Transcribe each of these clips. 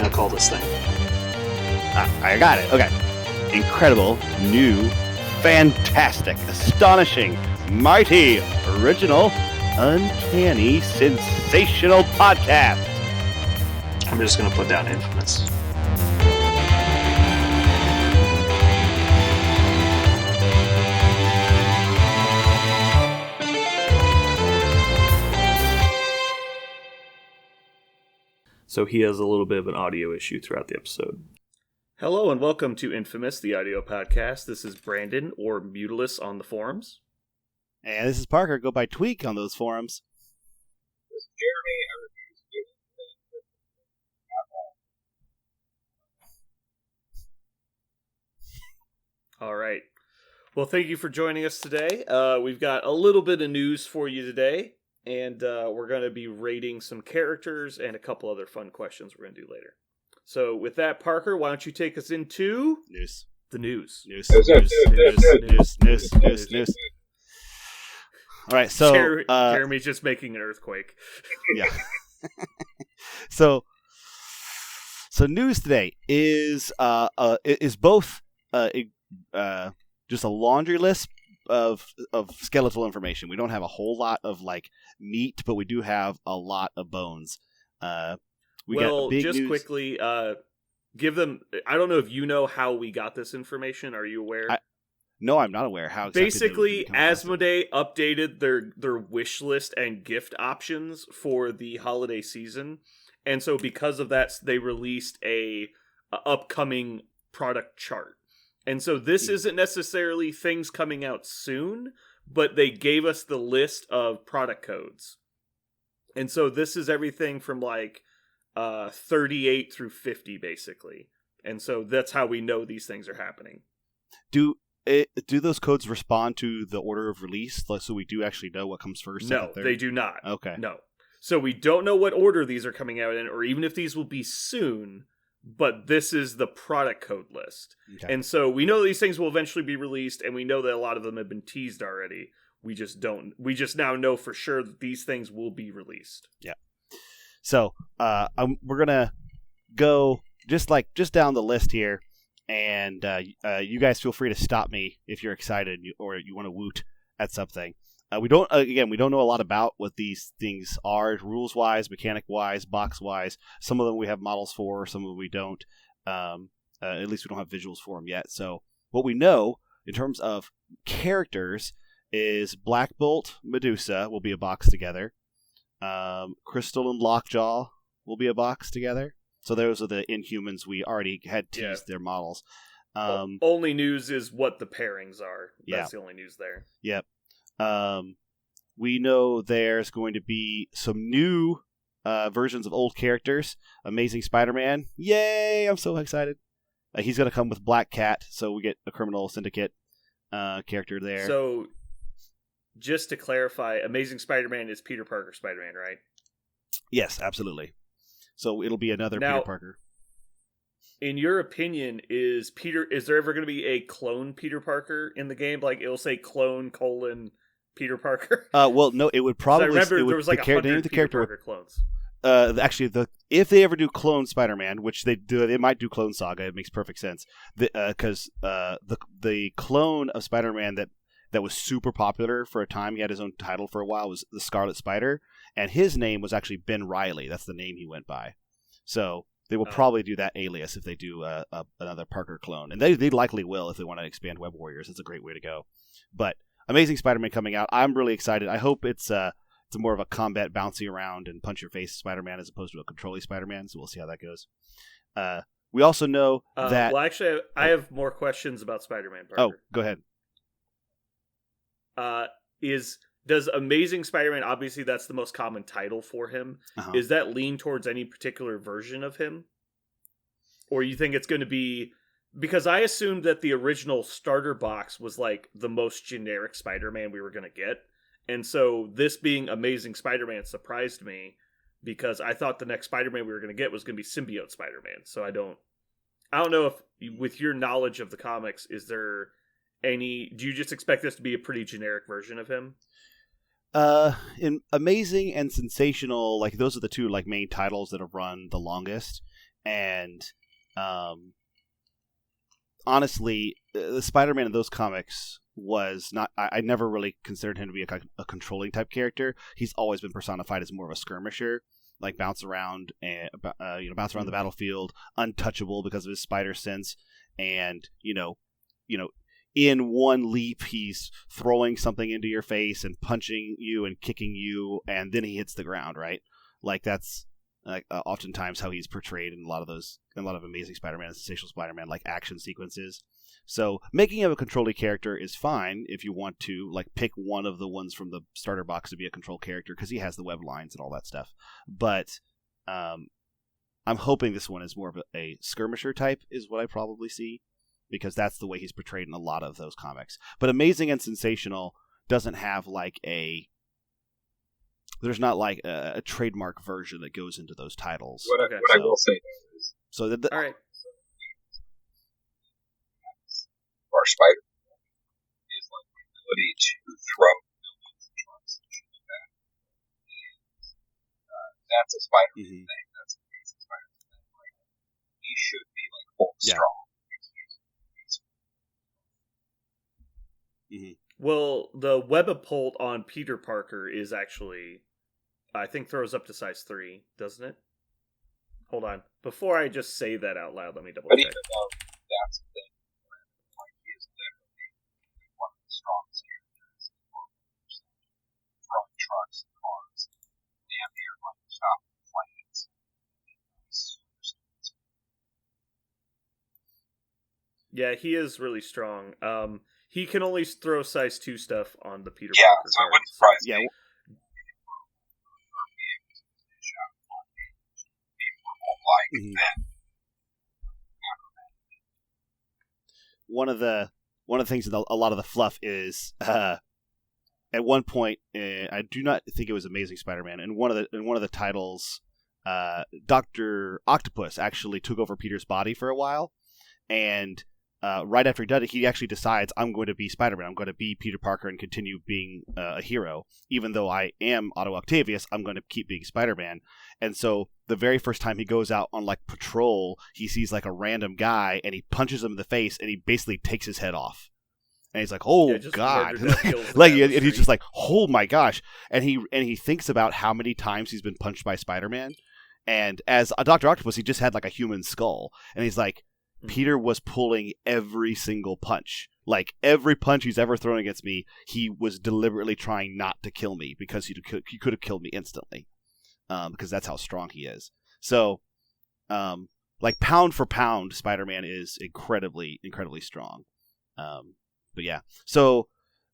to call this thing? I got it. Okay. Incredible, new, fantastic, astonishing, mighty, original, uncanny, sensational podcast. I'm just going to put down infamous. So he has a little bit of an audio issue throughout the episode. Hello and welcome to Infamous, the audio podcast. This is Brandon, or Mutilus on the forums. And this is Parker. Go by Tweak on those forums. This is Jeremy. I refuse to give All right. Well, thank you for joining us today. We've got a little bit of news for you today, and we're going to be rating some characters and a couple other fun questions we're going to do later. So with that, Parker, why don't you take us into News. The news. News. All right, so Jeremy's just making an earthquake. Yeah. So news today is both just a laundry list of skeletal information. We don't have a whole lot of like meat, but we do have a lot of bones. Quickly, give them. I don't know if you know how we got this information. Are you aware? No, I'm not aware how. Exactly Basically, Asmodee updated their wish list and gift options for the holiday season, and so because of that, they released a upcoming product chart. And so this isn't necessarily things coming out soon, but they gave us the list of product codes. And so this is everything from like 38 through 50, basically. And so that's how we know these things are happening. Do those codes respond to the order of release, so we do actually know what comes first? No, they do not. Okay. No. So we don't know what order these are coming out in, or even if these will be soon, but this is the product code list. Okay. And so we know these things will eventually be released, and we know that a lot of them have been teased already. We just now know for sure that these things will be released. Yeah. So we're gonna go just down the list here, and you guys feel free to stop me if you're excited or you want to woot at something. We don't know a lot about what these things are, rules wise, mechanic wise, box wise. Some of them we have models for, some of them we don't. At least we don't have visuals for them yet. So what we know in terms of characters is Black Bolt, Medusa will be a box together. Crystal and Lockjaw will be a box together. So those are the Inhumans we already had teased their models. Only news is what the pairings are. That's the only news there. Yep. We know there's going to be some new versions of old characters. Amazing Spider-Man. Yay! I'm so excited. He's going to come with Black Cat, so we get a Criminal Syndicate character there. So, just to clarify, Amazing Spider-Man is Peter Parker Spider-Man, right? Yes, absolutely. So it'll be another Peter Parker. In your opinion, is there ever going to be a clone Peter Parker in the game? Like, it'll say clone : Peter Parker? Well, no, it would probably... I remember there was like 100 Peter Parker clones. Actually, if they ever do Clone Spider-Man, which they do, they might do Clone Saga. It makes perfect sense. Because the clone of Spider-Man that was super popular for a time, he had his own title for a while, was the Scarlet Spider, and his name was actually Ben Reilly. That's the name he went by. So they will probably do that alias if they do another Parker clone, and they likely will if they want to expand Web Warriors. It's a great way to go. But Amazing Spider-Man coming out, I'm really excited. I hope it's more of a combat bouncy around and punch your face Spider-Man as opposed to a controlling Spider-Man. So we'll see how that goes. We also know that. Well, actually, I have more questions about Spider-Man. Parker. Oh, go ahead. Does Amazing Spider-Man, obviously that's the most common title for him, is that lean towards any particular version of him? Or you think it's going to be... Because I assumed that the original starter box was like the most generic Spider-Man we were going to get. And so this being Amazing Spider-Man surprised me, because I thought the next Spider-Man we were going to get was going to be Symbiote Spider-Man. So I don't know if, with your knowledge of the comics, is there any... Do you just expect this to be a pretty generic version of him? In Amazing and Sensational, like those are the two like main titles that have run the longest. And honestly, the Spider-Man in those comics was not. I never really considered him to be a controlling type character. He's always been personified as more of a skirmisher, like bounce around and bounce around the battlefield, untouchable because of his spider sense, and in one leap he's throwing something into your face and punching you and kicking you, and then he hits the ground. Right, like that's. Oftentimes how he's portrayed in a lot of Amazing Spider-Man and Sensational Spider-Man, like action sequences. So making him a controlling character is fine if you want to like pick one of the ones from the starter box to be a control character because he has the web lines and all that stuff. But I'm hoping this one is more of a skirmisher type is what I probably see because that's the way he's portrayed in a lot of those comics. But Amazing and Sensational doesn't have like there's not like a trademark version that goes into those titles. What I will say is, all right, our Spider is like the ability to throw buildings and trucks and shit like that. And that's a Spider-Man thing. That's an Amazing Spider-Man thing. Like, he should be like full strong. Well, the Webapult on Peter Parker is actually, I think, throws up to size 3, doesn't it? Hold on. Before I just say that out loud, let me double check. But even though that's the thing, like, he is literally one of the strongest characters in Marvel. Throwing trucks and cars, damn near like stop planes. Yeah, he is really strong. He can only throw size 2 stuff on the Peter Parker. Yeah, so it wouldn't surprise me. One of the things in a lot of the fluff is at one point I do not think it was Amazing Spider-Man in one of the titles Dr. Octopus actually took over Peter's body for a while, and right after he did it, he actually decides, I'm going to be Spider-Man. I'm going to be Peter Parker and continue being a hero. Even though I am Otto Octavius, I'm going to keep being Spider-Man. And so the very first time he goes out on like patrol, he sees like a random guy and he punches him in the face and he basically takes his head off. And he's like, "Oh God!" Like, and he's just like, "Oh my gosh!" And he thinks about how many times he's been punched by Spider-Man. And as a Dr. Octopus, he just had like a human skull, and he's like, Peter was pulling every single punch. Like, every punch he's ever thrown against me, he was deliberately trying not to kill me because he could have killed me instantly. Because that's how strong he is. So, like, pound for pound, Spider-Man is incredibly, incredibly strong. But yeah. So,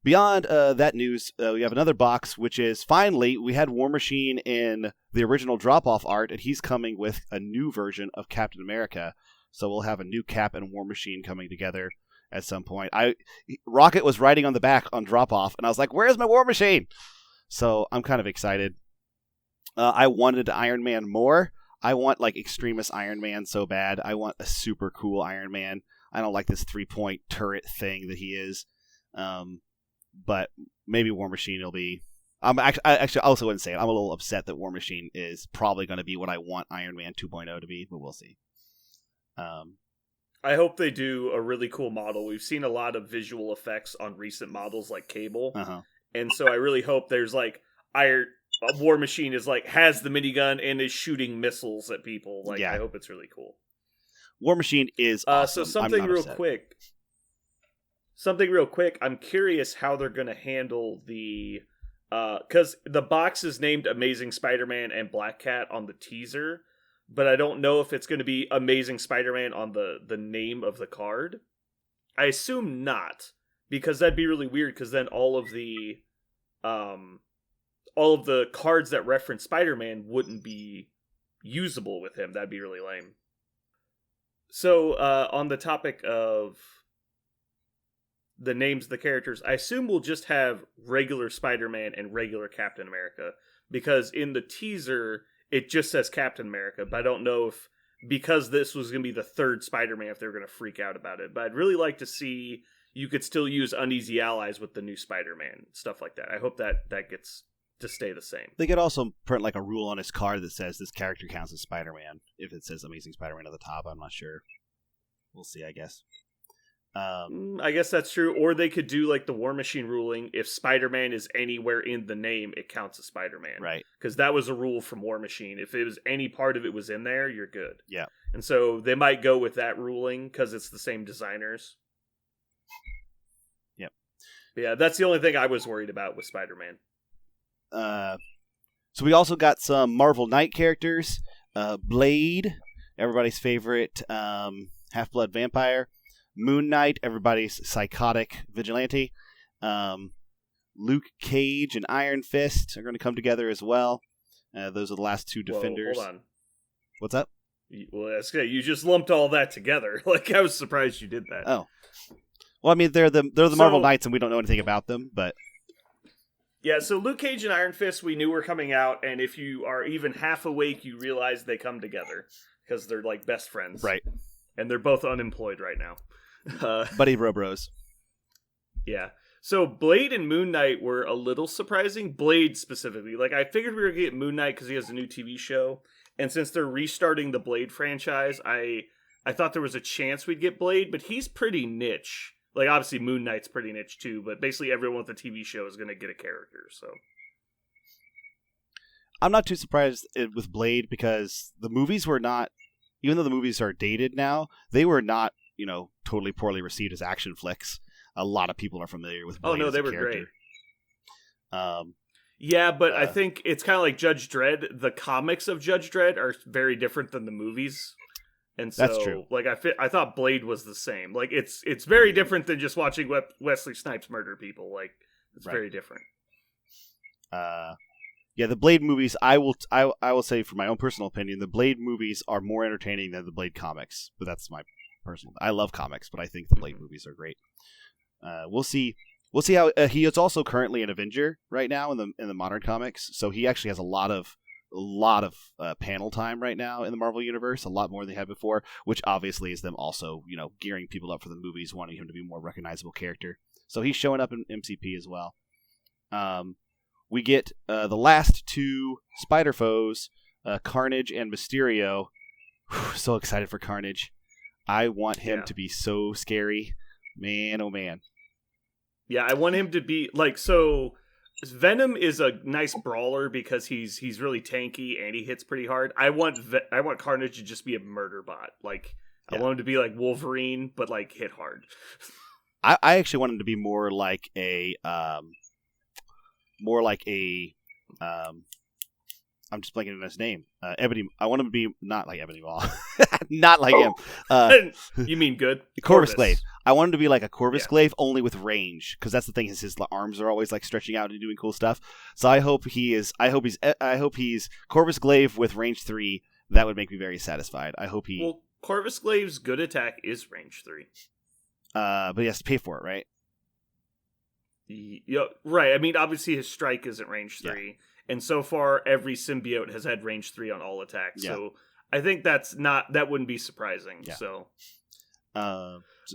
beyond that news, we have another box, which is, finally, we had War Machine in the original drop-off art, and he's coming with a new version of Captain America. So we'll have a new Cap and War Machine coming together at some point. Rocket was writing on the back on drop-off, and I was like, where's my War Machine? So I'm kind of excited. I wanted Iron Man more. I want, like, Extremis Iron Man so bad. I want a super cool Iron Man. I don't like this 3-point turret thing that he is. But maybe War Machine will be... I also wouldn't say it. I'm a little upset that War Machine is probably going to be what I want Iron Man 2.0 to be, but we'll see. I hope they do a really cool model. We've seen a lot of visual effects on recent models like Cable, and so I really hope there's like War Machine is like has the minigun and is shooting missiles at people. Like, yeah. I hope it's really cool. War Machine is awesome. So something real quick. I'm curious how they're going to handle the because the box is named Amazing Spider-Man and Black Cat on the teaser. But I don't know if it's going to be Amazing Spider-Man on the name of the card. I assume not, because that'd be really weird, because then all of the cards that reference Spider-Man wouldn't be usable with him. That'd be really lame. So, on the topic of the names of the characters, I assume we'll just have regular Spider-Man and regular Captain America, because in the teaser... it just says Captain America, but I don't know if, because this was going to be the third Spider-Man, if they were going to freak out about it. But I'd really like to see you could still use Uneasy Allies with the new Spider-Man, stuff like that. I hope that gets to stay the same. They could also print like a rule on his card that says this character counts as Spider-Man. If it says Amazing Spider-Man at the top, I'm not sure. We'll see, I guess. I guess that's true. Or they could do like the War Machine ruling. If Spider-Man is anywhere in the name, it counts as Spider-Man. Right. Because that was a rule from War Machine. If it was any part of it was in there, you're good. Yeah. And so they might go with that ruling because it's the same designers. Yep. Yeah, that's the only thing I was worried about with Spider-Man. So we also got some Marvel Knight characters. Blade, everybody's favorite half-blood vampire. Moon Knight, everybody's psychotic vigilante. Luke Cage and Iron Fist are going to come together as well. Those are the last two defenders. Whoa, hold on. What's up? Well, that's good. You just lumped all that together. Like, I was surprised you did that. Oh. Well, I mean, they're the Marvel Knights, and we don't know anything about them, but... Yeah, so Luke Cage and Iron Fist we knew were coming out, and if you are even half awake, you realize they come together. Because they're, like, best friends. Right. And they're both unemployed right now. Buddy bros. Yeah. So Blade and Moon Knight were a little surprising. Blade specifically. Like, I figured we were going to get Moon Knight because he has a new TV show. And since they're restarting the Blade franchise, I thought there was a chance we'd get Blade, but he's pretty niche. Like, obviously Moon Knight's pretty niche too, but basically everyone with the TV show is going to get a character, so... I'm not too surprised with Blade because the movies were not... Even though the movies are dated now, they were not, totally poorly received as action flicks. A lot of people are familiar with Blade. Oh, no, as they a were character. great. Yeah, but I think it's kind of like Judge Dredd. The comics of Judge Dredd are very different than the movies. And so, that's true. Like, I thought Blade was the same. Like, it's very different than just watching Wesley Snipes murder people. Like, it's very different. Yeah, the Blade movies, I will say from my own personal opinion, the Blade movies are more entertaining than the Blade comics. But that's my personal... I love comics, but I think the Blade movies are great. We'll see how... he is also currently an Avenger right now in the modern comics, so he actually has a lot of panel time right now in the Marvel Universe, a lot more than they had before, which obviously is them also, gearing people up for the movies, wanting him to be a more recognizable character. So he's showing up in MCP as well. We get the last two Spider foes, Carnage and Mysterio. Whew, so excited for Carnage. I want him to be so scary. Man, oh man. Yeah, I want him to be, like, so... Venom is a nice brawler because he's really tanky and he hits pretty hard. I want Carnage to just be a murder bot. Like, I want him to be like Wolverine, but, like, hit hard. I actually want him to be more like a... I'm just blanking on his name. Ebony. I want him to be not like Ebony Maw, not like him. You mean good? Corvus Glaive. I want him to be like a Corvus Glaive, only with range, because that's the thing. Is his arms are always like stretching out and doing cool stuff. So I hope he's Corvus Glaive with range 3. That would make me very satisfied. I hope he. Well, Corvus Glaive's good attack is range 3. But he has to pay for it, right? Yeah, right. I mean, obviously his strike isn't range 3, and so far every symbiote has had range 3 on all attacks. Yeah. So I think that wouldn't be surprising. Yeah. So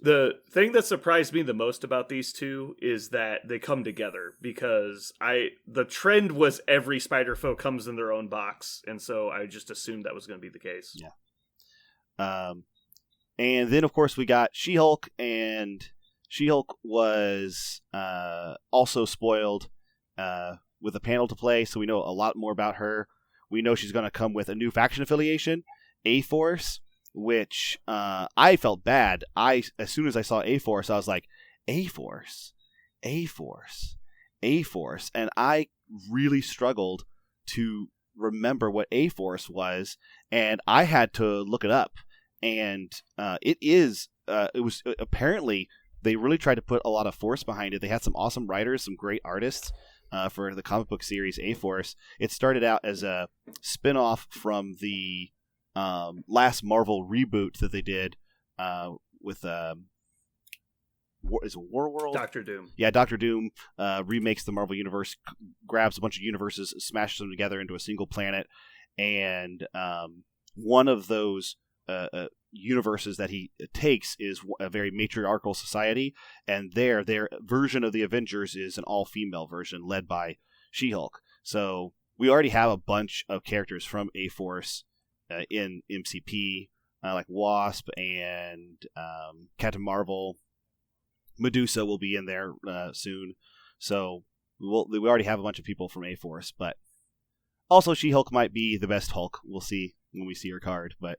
the thing that surprised me the most about these two is that they come together, because the trend was every Spider foe comes in their own box, and so I just assumed that was going to be the case. Yeah. And then of course we got She-Hulk, and She-Hulk was also spoiled with a panel to play, so we know a lot more about her. We know she's going to come with a new faction affiliation, A-Force, which I felt bad. As soon as I saw A-Force, I was like, A-Force, A-Force, A-Force, and I really struggled to remember what A-Force was, and I had to look it up. And it was apparently... They really tried to put a lot of force behind it. They had some awesome writers, some great artists for the comic book series A-Force. It started out as a spin-off from the last Marvel reboot that they did with is it Warworld? Dr. Doom. Yeah, Dr. Doom remakes the Marvel Universe, grabs a bunch of universes, smashes them together into a single planet, and one of those universes that he takes is a very matriarchal society, and their version of the Avengers is an all-female version led by She-Hulk. So we already have a bunch of characters from A-Force in MCP, like Wasp and Captain Marvel. Medusa will be in there soon. So we already have a bunch of people from A-Force, but also She-Hulk might be the best Hulk. We'll see when we see her card, but...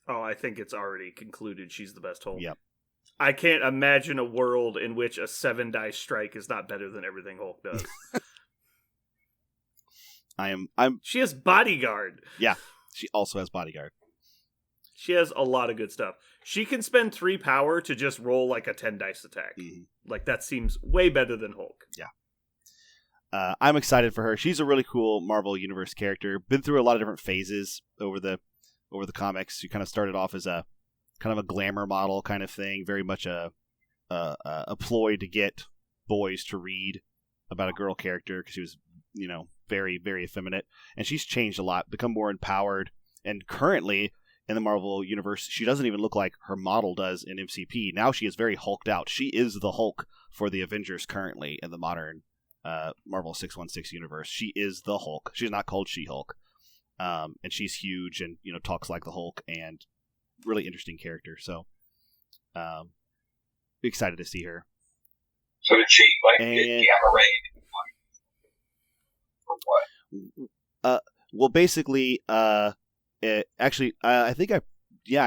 Oh, I think it's already concluded she's the best Hulk. Yep. I can't imagine a world in which a 7-die strike is not better than everything Hulk does. She has Bodyguard. Yeah, she also has Bodyguard. She has a lot of good stuff. She can spend 3 power to just roll like a 10 dice attack. Mm-hmm. Like, that seems way better than Hulk. Yeah. I'm excited for her. She's a really cool Marvel Universe character. Been through a lot of different phases over the comics. She kind of started off as a kind of a glamour model kind of thing, very much a ploy to get boys to read about a girl character because she was, very, very effeminate. And she's changed a lot, become more empowered. And currently, in the Marvel Universe, she doesn't even look like her model does in MCP. Now she is very hulked out. She is the Hulk for the Avengers currently in the modern Marvel 616 universe. She is the Hulk. She's not called She-Hulk. And she's huge and, talks like the Hulk and really interesting character. So, excited to see her. So did she, get Gamma Raid? For what? Well, basically, I think I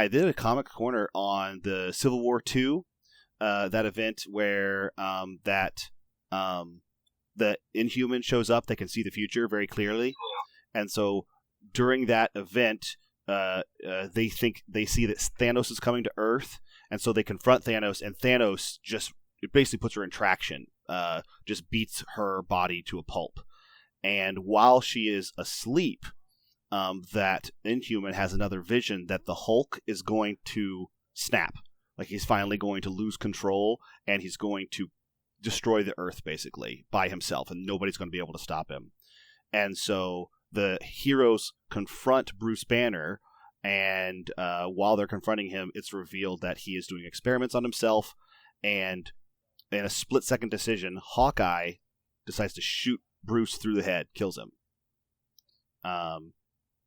did a comic corner on the Civil War II, that event where the Inhuman shows up. They can see the future very clearly, and so during that event, they see that Thanos is coming to Earth, and so they confront Thanos, and Thanos it basically puts her in traction, just beats her body to a pulp, and while she is asleep. That Inhuman has another vision that the Hulk is going to snap. Like he's finally going to lose control and he's going to destroy the Earth basically by himself and nobody's going to be able to stop him. And so the heroes confront Bruce Banner and while they're confronting him, it's revealed that he is doing experiments on himself and in a split-second decision, Hawkeye decides to shoot Bruce through the head, kills him.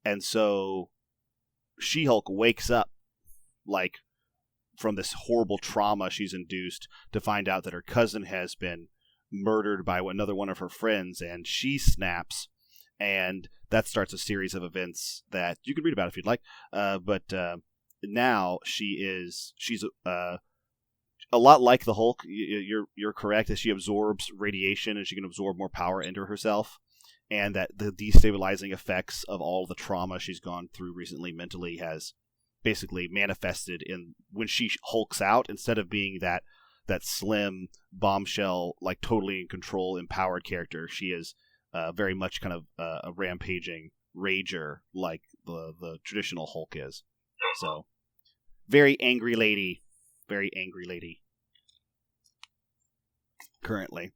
And so She-Hulk wakes up like from this horrible trauma she's induced to find out that her cousin has been murdered by another one of her friends and she snaps and that starts a series of events that you can read about if you'd like. But now she's a lot like the Hulk. You're correct that she absorbs radiation and she can absorb more power into herself. And that the destabilizing effects of all the trauma she's gone through recently mentally has basically manifested in when she hulks out, instead of being that slim bombshell, like totally in control, empowered character, she is very much kind of a rampaging rager like the traditional Hulk is. So, very angry lady currently.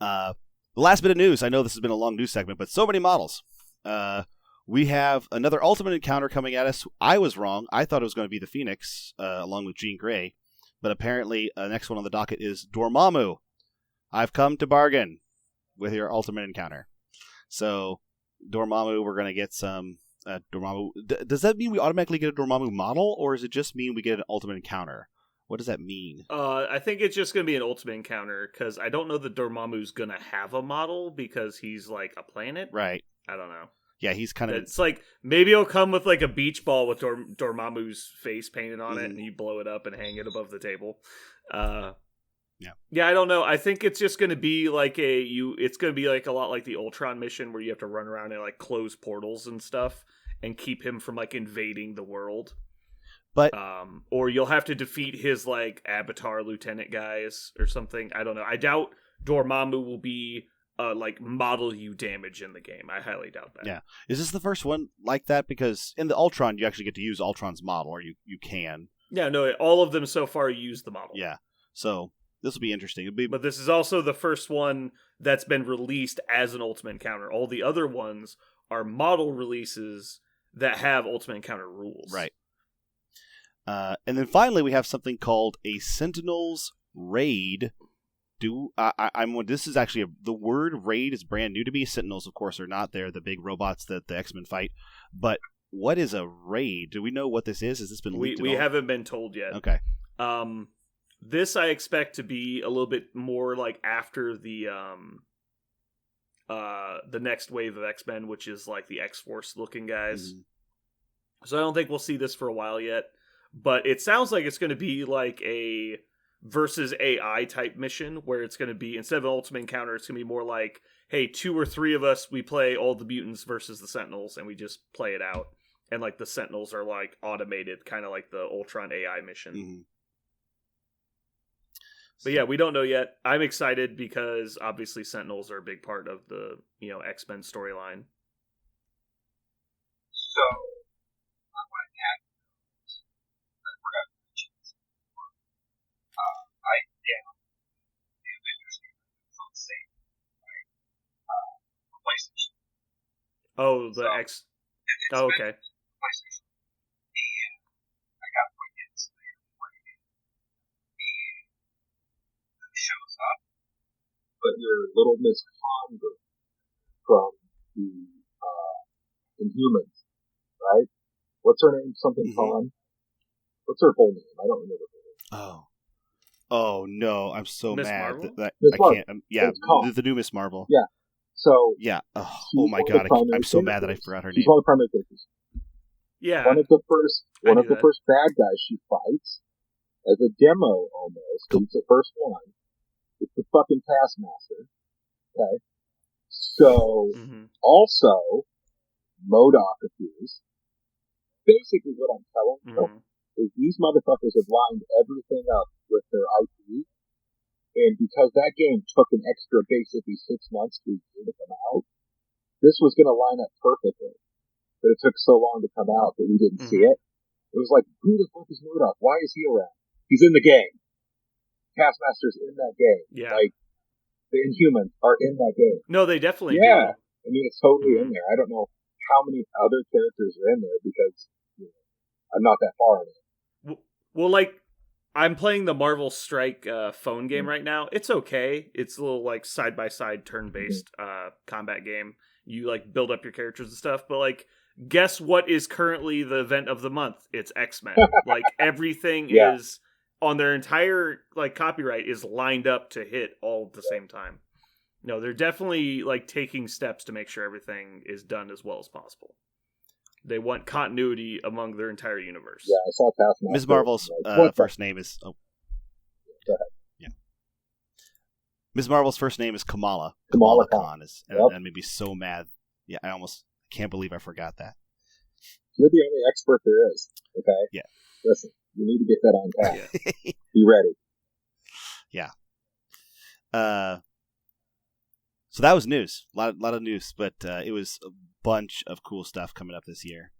The last bit of news, I know this has been a long news segment, but so many models. We have another Ultimate Encounter coming at us. I was wrong. I thought it was going to be the Phoenix, along with Jean Grey. But apparently, the next one on the docket is Dormammu. I've come to bargain with your Ultimate Encounter. So, Dormammu, we're going to get some Dormammu. Does that mean we automatically get a Dormammu model, or does it just mean we get an Ultimate Encounter? What does that mean? I think it's just going to be an Ultimate Encounter, because I don't know that Dormammu's going to have a model, because he's like a planet. Right. I don't know. Yeah, he's kind of... It's like, maybe he'll come with like a beach ball with Dormammu's face painted on it, and you blow it up and hang it above the table. Yeah, I don't know. I think it's just going to be like it's going to be like a lot like the Ultron mission, where you have to run around and like close portals and stuff, and keep him from like invading the world. But or you'll have to defeat his like Avatar Lieutenant guys or something. I don't know. I doubt Dormammu will be like model you damage in the game. I highly doubt that. Yeah. Is this the first one like that? Because in the Ultron, you actually get to use Ultron's model, or you can. Yeah, no, all of them so far use the model. Yeah. So this will be interesting. But this is also the first one that's been released as an Ultimate Encounter. All the other ones are model releases that have Ultimate Encounter rules. Right. And then finally, we have something called a Sentinels Raid This is actually the word raid is brand new to me. Sentinels, of course, are not there, the big robots that the X-Men fight. But what is a raid? Do we know what this is? Has this been leaked? We haven't been told yet. Okay. This I expect to be a little bit more like after the next wave of X-Men, which is like the X-Force looking guys. Mm-hmm. So I don't think we'll see this for a while yet. But it sounds like it's going to be like a versus AI type mission where it's going to be, instead of an ultimate encounter, it's going to be more like, hey, 2 or 3 of us, we play all the mutants versus the Sentinels, and we just play it out. And like the Sentinels are like automated, kind of like the Ultron AI mission. Mm-hmm. But yeah, we don't know yet. I'm excited because obviously Sentinels are a big part of the, X-Men storyline. So I want to add, I forgot to mention this before. I down the Avengers game on sale, right? PlayStation. Oh, the X. Oh, okay. PlayStation. And I got my kids there playing it. And it shows up. But your little Miss Conger from the Inhumans, right? What's her name? Something Khan? What's her full name? I don't remember her name. Oh no! I'm so Miss mad Marvel? that Miss I Marvel. can't. Yeah, the new Miss Marvel. Yeah. So yeah. Oh my god! I'm so mad that I forgot her name. She's one of the primary characters. Yeah. One of the first bad guys she fights as a demo almost. It's the first one. It's the fucking Taskmaster. Okay. So also MODOK appears. Basically, what I'm telling you is these motherfuckers have lined everything up with their IP, and because that game took an extra basically 6 months to come out, this was going to line up perfectly. But it took so long to come out that we didn't see it. It was like, who the fuck is MODOK? Why is he around? He's in the game. Taskmaster's in that game. Yeah. Like, the Inhumans are in that game. No, they definitely do. I mean, it's totally in there. I don't know how many other characters are in there because I'm not that far in it. Well, like, I'm playing the Marvel Strike phone game right now. It's okay. It's a little, like, side-by-side turn-based combat game. You, like, build up your characters and stuff. But, like, guess what is currently the event of the month? It's X-Men. Like, everything is, on their entire, like, copyright is lined up to hit all at the same time. No, they're definitely, like, taking steps to make sure everything is done as well as possible. They want continuity among their entire universe. Yeah, I saw Taskmaster. Ms. Marvel's first name is... Oh. Go ahead. Yeah. Ms. Marvel's first name is Kamala. Kamala Khan. And made me so mad. Yeah, I can't believe I forgot that. You're the only expert there is, okay? Yeah. Listen, you need to get that on tap. Yeah. Be ready. Yeah. So that was news. A lot of news, but it was a bunch of cool stuff coming up this year.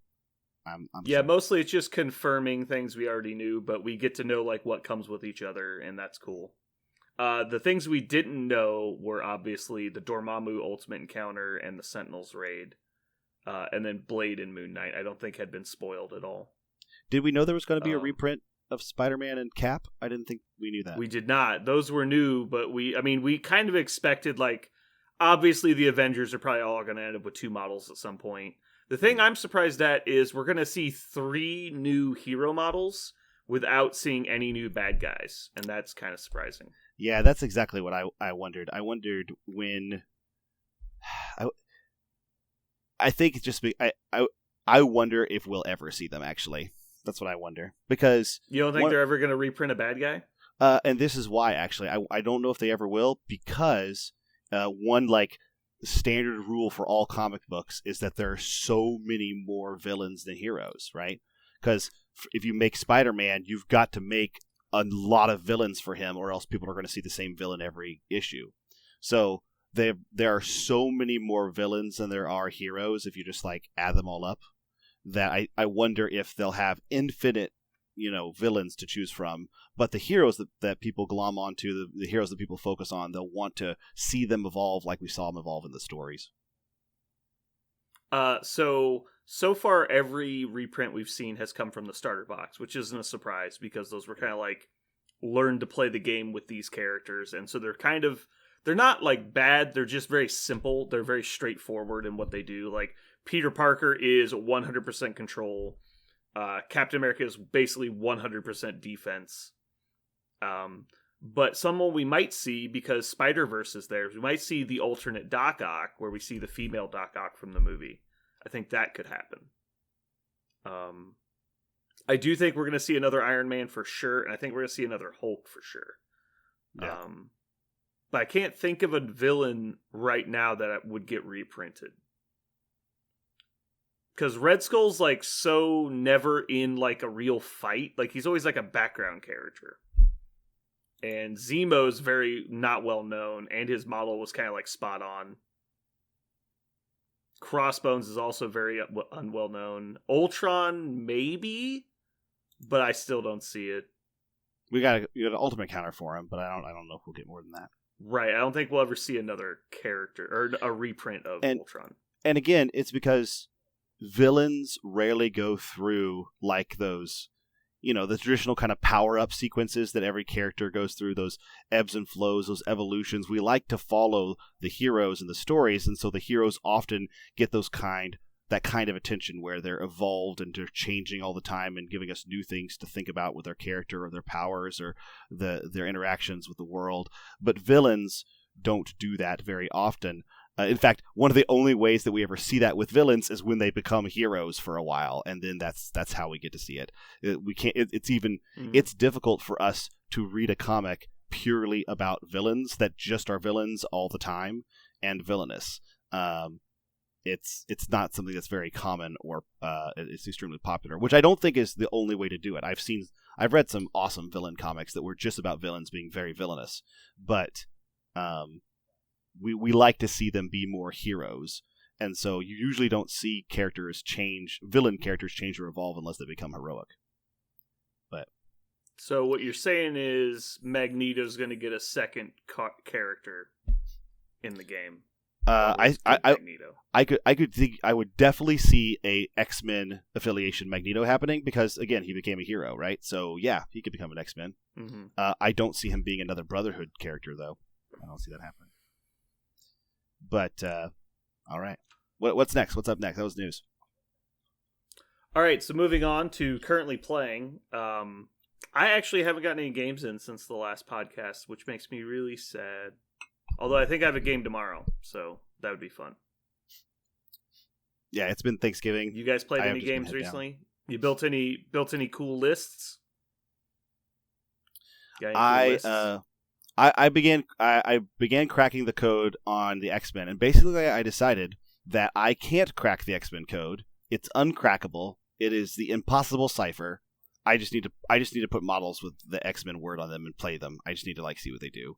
Mostly it's just confirming things we already knew, but we get to know like what comes with each other, and that's cool. The things we didn't know were obviously the Dormammu Ultimate Encounter and the Sentinels Raid, and then Blade and Moon Knight. I don't think had been spoiled at all. Did we know there was going to be a reprint of Spider-Man and Cap? I didn't think we knew that. We did not. Those were new, but we kind of expected, like, obviously the Avengers are probably all going to end up with 2 models at some point. The thing I'm surprised at is we're going to see 3 new hero models without seeing any new bad guys, and that's kind of surprising. Yeah, that's exactly what I wondered. I wondered when... I think it's just... I wonder if we'll ever see them, actually. That's what I wonder. Because... You don't think they're ever going to reprint a bad guy? And this is why, actually. I don't know if they ever will, because one, like, standard rule for all comic books is that there are so many more villains than heroes, right? Because if you make Spider-Man, you've got to make a lot of villains for him, or else people are going to see the same villain every issue. So there are so many more villains than there are heroes if you just, like, add them all up, that I wonder if they'll have infinite, villains to choose from. But the heroes that people glom onto, the heroes that people focus on, they'll want to see them evolve like we saw them evolve in the stories. So far, every reprint we've seen has come from the starter box, which isn't a surprise because those were kind of like learned to play the game with these characters, and so they're not like bad, they're just very simple, they're very straightforward in what they do. Like Peter Parker is 100% control, Captain America is basically 100% defense. But someone we might see, because Spider-Verse is there, we might see the alternate Doc Ock, where we see the female Doc Ock from the movie. I think that could happen. I do think we're going to see another Iron Man for sure, and I think we're going to see another Hulk for sure. Yeah. But I can't think of a villain right now that would get reprinted. Because Red Skull's like so never in like a real fight. Like he's always like a background character. And Zemo's very not well known, and his model was kind of like spot on. Crossbones is also very unwell known. Ultron, maybe, but I still don't see it. You got an ultimate counter for him, but I don't know if we'll get more than that. Right, I don't think we'll ever see another character or a reprint of Ultron. And again, it's because villains rarely go through like those, the traditional kind of power-up sequences that every character goes through, those ebbs and flows, those evolutions. We like to follow the heroes in the stories, and so the heroes often get that kind of attention where they're evolved and they're changing all the time and giving us new things to think about with their character or their powers or their interactions with the world. But villains don't do that very often. In fact, one of the only ways that we ever see that with villains is when they become heroes for a while, and then that's how we get to see it. We can't. It's difficult for us to read a comic purely about villains that just are villains all the time and villainous. It's not something that's very common or it's extremely popular, which I don't think is the only way to do it. I've read some awesome villain comics that were just about villains being very villainous, but we like to see them be more heroes, and so you usually don't see villain characters change or evolve unless they become heroic. But so what you're saying is Magneto's going to get a second character in the game. I would definitely see a X-Men affiliation Magneto happening because again he became a hero, right? So yeah, he could become an X-Men. Mm-hmm. I don't see him being another Brotherhood character though. I don't see that happening. But all right, what's next? What's up next? That was news. All right, so moving on to currently playing. I actually haven't gotten any games in since the last podcast, which makes me really sad. Although I think I have a game tomorrow, so that would be fun. Yeah, it's been Thanksgiving. You guys played any games recently? You built any cool lists? I began cracking the code on the X-Men, and basically I decided that I can't crack the X-Men code. It's uncrackable. It is the impossible cipher. I just need to put models with the X-Men word on them and play them. I just need to see what they do,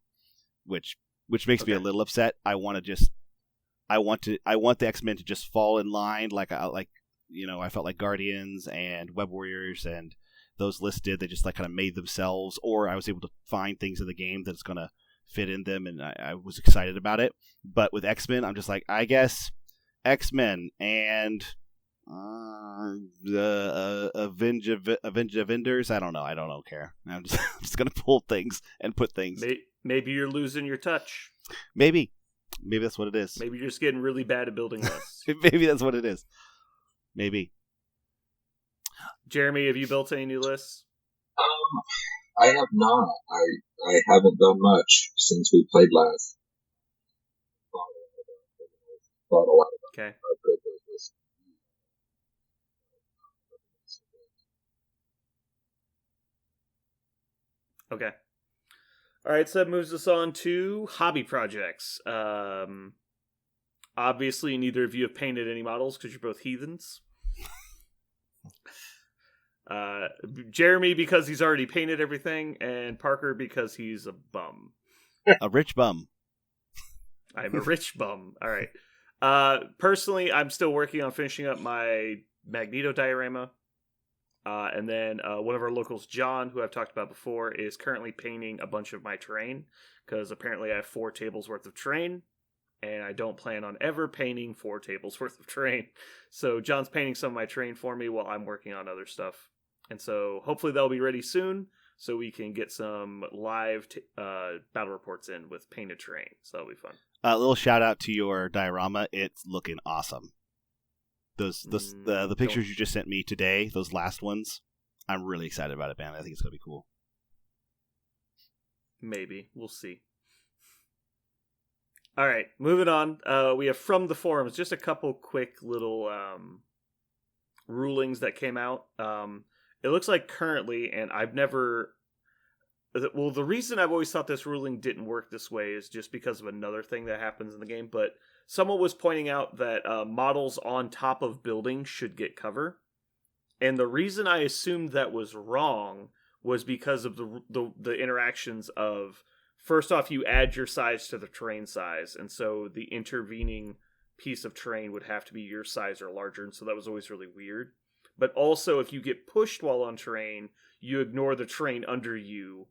which makes me a little upset. I want the X-Men to just fall in line I felt like Guardians and Web Warriors and those lists did. They just kind of made themselves, or I was able to find things in the game that's going to fit in them, and I was excited about it. But with X-Men, I'm just I guess X-Men and the Avengers. I don't know. I don't care. I'm just going to pull things and put things. Maybe you're losing your touch. Maybe that's what it is. Maybe you're just getting really bad at building lists. Maybe that's what it is. Maybe. Jeremy, have you built any new lists? I have not. I haven't done much since we played last. Thought a lot about okay. Lists. Okay. All right, so that moves us on to hobby projects. Obviously, neither of you have painted any models because you're both heathens. Jeremy because he's already painted everything, and Parker because he's a bum. A rich bum. I'm a rich bum. All right. Personally, I'm still working on finishing up my Magneto diorama. And then one of our locals, John, who I've talked about before, is currently painting a bunch of my terrain, because apparently I have 4 tables worth of terrain, and I don't plan on ever painting 4 tables worth of terrain. So John's painting some of my terrain for me while I'm working on other stuff. And so hopefully that'll be ready soon. so we can get some live battle reports in with painted terrain. So that'll be fun. A little shout out to your diorama. It's looking awesome. The pictures you just sent me today, those last ones, I'm really excited about it, man. I think it's going to be cool. Maybe. We'll see. All right, moving on. We have from the forums, just a couple quick little rulings that came out. It looks like currently, and I've never... Well, the reason I've always thought this ruling didn't work this way is just because of another thing that happens in the game, but someone was pointing out that models on top of buildings should get cover. And the reason I assumed that was wrong was because of the interactions of, first off, you add your size to the terrain size, and so the intervening piece of terrain would have to be your size or larger, and so that was always really weird. But also, if you get pushed while on terrain, you ignore the terrain under you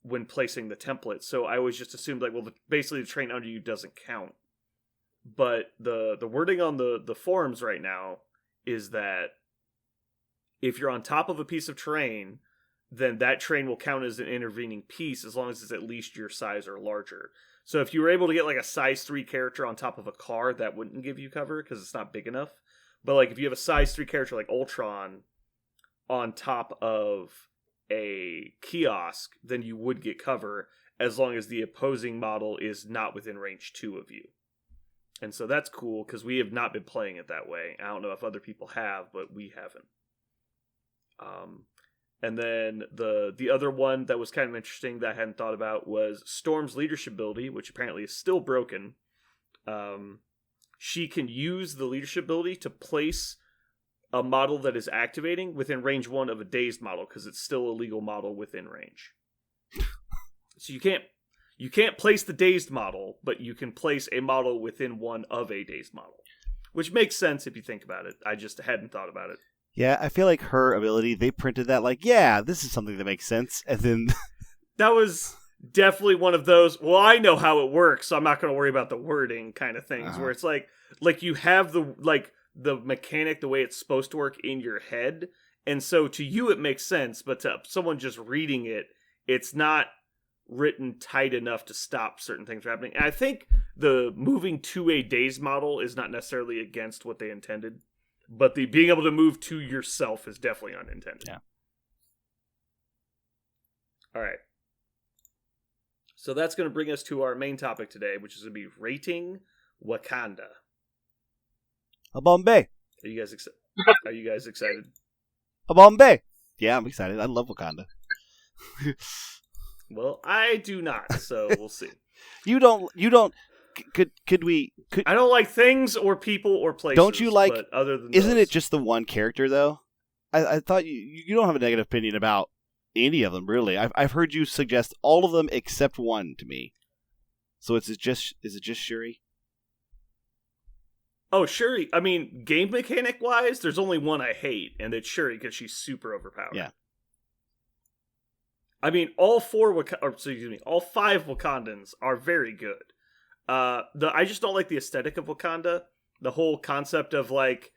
when placing the template. So I always just assumed, like, well, basically the terrain under you doesn't count. But the wording on the forums right now is that if you're on top of a piece of terrain, then that terrain will count as an intervening piece as long as it's at least your size or larger. So if you were able to get like a size 3 character on top of a car, that wouldn't give you cover because it's not big enough. But like if you have a size 3 character like Ultron on top of a kiosk, then you would get cover as long as the opposing model is not within range 2 of you. And so that's cool because we have not been playing it that way. I don't know if other people have, but we haven't. And then the other one that was kind of interesting that I hadn't thought about was Storm's leadership ability, which apparently is still broken. She can use the leadership ability to place a model that is activating within range 1 of a dazed model because it's still a legal model within range. So you can't place the dazed model, but you can place a model within 1 of a dazed model, which makes sense if you think about it. I just hadn't thought about it. Yeah, I feel like her ability, they printed that like, yeah, this is something that makes sense, and then... That was definitely one of those, well, I know how it works, so I'm not going to worry about the wording kind of things, where it's like you have the mechanic, the way it's supposed to work in your head, and so to you it makes sense, but to someone just reading it, it's not written tight enough to stop certain things from happening. And I think the moving to a dazed model is not necessarily against what they intended. But the being able to move to yourself is definitely unintended. Yeah. All right. So that's going to bring us to our main topic today, which is going to be rating Wakanda. A Bombay. Are you guys excited? A Bombay. Yeah, I'm excited. I love Wakanda. Well, I do not, so we'll see. You don't. Could I don't like things or people or places. Don't you like? But other than isn't those, it just the one character though? I thought you don't have a negative opinion about any of them really. I've heard you suggest all of them except one to me. So is it just Shuri? Oh, Shuri. I mean, game mechanic wise, there's only one I hate, and it's Shuri because she's super overpowered. Yeah. I mean, all 5 Wakandans are very good. I just don't like the aesthetic of Wakanda. The whole concept of like,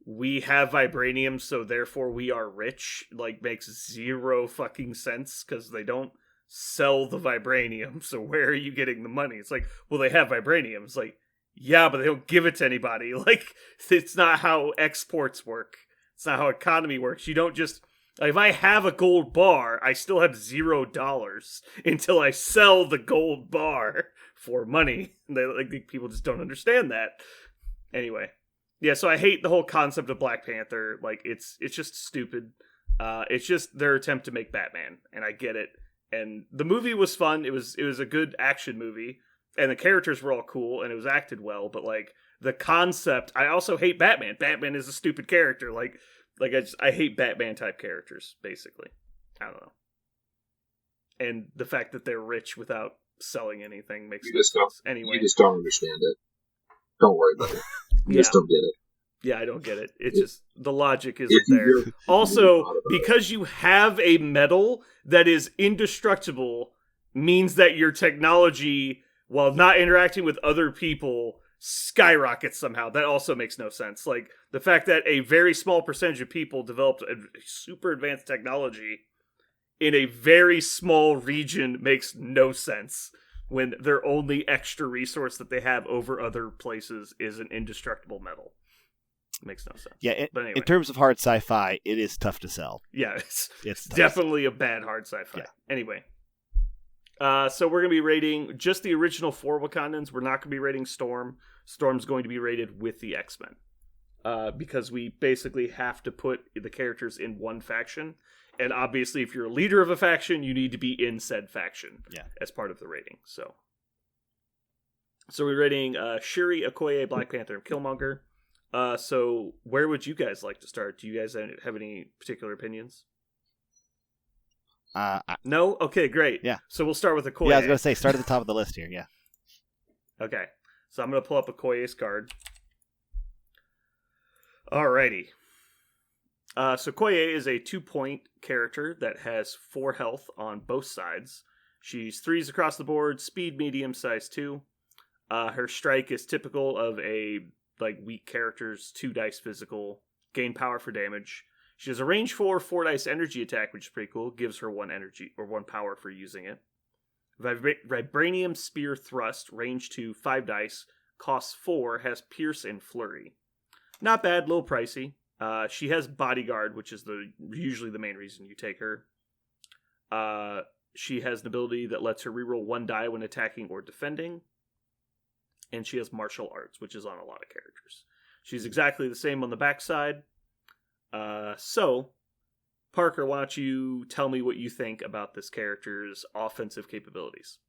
we have vibranium, so therefore we are rich, like makes zero fucking sense because they don't sell the vibranium. So where are you getting the money? It's like, well, they have vibranium. It's like, yeah, but they don't give it to anybody. Like, it's not how exports work. It's not how economy works. You don't just... Like, if I have a gold bar, I still have $0 until I sell the gold bar for money. People just don't understand that. Anyway, yeah. So I hate the whole concept of Black Panther. Like, it's just stupid. It's just their attempt to make Batman, and I get it. And the movie was fun. It was a good action movie, and the characters were all cool, and it was acted well. But like the concept, I also hate Batman. Batman is a stupid character. I hate Batman type characters, basically. I don't know. And the fact that they're rich without selling anything makes sense. Anyway, you just don't understand it. Don't worry about it. You just don't get it. Yeah, I don't get it. It's just, the logic isn't there. Also, because you have a metal that is indestructible, means that your technology, while not interacting with other people, skyrockets somehow. That also makes no sense. Like, the fact that a very small percentage of people developed a super advanced technology in a very small region makes no sense when their only extra resource that they have over other places is an indestructible metal. It makes no sense. Yeah, but anyway. In terms of hard sci-fi, it is tough to sell. Yeah, it's definitely a bad hard sci-fi. Yeah. Anyway. So we're going to be rating just the original 4 Wakandans. We're not going to be rating Storm. Storm's going to be rated with the X-Men. Because we basically have to put the characters in one faction. And obviously, if you're a leader of a faction, you need to be in said faction as part of the rating. So we're rating Shuri, Okoye, Black Panther, and Killmonger. So where would you guys like to start? Do you guys have any particular opinions? No? Okay, great. Yeah. So we'll start with Okoye. Yeah, I was going to say, start at the top of the list here, yeah. Okay. So I'm going to pull up Okoye's card. Alrighty. So Okoye is a 2-point character that has 4 health on both sides. She's 3s across the board, speed medium, size 2. Her strike is typical of a weak character's 2 dice physical, gain power for damage. She has a range 4 dice energy attack, which is pretty cool. Gives her 1 energy or 1 power for using it. Vibranium Spear Thrust, range 2, 5 dice, costs 4, has Pierce and Flurry. Not bad, a little pricey. She has Bodyguard, which is usually the main reason you take her. She has an ability that lets her reroll 1 die when attacking or defending. And she has Martial Arts, which is on a lot of characters. She's exactly the same on the backside. So, Parker, why don't you tell me what you think about this character's offensive capabilities?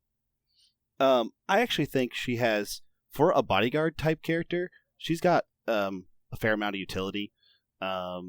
I actually think she has, for a bodyguard type character, she's got a fair amount of utility. Not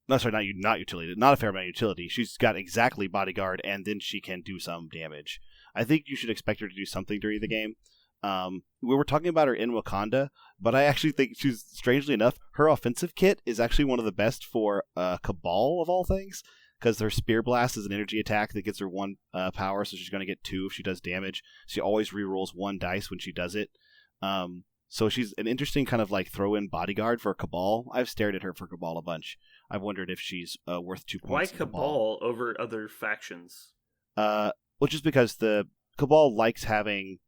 a fair amount of utility. She's got exactly bodyguard, and then she can do some damage. I think you should expect her to do something during the game. We were talking about her in Wakanda, but I actually think she's, strangely enough, her offensive kit is actually one of the best for Cabal of all things, because her Spear Blast is an energy attack that gets her 1 power, so she's going to get 2 if she does damage. She always rerolls 1 dice when she does it. So she's an interesting kind of throw-in bodyguard for Cabal. I've stared at her for Cabal a bunch. I've wondered if she's worth 2 points. Why Cabal over other factions? Well, just because the Cabal likes having...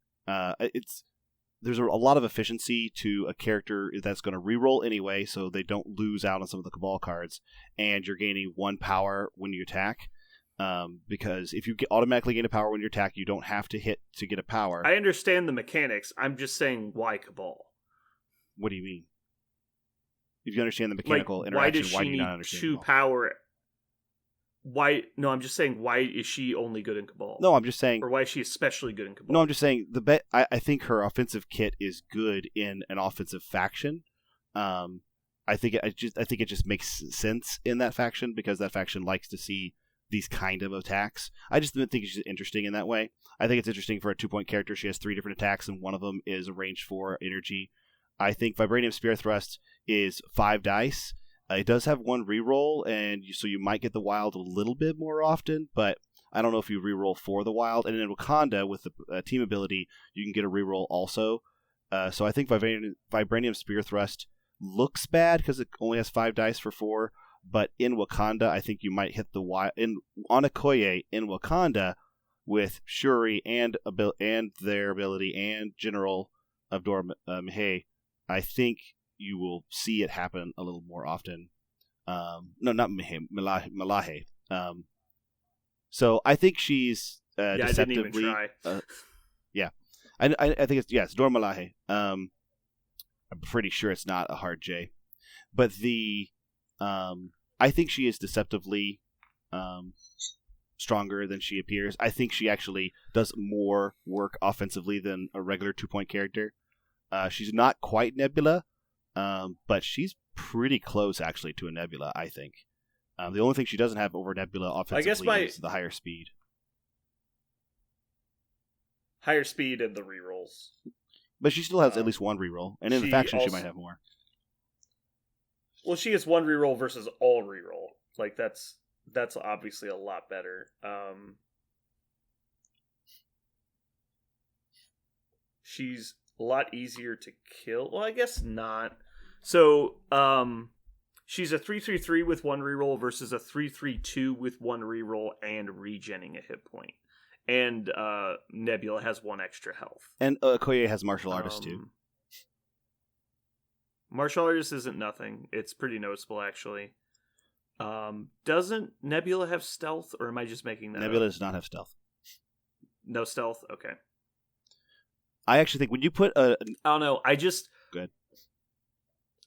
there's a lot of efficiency to a character that's going to reroll anyway, so they don't lose out on some of the Cabal cards, and you're gaining 1 power when you attack. Because if you automatically gain a power when you attack, you don't have to hit to get a power. I understand the mechanics. I'm just saying, why Cabal? What do you mean? If you understand the mechanical interaction, why do you not understand 2 power? Why? No, I'm just saying, why is she only good in Cabal? No, I'm just saying... Or why is she especially good in Cabal? No, I'm just saying, I think her offensive kit is good in an offensive faction. I think it just makes sense in that faction, because that faction likes to see these kind of attacks. I just think it's interesting in that way. I think it's interesting for a 2-point character. She has 3 different attacks, and one of them is a range 4 energy. I think Vibranium Spear Thrust is 5 dice. It does have 1 reroll, and so you might get the wild a little bit more often, but I don't know if you reroll for the wild. And in Wakanda, with the team ability, you can get a reroll also. So I think Vibranium Spear Thrust looks bad because it only has 5 dice for 4, but in Wakanda, I think you might hit the wild. On Okoye in Wakanda, with Shuri and their ability and General Abdor Mihai, I think you will see it happen a little more often. No, not Malahe. So I think she's deceptively... I didn't even try. Yeah. I think it's Dor Malahe. I'm pretty sure it's not a hard J. But I think she is deceptively stronger than she appears. I think she actually does more work offensively than a regular 2-point character. She's not quite Nebula, but she's pretty close, actually, to a Nebula, I think. The only thing she doesn't have over Nebula offensively is the higher speed. Higher speed and the rerolls. But she still has at least 1 reroll, and in the faction she might have more. Well, she has 1 reroll versus all reroll. That's obviously a lot better. She's a lot easier to kill. Well, I guess not. So, She's a 3/3/3 with 1 reroll versus a 3/3/2 with 1 reroll and regenning a hit point. And Nebula has 1 extra health. And Okoye has martial artist too. Martial artist isn't nothing. It's pretty noticeable, actually. Doesn't Nebula have stealth, or am I just making that Nebula up? does not have stealth. No stealth? Okay. I actually think when you put I don't know. Good.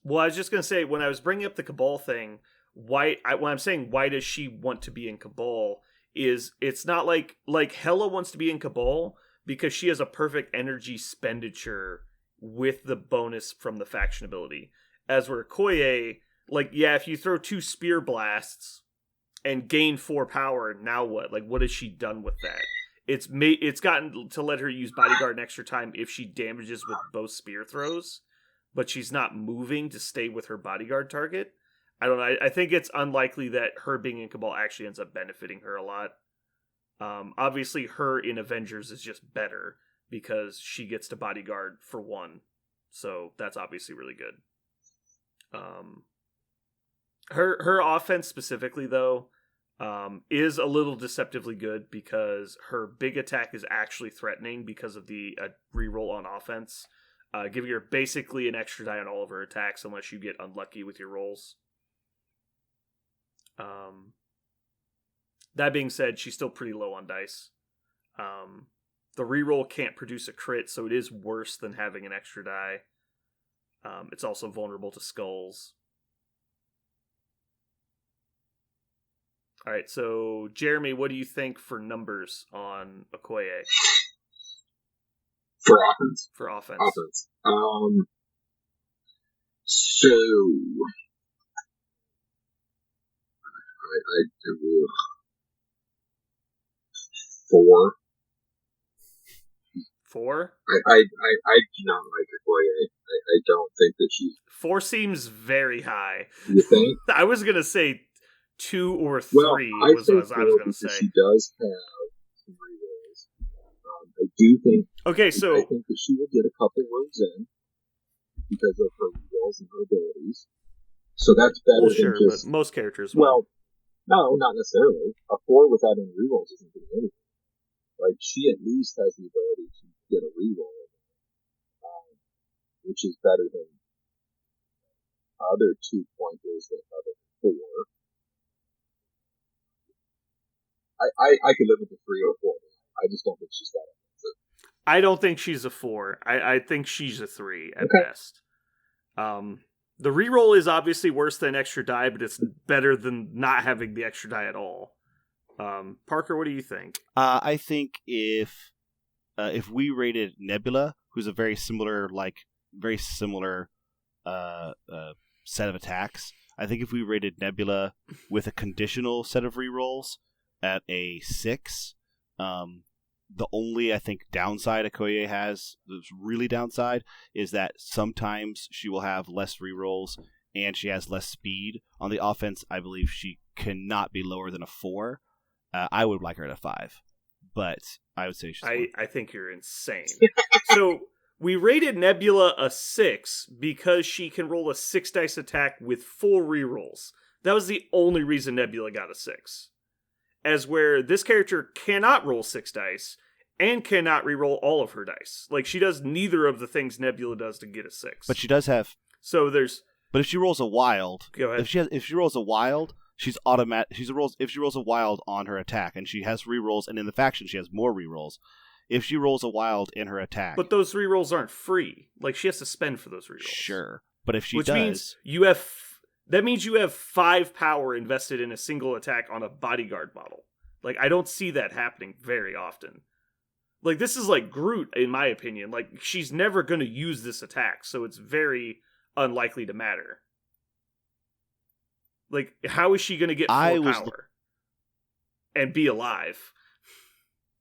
Well, I was just going to say, when I was bringing up the Cabal thing, when I'm saying why does she want to be in Cabal, it's not like Hela wants to be in Cabal because she has a perfect energy expenditure with the bonus from the faction ability. As where Okoye, if you throw 2 spear blasts and gain 4 power, now what? What has she done with that? It's gotten to let her use Bodyguard an extra time if she damages with both spear throws, but she's not moving to stay with her Bodyguard target. I don't know. I think it's unlikely that her being in Cabal actually ends up benefiting her a lot. Obviously, her in Avengers is just better because she gets to Bodyguard for 1. So that's obviously really good. Her offense specifically, though, is a little deceptively good because her big attack is actually threatening because of the reroll on offense, giving her basically an extra die on all of her attacks unless you get unlucky with your rolls. That being said, she's still pretty low on dice. The reroll can't produce a crit, so it is worse than having an extra die. It's also vulnerable to skulls. All right, so Jeremy, what do you think for numbers on Okoye? For offense? For offense. Offense. So... I 4. 4? I do not like Okoye. I don't think that she's... 4 seems very high. You think? I was going to say 2 or 3 was what I was going to say. She does have some rerolls. I do think... Okay, so... I think that she will get a couple wounds in because of her rerolls and her abilities. So that's better than just... but most characters will. Well, no, not necessarily. A 4 without any rerolls isn't doing anything. She at least has the ability to get a reroll, which is better than other 2-pointers that other 4. I could live with a 3 or 4. I just don't think she's that offensive. I don't think she's a 4. I think she's a 3 at best. The reroll is obviously worse than extra die, but it's better than not having the extra die at all. Parker, what do you think? I think if we rated Nebula, who's a very similar set of attacks, I think if we rated Nebula with a conditional set of rerolls at a 6, the only, I think, downside Okoye has, that's really downside, is that sometimes she will have less rerolls and she has less speed. On the offense, I believe she cannot be lower than a 4. I would like her at a 5, but I would say she's... I think you're insane. So we rated Nebula a 6 because she can roll a 6 dice attack with 4 rerolls. That was the only reason Nebula got a 6. As where this character cannot roll 6 dice and cannot reroll all of her dice. She does neither of the things Nebula does to get a 6. But she does have... So there's... But if she rolls a wild... Go ahead. If she rolls a wild... She's automatic. If she rolls a wild on her attack, and she has rerolls, and in the faction she has more rerolls. If she rolls a wild in her attack, but those rerolls aren't free. She has to spend for those rerolls. Sure, but if she which means you have 5 power invested in a single attack on a bodyguard model. I don't see that happening very often. This is like Groot, in my opinion. She's never going to use this attack, so it's very unlikely to matter. How is she going to get 4 power? And be alive.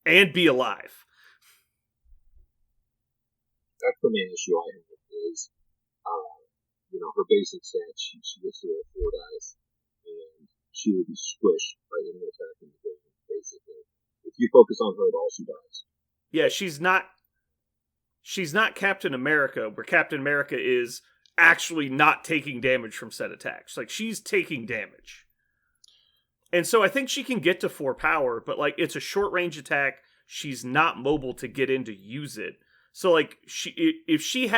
That's the main issue I have is, her basic stats, she gets to roll 4 dice, and she will be squished by any attack in the game, basically. If you focus on her at all, she dies. Yeah, she's not Captain America, where Captain America is actually not taking damage from said attacks. Like, she's taking damage. And so I think she can get to 4 power, but, like, it's a short-range attack. She's not mobile to get in to use it. So, like, if she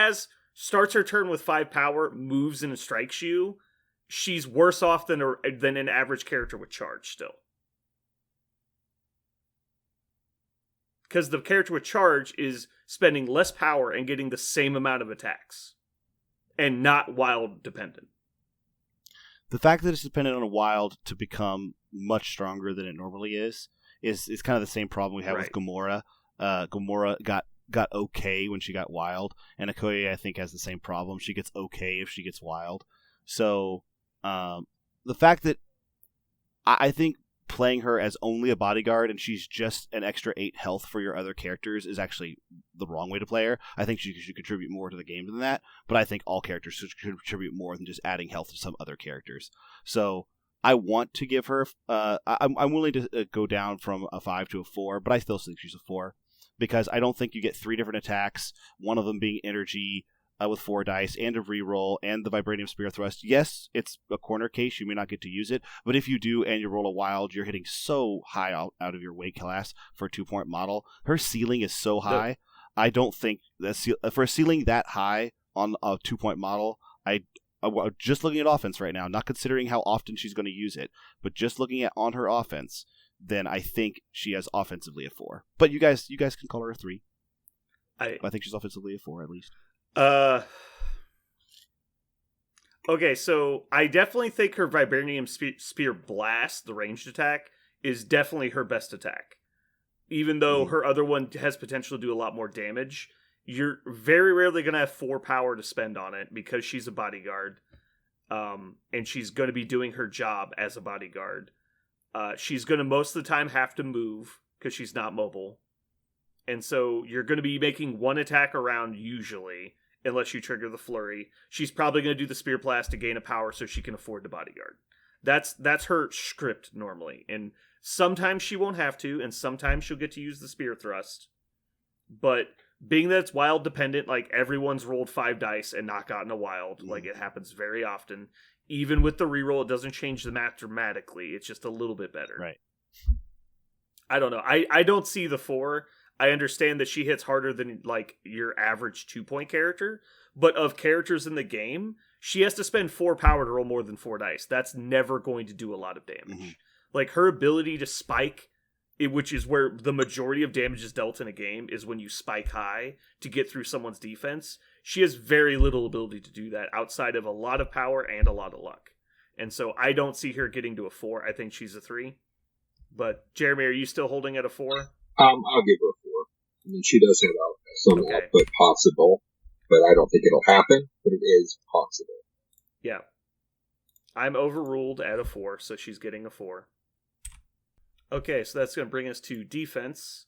starts her turn with 5 power, moves and strikes you, she's worse off than an average character with charge still. Because the character with charge is spending less power and getting the same amount of attacks. And not wild dependent. The fact that it's dependent on a wild to become much stronger than it normally is kind of the same problem we have with Gamora. Gamora got okay when she got wild, and Okoye, I think, has the same problem. She gets okay if she gets wild. So the fact that I think playing her as only a bodyguard and she's just an extra 8 health for your other characters is actually the wrong way to play her. I think she should contribute more to the game than that, but I think all characters should contribute more than just adding health to some other characters. So I want to give her I'm willing to go down from a 5 to a 4, but I still think she's a 4 because I don't think you get 3 different attacks, one of them being energy, with 4 dice and a reroll and the Vibranium Spear Thrust. Yes, it's a corner case. You may not get to use it, but if you do and you roll a wild, you're hitting so high out of your weight class for a 2-point model. Her ceiling is so high. I don't think for a ceiling that high on a 2-point model, just looking at offense right now, not considering how often she's going to use it, but just looking at on her offense, then I think she has offensively a 4. But you guys can call her a 3. I think she's offensively a 4 at least. Okay, so I definitely think her Vibranium Spear Blast, the ranged attack, is definitely her best attack. Even though her other one has potential to do a lot more damage, you're very rarely going to have 4 power to spend on it because she's a bodyguard. And she's going to be doing her job as a bodyguard. She's going to most of the time have to move because she's not mobile. And so you're going to be making 1 attack around usually, unless you trigger the flurry. She's probably going to do the Spear Blast to gain a power so she can afford the bodyguard. That's her script normally. And sometimes she won't have to, and sometimes she'll get to use the Spear Thrust. But being that it's wild dependent, like everyone's rolled 5 dice and not gotten a wild, like it happens very often. Even with the reroll, it doesn't change the math dramatically. It's just a little bit better. Right. I don't know. I don't see the 4. I understand that she hits harder than like your average 2-point character, but of characters in the game, she has to spend 4 power to roll more than 4 dice. That's never going to do a lot of damage. Mm-hmm. Like her ability to spike, which is where the majority of damage is dealt in a game, is when you spike high to get through someone's defense. She has very little ability to do that outside of a lot of power and a lot of luck. And so I don't see her getting to a 4. I think she's a 3. But Jeremy, are you still holding at a 4? I'll give her a 4. I mean, she does have some output possible, but I don't think it'll happen, but it is possible. Yeah. I'm overruled at a 4, so she's getting a 4. Okay, so that's going to bring us to defense.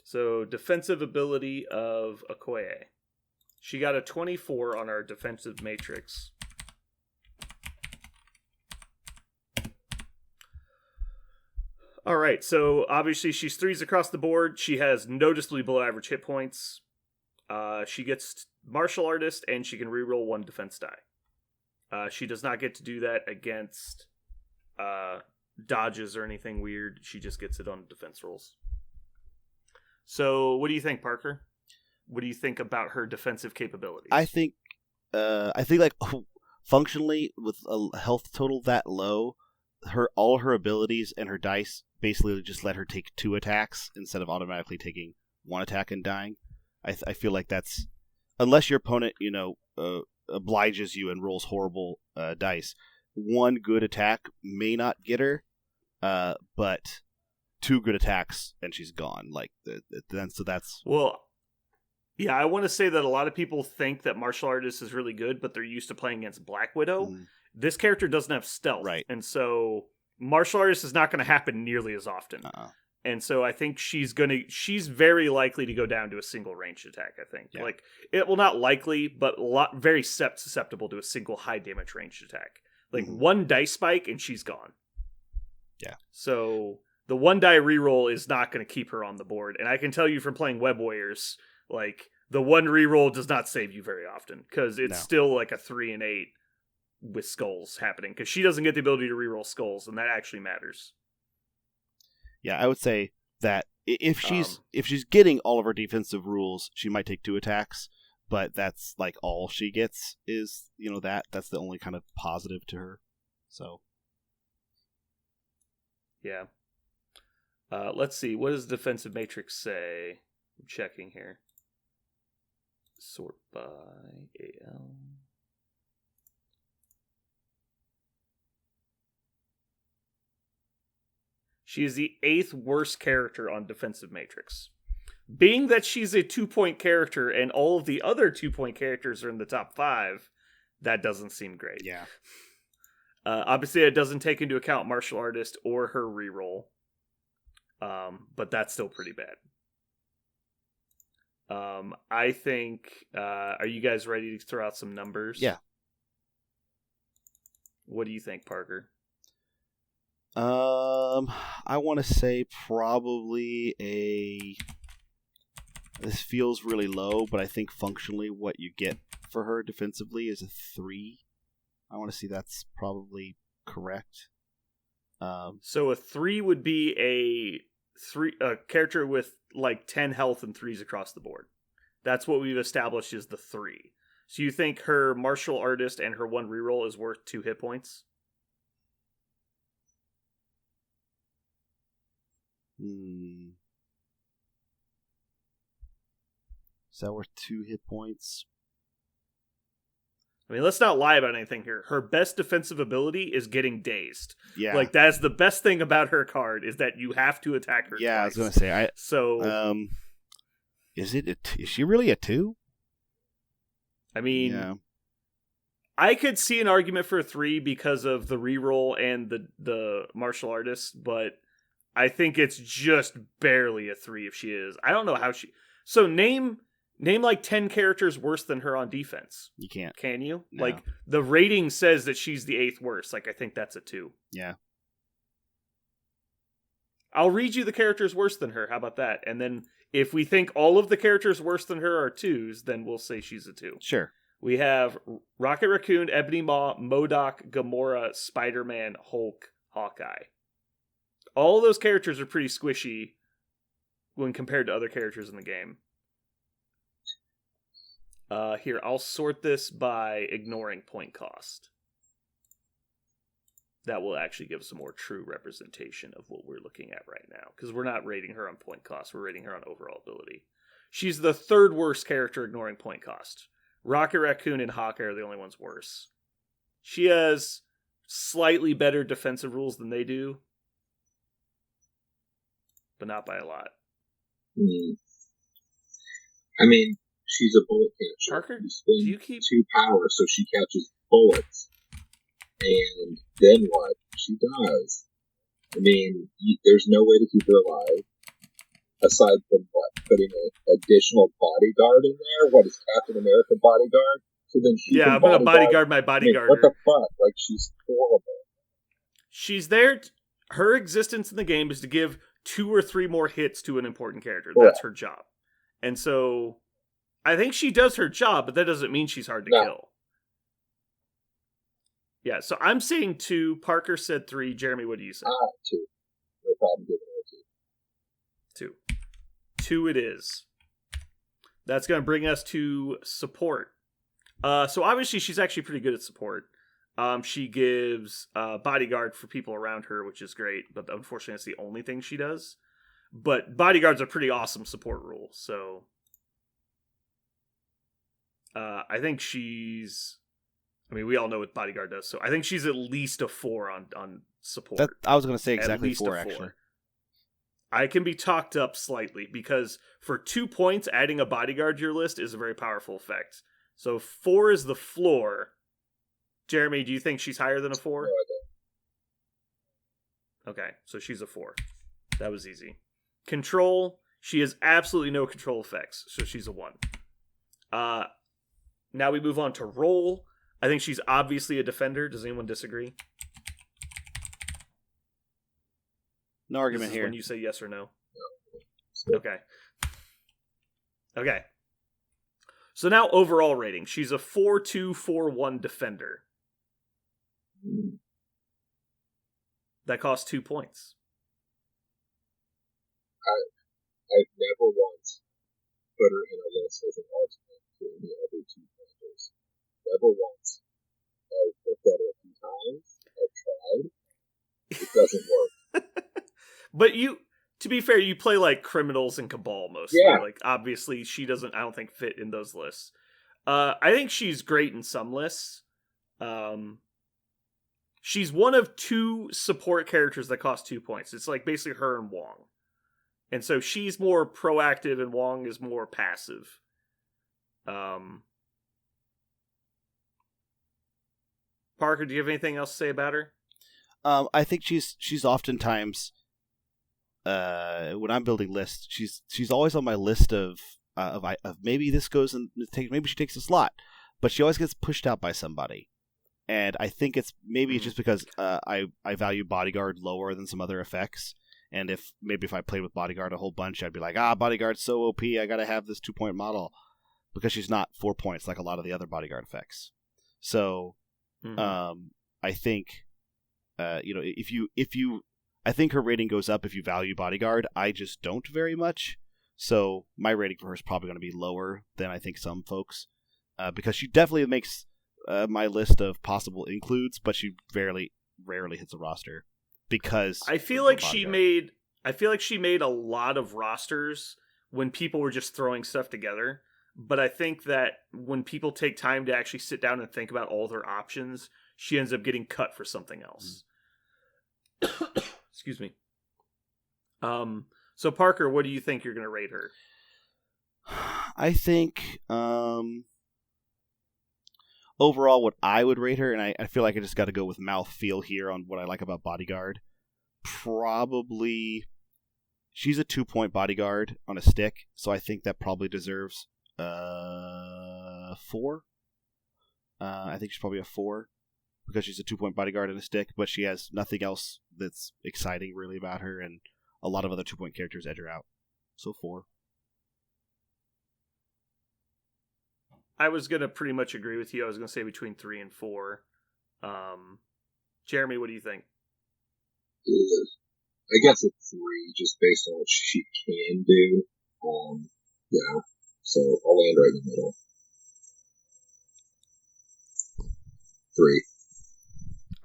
So, defensive ability of Okoye. She got a 24 on our defensive matrix. Alright, so obviously she's 3s across the board. She has noticeably below average hit points. She gets Martial Artist, and she can reroll 1 defense die. She does not get to do that against dodges or anything weird. She just gets it on defense rolls. So, what do you think, Parker? What do you think about her defensive capabilities? I think like functionally with a health total that low, all her abilities and her dice basically just let her take 2 attacks instead of automatically taking 1 attack and dying. I feel like that's, unless your opponent obliges you and rolls horrible dice, 1 good attack may not get her, but 2 good attacks and she's gone. Like so that's yeah. I want to say that a lot of people think that Martial Artist is really good, but they're used to playing against Black Widow. This character doesn't have stealth, right? And so Martial Artist is not going to happen nearly as often. And so I think she's very likely to go down to a single ranged attack. I think like it will not likely, but very susceptible to a single high damage ranged attack. Like 1 dice spike and she's gone. Yeah. So the 1 die reroll is not going to keep her on the board. And I can tell you from playing Web Warriors, like the one reroll does not save you very often, because it's No. still like a 3 and 8 with skulls happening, because she doesn't get the ability to reroll skulls, and that actually matters. Yeah, I would say that if she's getting all of her defensive rules, she might take 2 attacks, but that's like all she gets is, that's the only kind of positive to her. So yeah. Let's see, what does defensive matrix say? I'm checking here. Sort by AL. She is the 8th worst character on defensive matrix. Being that she's a 2-point character and all of the other 2-point characters are in the top 5, that doesn't seem great. yeah. Obviously, it doesn't take into account martial artist or her reroll. But that's still pretty bad. I think, are you guys ready to throw out some numbers? Yeah. What do you think, Parker? I want to say probably this feels really low, but I think functionally what you get for her defensively is a 3. I want to see that's probably correct. So a 3 would be a character with like 10 health and 3s across the board. That's what we've established is the 3. So you think her martial artist and her 1 reroll is worth 2 hit points? Is that worth 2 hit points? I mean, let's not lie about anything here. Her best defensive ability is getting dazed. Yeah. Like, that's the best thing about her card, is that you have to attack her twice. I was going to say, is she really a 2? I mean, I could see an argument for a 3 because of the reroll and the martial artist, but I think it's just barely a 3 if she is. I don't know how she... So name like 10 characters worse than her on defense. You can't. Can you? No. Like, the rating says that she's the 8th worst. Like, I think that's a 2. Yeah. I'll read you the characters worse than her. How about that? And then if we think all of the characters worse than her are 2s, then we'll say she's a 2. Sure. We have Rocket Raccoon, Ebony Maw, MODOK, Gamora, Spider-Man, Hulk, Hawkeye. All of those characters are pretty squishy when compared to other characters in the game. Here, I'll sort this by ignoring point cost. That will actually give us a more true representation of what we're looking at right now. Because we're not rating her on point cost, we're rating her on overall ability. She's the 3rd worst character ignoring point cost. Rocket Raccoon and Hawkeye are the only ones worse. She has slightly better defensive rules than they do, but not by a lot. I mean, she's a bullet catcher. Parker, do you keep 2 power so she catches bullets, and then what? She dies. I mean, there's no way to keep her alive aside from what? Putting an additional bodyguard in there. What is Captain America bodyguard? So then she I'm gonna bodyguard my bodyguard. What the fuck? Like, she's horrible. She's there. Her existence in the game is to give 2 or 3 more hits to an important character. That's her job. And so I think she does her job, but that doesn't mean she's hard to kill. Yeah, so I'm saying 2. Parker said 3. Jeremy, what do you say? 2. No problem giving her 2. 2 it is. That's going to bring us to support. So obviously she's actually pretty good at support. She gives bodyguard for people around her, which is great, but unfortunately that's the only thing she does. But bodyguard's a pretty awesome support rule, so I think she's... I mean, we all know what bodyguard does, so I think she's at least a 4 on support. I was going to say exactly 4, actually. I can be talked up slightly, because for 2 points, adding a bodyguard to your list is a very powerful effect. So 4 is the floor. Jeremy, do you think she's higher than a 4? No, I don't. Okay, so she's a 4. That was easy. Control, she has absolutely no control effects, so she's a 1. Now we move on to roll. I think she's obviously a defender. Does anyone disagree? No argument here. When you say yes or no. No. Okay. Okay. So now overall rating. She's a 4-2-4-1 defender. That costs 2 points. I've never once put her in a list as an alternate to any other 2-pointers. Never once. I've looked at it a few times. I've tried. It doesn't work. But to be fair, you play like Criminals and Cabal mostly. Yeah. Like, obviously, she doesn't, I don't think, fit in those lists. I think she's great in some lists. She's one of 2 support characters that cost 2 points. It's like basically her and Wong. And so she's more proactive and Wong is more passive. Parker, do you have anything else to say about her? I think she's oftentimes when I'm building lists, she's always on my list of maybe this goes and maybe she takes a slot, but she always gets pushed out by somebody. And I think it's just because I value Bodyguard lower than some other effects. And if I played with Bodyguard a whole bunch, I'd be like, Bodyguard's so OP, I gotta have this 2-point model. Because she's not 4 points like a lot of the other Bodyguard effects. So, I think, I think her rating goes up if you value Bodyguard. I just don't very much. So my rating for her is probably going to be lower than I think some folks. Because she definitely makes my list of possible includes, but she rarely hits a roster. Because I feel like she made a lot of rosters when people were just throwing stuff together. But I think that when people take time to actually sit down and think about all their options, she ends up getting cut for something else. Excuse me. So Parker, what do you think you're going to rate her? I think overall what I would rate her, and I feel like I just got to go with mouthfeel here on what I like about Bodyguard. Probably she's a 2-point Bodyguard on a stick, so I think that probably deserves 4. I think she's probably a 4 because she's a 2-point Bodyguard and a stick, but she has nothing else that's exciting really about her, and a lot of other 2-point characters edge her out. So 4. I was going to pretty much agree with you. I was going to say between 3 and 4. Jeremy, what do you think? I guess a 3, just based on what she can do. Yeah. So I'll land right in the middle. 3.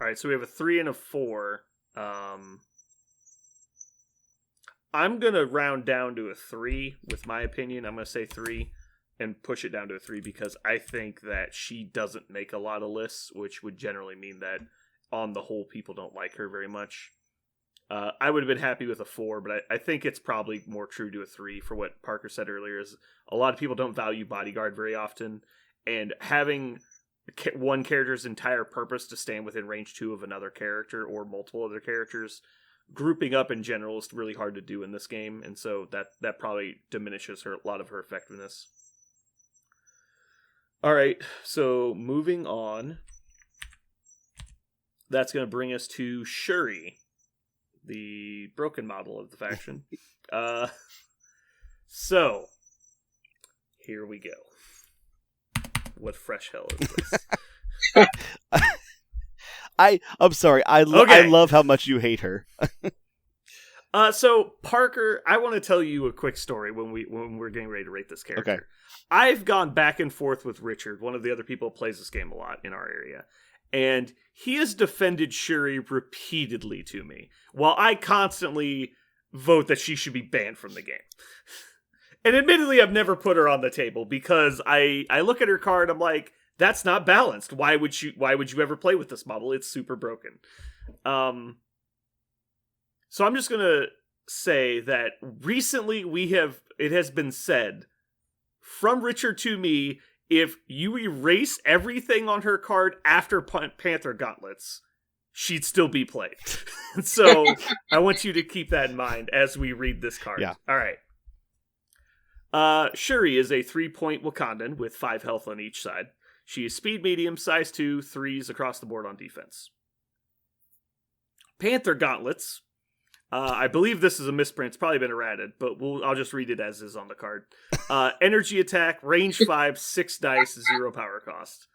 All right, so we have a 3 and a 4. I'm going to round down to a 3 with my opinion. I'm going to say 3 and push it down to a 3 because I think that she doesn't make a lot of lists, which would generally mean that on the whole people don't like her very much. I would have been happy with a 4, but I think it's probably more true to a 3 for what Parker said earlier is a lot of people don't value Bodyguard very often, and having one character's entire purpose to stand within range 2 of another character or multiple other characters, grouping up in general is really hard to do in this game, and so that probably diminishes a lot of her effectiveness. All right, so moving on. That's going to bring us to Shuri, the broken model of the faction. So, here we go. What fresh hell is this? I'm sorry. I love how much you hate her. So Parker, I want to tell you a quick story when we're getting ready to rate this character. Okay. I've gone back and forth with Richard, one of the other people who plays this game a lot in our area, and he has defended Shuri repeatedly to me, while I constantly vote that she should be banned from the game. And admittedly, I've never put her on the table because I look at her card, I'm like, that's not balanced. Why would you ever play with this model? It's super broken. So I'm just gonna say that recently it has been said from Richard to me, if you erase everything on her card after Panther Gauntlets, she'd still be played. So I want you to keep that in mind as we read this card. Yeah. All right. Shuri is a 3-point Wakandan with 5 health on each side. She is speed medium, size 2, 3s across the board on defense. Panther Gauntlets. I believe this is a misprint. It's probably been errated, but I'll just read it as is on the card. Energy attack, range 5, 6 dice, 0 power cost.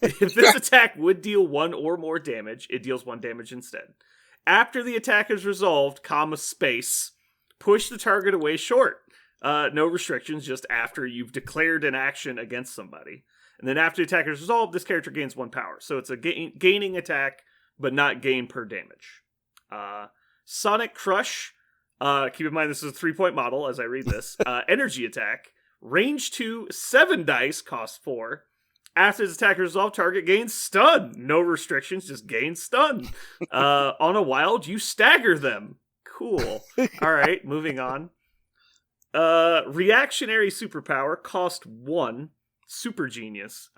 If this attack would deal 1 or more damage, it deals 1 damage instead. After the attack is resolved, space, push the target away short. No restrictions, just after you've declared an action against somebody. And then after the attack is resolved, this character gains 1 power. So it's a gaining attack, but not gain per damage. Sonic Crush, keep in mind this is a 3-point model as I read this. Energy attack, range 2, 7 dice, cost 4. After this attack is resolved, target gains stun. No restrictions, just gain stun. On a wild, you stagger them. Cool. Alright, moving on. Reactionary Superpower, cost 1. Super genius.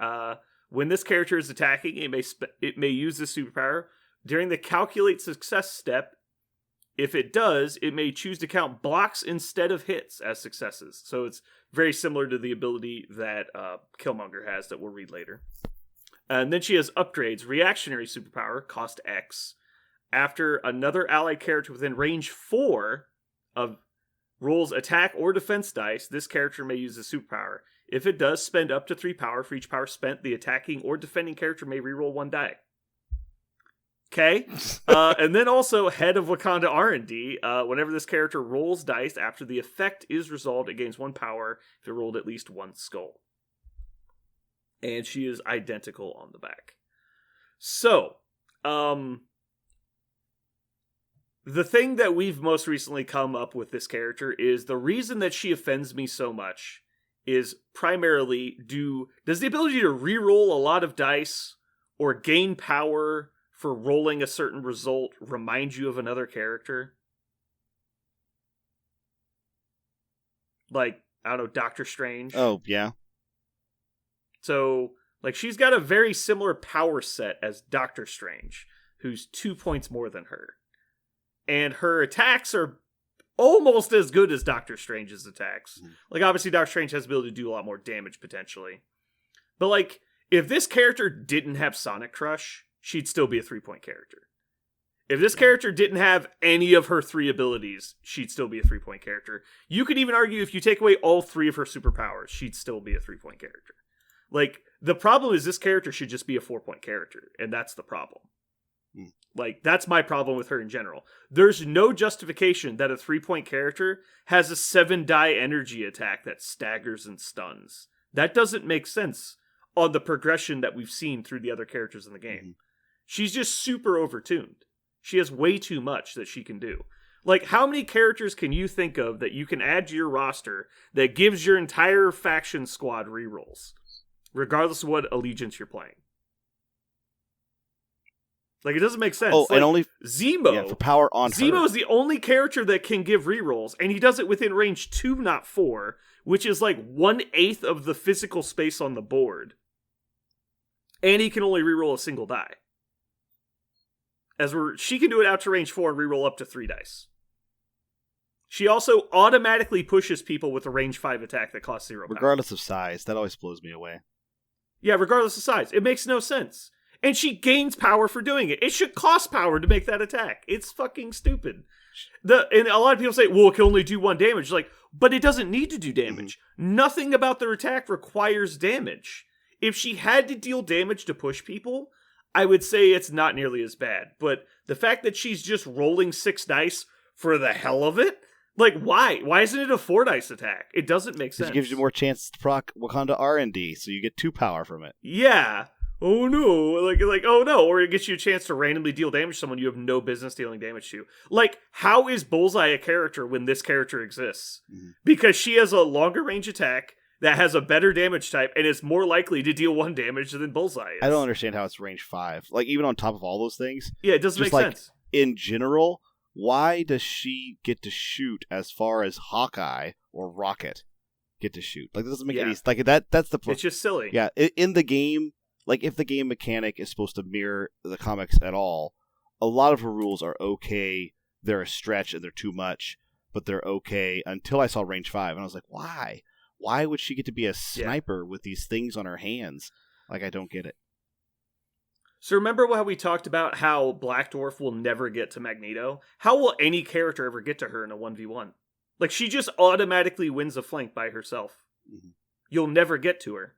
When this character is attacking, it may use this superpower during the calculate success step. If it does, it may choose to count blocks instead of hits as successes. So it's very similar to the ability that Killmonger has that we'll read later. And then she has upgrades. Reactionary Superpower, cost X. After another allied character within range 4 of rolls attack or defense dice, this character may use the superpower. If it does, spend up to 3 power. For each power spent, the attacking or defending character may reroll 1 die. Okay. And then also, head of Wakanda R&D, whenever this character rolls dice after the effect is resolved, it gains 1 power if it rolled at least 1 skull. And she is identical on the back. So, the thing that we've most recently come up with this character is the reason that she offends me so much is primarily does the ability to reroll a lot of dice or gain power for rolling a certain result remind you of another character? Like, I don't know, Doctor Strange. Oh, yeah. So, like, she's got a very similar power set as Doctor Strange, who's 2 points more than her. And her attacks are almost as good as Doctor Strange's attacks. Like, obviously, Doctor Strange has the ability to do a lot more damage, potentially. But, like, if this character didn't have Sonic Crush, she'd still be a 3-point character. If this character didn't have any of her 3 abilities, she'd still be a 3-point character. You could even argue if you take away all 3 of her superpowers, she'd still be a 3-point character. Like, the problem is this character should just be a 4-point character, and that's the problem. Like, that's my problem with her in general. There's no justification that a 3-point character has a 7-die energy attack that staggers and stuns. That doesn't make sense on the progression that we've seen through the other characters in the game. She's just super overtuned. She has way too much that she can do. Like, how many characters can you think of that you can add to your roster that gives your entire faction squad rerolls, regardless of what allegiance you're playing? Like, it doesn't make sense. Oh, like, and only Zemo. Yeah, for power on Zemo her. is the only character that can give rerolls, and he does it within range 2, not 4, which is like 1/8 of the physical space on the board. And he can only reroll a single die. She can do it out to range 4 and reroll up to 3 dice. She also automatically pushes people with a range 5 attack that costs 0 power. Regardless of size, that always blows me away. Yeah, regardless of size. It makes no sense. And she gains power for doing it. It should cost power to make that attack. It's fucking stupid. And a lot of people say, well, it can only do 1 damage. Like, but it doesn't need to do damage. Nothing about their attack requires damage. If she had to deal damage to push people, I would say it's not nearly as bad. But the fact that she's just rolling 6 dice for the hell of it, like, why? Why isn't it a 4 dice attack? It doesn't make sense. It gives you more chances to proc Wakanda R&D, so you get 2 power from it. Yeah. Oh no, like oh no, or it gets you a chance to randomly deal damage to someone you have no business dealing damage to. Like, how is Bullseye a character when this character exists? Because she has a longer range attack that has a better damage type and is more likely to deal 1 damage than Bullseye is. I don't understand how it's range 5. Like, even on top of all those things. Yeah, it doesn't make sense. In general, why does she get to shoot as far as Hawkeye or Rocket get to shoot? Like, that doesn't make any... Like, that's the... It's just silly. Yeah, in the game... Like, if the game mechanic is supposed to mirror the comics at all, a lot of her rules are okay. They're a stretch and they're too much, but they're okay until I saw range 5. And I was like, why? Why would she get to be a sniper with these things on her hands? Like, I don't get it. So remember how we talked about how Black Dwarf will never get to Magneto? How will any character ever get to her in a 1v1? Like, she just automatically wins a flank by herself. Mm-hmm. You'll never get to her.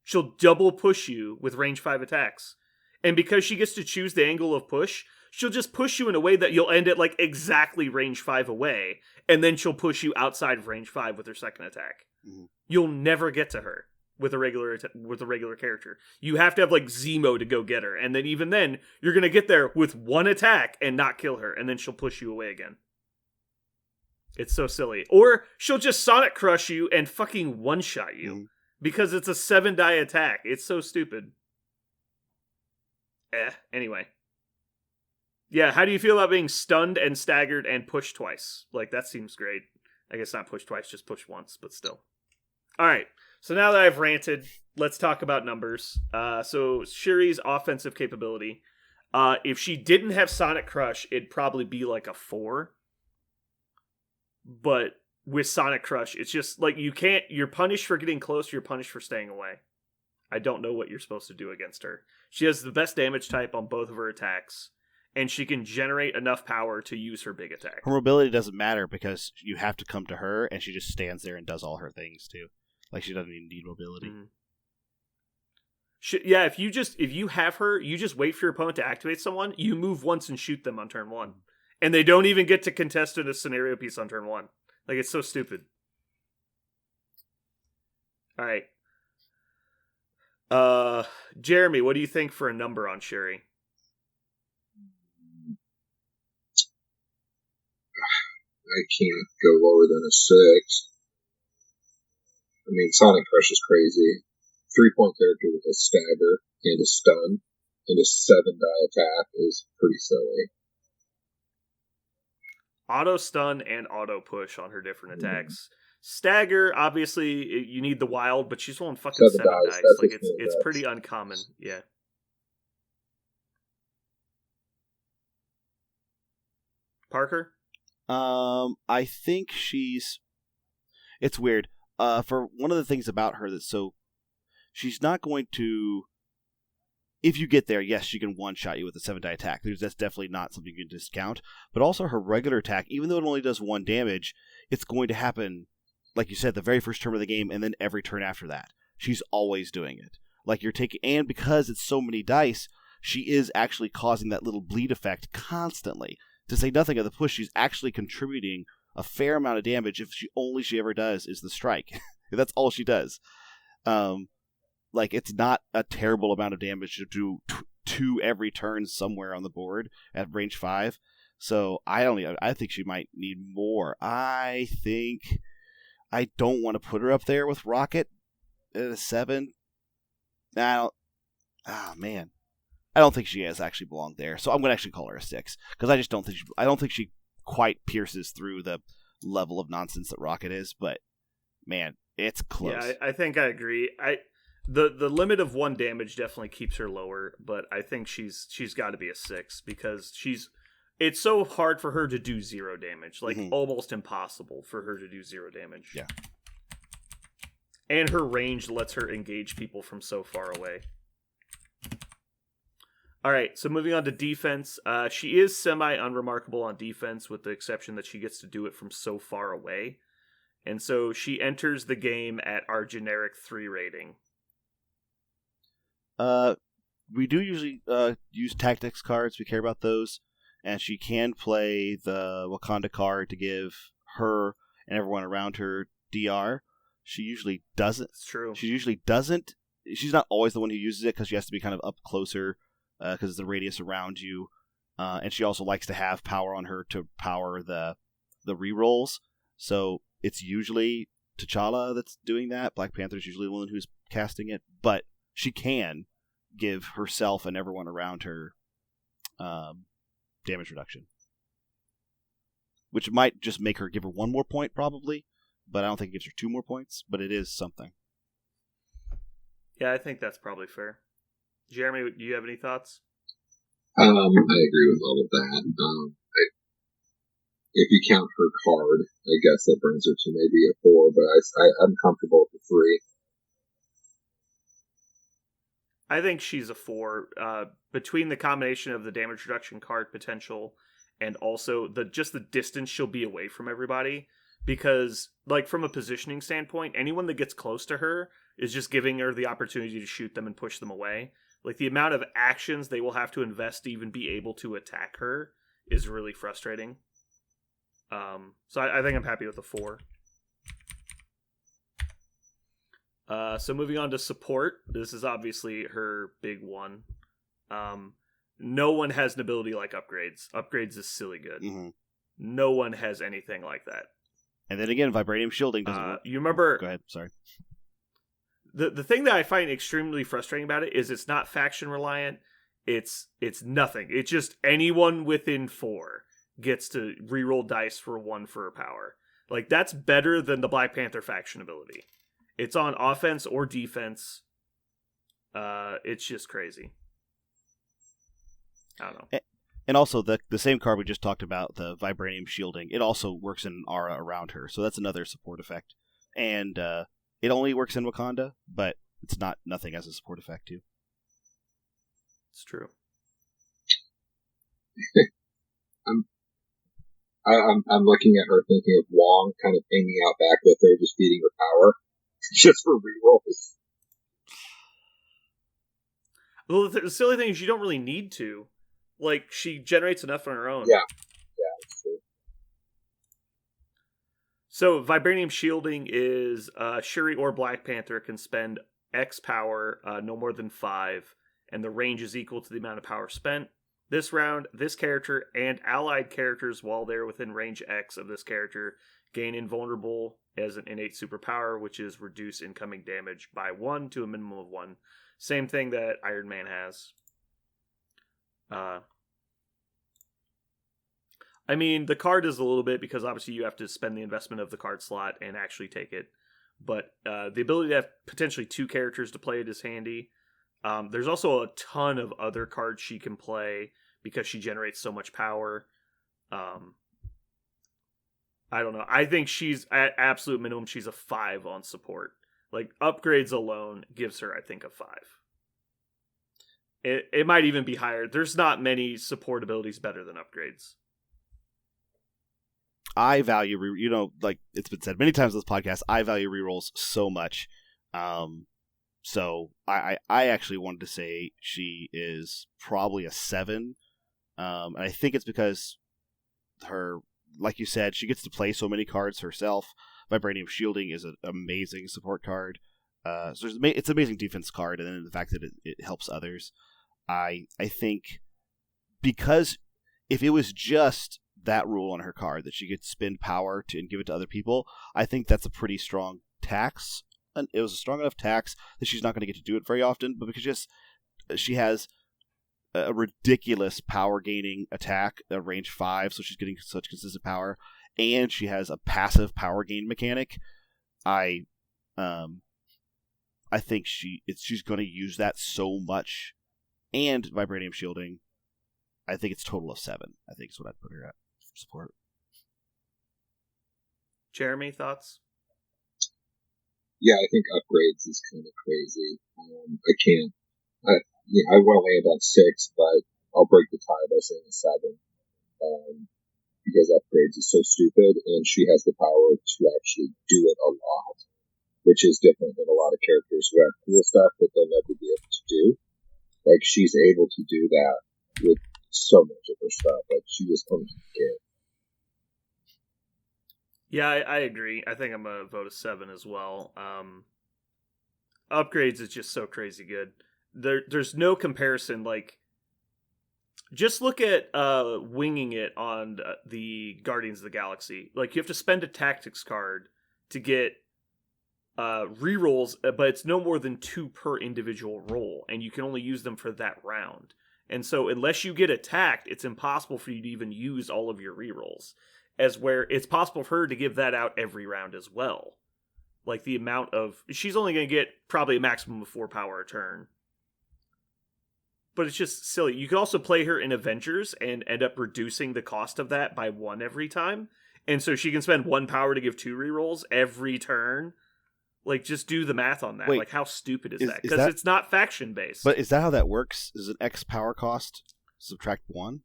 She'll double push you with range 5 attacks. And because she gets to choose the angle of push, she'll just push you in a way that you'll end at like exactly range 5 away, and then she'll push you outside of range 5 with her second attack. Mm-hmm. You'll never get to her with a regular character. You have to have like Zemo to go get her, and then even then, you're gonna get there with one attack and not kill her, and then she'll push you away again. It's so silly. Or she'll just Sonic Crush you and fucking one-shot you because it's a 7-die attack. It's so stupid. Anyway. Yeah, how do you feel about being stunned and staggered and pushed twice? Like, that seems great. I guess not pushed twice, just pushed once, but still. Alright, so now that I've ranted, let's talk about numbers. So, Shuri's offensive capability. If she didn't have Sonic Crush, it'd probably be like a 4. But with Sonic Crush, it's just like you're punished for getting close, you're punished for staying away. I don't know what you're supposed to do against her. She has the best damage type on both of her attacks, and she can generate enough power to use her big attack. Her mobility doesn't matter because you have to come to her, and she just stands there and does all her things too. Like, she doesn't even need mobility. Mm-hmm. Yeah, if you have her, you just wait for your opponent to activate someone, you move once and shoot them on turn 1. And they don't even get to contest it a scenario piece on turn 1. Like, it's so stupid. Alright. Jeremy, what do you think for a number on Shuri? I can't go lower than a 6. I mean, Sonic Crush is crazy. 3-point character with a stagger and a stun and a 7-die attack is pretty silly. Auto stun and auto push on her different attacks. Stagger, obviously, you need the wild, but she's rolling fucking 7 dice. Like, it's pretty uncommon. Yeah. Parker? I think it's weird. For one of the things about her she's not going to, if you get there, yes, she can one-shot you with a 7-die attack. That's definitely not something you can discount. But also her regular attack, even though it only does 1 damage, it's going to happen, like you said, the very first turn of the game, and then every turn after that. She's always doing it. Like, and because it's so many dice, she is actually causing that little bleed effect constantly. To say nothing of the push, she's actually contributing a fair amount of damage if she ever does is the strike. That's all she does. Like, it's not a terrible amount of damage to do 2 every turn somewhere on the board at range 5. So I think she might need more. I think I don't want to put her up there with Rocket at a 7. Now, man. I don't think she has actually belonged there. So I'm going to actually call her a 6 because I just don't think she quite pierces through the level of nonsense that Rocket is, but man, it's close. Yeah, I think I agree. The limit of 1 damage definitely keeps her lower, but I think she's got to be a 6 because it's so hard for her to do 0 damage, like almost impossible for her to do 0 damage. Yeah. And her range lets her engage people from so far away. All right, so moving on to defense. She is semi-unremarkable on defense with the exception that she gets to do it from so far away. And so she enters the game at our generic 3 rating. We do usually use tactics cards. We care about those. And she can play the Wakanda card to give her and everyone around her DR. She usually doesn't. It's true. She usually doesn't. She's not always the one who uses it because she has to be kind of up closer because it's the radius around you. And she also likes to have power on her to power the rerolls. So it's usually T'Challa that's doing that. Black Panther's usually the one who's casting it. But she can give herself and everyone around her damage reduction. Which might just make her give her 1 more point, probably. But I don't think it gives her 2 more points. But it is something. Yeah, I think that's probably fair. Jeremy, do you have any thoughts? I agree with all of that. If you count her card, I guess that brings her to maybe a 4, but I'm comfortable with the 3. I think she's a 4. Between the combination of the damage reduction card potential and also the distance she'll be away from everybody. Because, like, from a positioning standpoint, anyone that gets close to her is just giving her the opportunity to shoot them and push them away. Like, the amount of actions they will have to invest to even be able to attack her is really frustrating. So I think I'm happy with a 4. So moving on to support. This is obviously her big one. No one has an ability like Upgrades. Upgrades is silly good. Mm-hmm. No one has anything like that. And then again, Vibranium Shielding doesn't work. You remember... Go ahead, sorry. The thing that I find extremely frustrating about it is it's not faction reliant. It's nothing. It's just anyone within 4 gets to reroll dice for 1 for a power. Like, that's better than the Black Panther faction ability. It's on offense or defense. It's just crazy. I don't know. And also, the same card we just talked about, the Vibranium Shielding, it also works in an aura around her, so that's another support effect. And it only works in Wakanda, but it's nothing as a support effect, too. It's true. I'm looking at her thinking of Wong kind of hanging out back with her, just feeding her power, just for rerolls. Well, the silly thing is you don't really need to. Like, she generates enough on her own. Yeah, that's true. So, Vibranium Shielding is Shuri or Black Panther can spend X power, no more than 5, and the range is equal to the amount of power spent. This round, this character and allied characters, while they're within range X of this character, gain invulnerable as an innate superpower, which is reduce incoming damage by 1 to a minimum of 1. Same thing that Iron Man has. I mean, the card is a little bit, because obviously you have to spend the investment of the card slot and actually take it. But the ability to have potentially 2 characters to play it is handy. There's also a ton of other cards she can play because she generates so much power. I don't know. I think she's, at absolute minimum, she's a 5 on support. Like, upgrades alone gives her, I think, a 5. It might even be higher. There's not many support abilities better than upgrades. I value, like it's been said many times on this podcast, I value rerolls so much. So I actually wanted to say she is probably a 7. And I think it's because her, like you said, she gets to play so many cards herself. Vibranium Shielding is an amazing support card. So it's an amazing defense card, and then the fact that it helps others. I think because if it was just that rule on her card that she could spend power and give it to other people, I think that's a pretty strong tax. And it was a strong enough tax that she's not going to get to do it very often, but because she has a ridiculous power gaining attack at range 5, so she's getting such consistent power, and she has a passive power gain mechanic. I think she's going to use that so much, and Vibranium Shielding. I think it's a total of 7. I think is what I'd put her at for support. Jeremy, thoughts? Yeah, I think upgrades is kind of crazy. I want to land on 6, but I'll break the tie by saying a 7. Because upgrades is so stupid, and she has the power to actually do it a lot, which is different than a lot of characters who have cool stuff that they'll never be able to do. Like, she's able to do that with so much of her stuff. Like, she just comes to care. Yeah, I agree. I think I'm going to vote a 7 as well. Upgrades is just so crazy good. There's no comparison. Like, just look at winging it on the Guardians of the Galaxy. Like, you have to spend a tactics card to get rerolls, but it's no more than 2 per individual roll, and you can only use them for that round. And so unless you get attacked, it's impossible for you to even use all of your rerolls. As where it's possible for her to give that out every round as well. Like, the amount of... She's only going to get probably a maximum of 4 power a turn. But it's just silly. You could also play her in Avengers and end up reducing the cost of that by 1 every time. And so she can spend 1 power to give 2 rerolls every turn. Like, just do the math on that. Wait, like, how stupid is that? is Because that... it's not faction-based. But is that how that works? Is an X power cost subtract 1?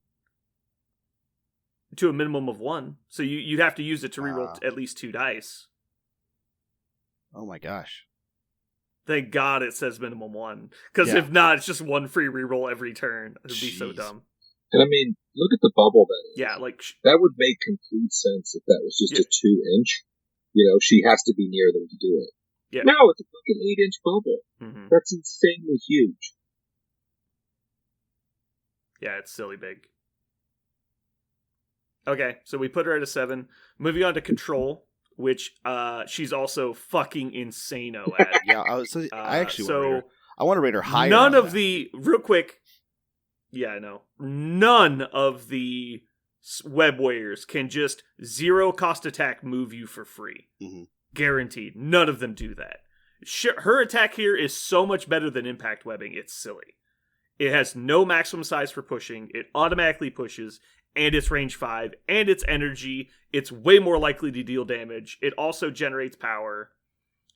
To a minimum of 1. So you'd have to use it to reroll at least 2 dice. Oh my gosh. Thank God it says minimum 1. Because if not, it's just 1 free reroll every turn. It would be so dumb. And I mean, look at the bubble that is. Yeah, like... That would make complete sense if that was just a 2-inch. You know, she has to be near them to do it. Yeah. No, it's a fucking 8-inch bubble. Mm-hmm. That's insanely huge. Yeah, it's silly big. Okay, so we put her at a 7. Moving on to Control, which she's also fucking insano at. Yeah, I actually want to rate her higher. None of the... Real quick... Yeah, I know. None of the web warriors can just 0 cost attack move you for free. Mm-hmm. Guaranteed. None of them do that. Her attack here is so much better than impact webbing. It's silly. It has no maximum size for pushing. It automatically pushes, and it's range 5, and it's energy. It's way more likely to deal damage. It also generates power.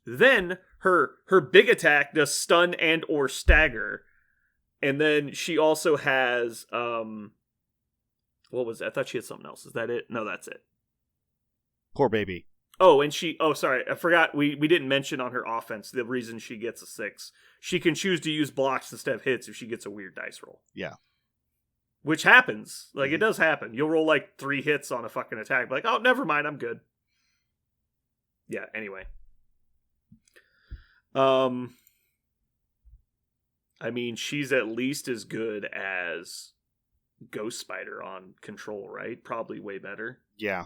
Then her big attack does stun and or stagger. And then she also has, what was it? I thought she had something else. Is that it? No, that's it. Poor baby. Oh, and sorry, I forgot, we didn't mention on her offense the reason she gets a 6. She can choose to use blocks instead of hits if she gets a weird dice roll. Yeah. Which happens. Like, it does happen. You'll roll, like, 3 hits on a fucking attack. Like, oh, never mind, I'm good. Yeah, anyway. I mean, she's at least as good as Ghost Spider on Control, right? Probably way better. Yeah.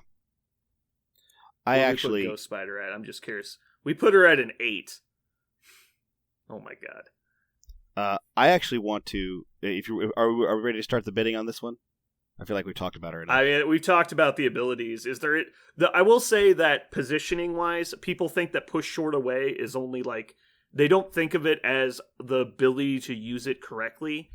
What did we put Ghost Spider at? I'm just curious. We put her at an 8. Oh my god. I actually want to. Are we ready to start the bidding on this one? I feel like we've talked about her enough. I mean, we've talked about the abilities. I will say that positioning wise, people think that push short away is only like, they don't think of it as the ability to use it correctly.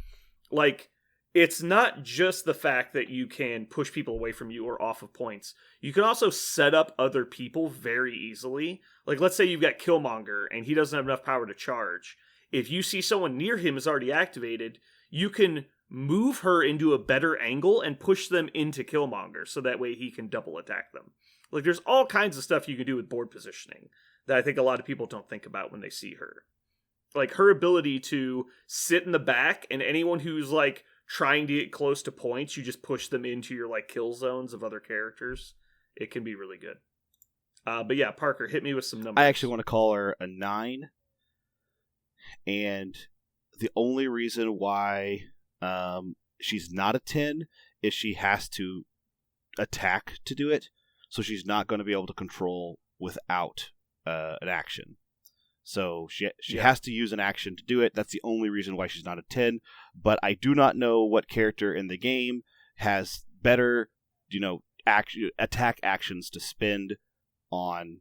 Like, it's not just the fact that you can push people away from you or off of points. You can also set up other people very easily. Like, let's say you've got Killmonger and he doesn't have enough power to charge. If you see someone near him is already activated, you can move her into a better angle and push them into Killmonger so that way he can double attack them. Like, there's all kinds of stuff you can do with board positioning that I think a lot of people don't think about when they see her. Like, her ability to sit in the back, and anyone who's, like, trying to get close to points, you just push them into your, like, kill zones of other characters. It can be really good. But yeah, Parker, hit me with some numbers. I actually want to call her a 9. And the only reason why she's not a 10 is she has to attack to do it. So she's not going to be able to control without an action. So she has to use an action to do it. That's the only reason why she's not a 10. But I do not know what character in the game has better, attack actions to spend on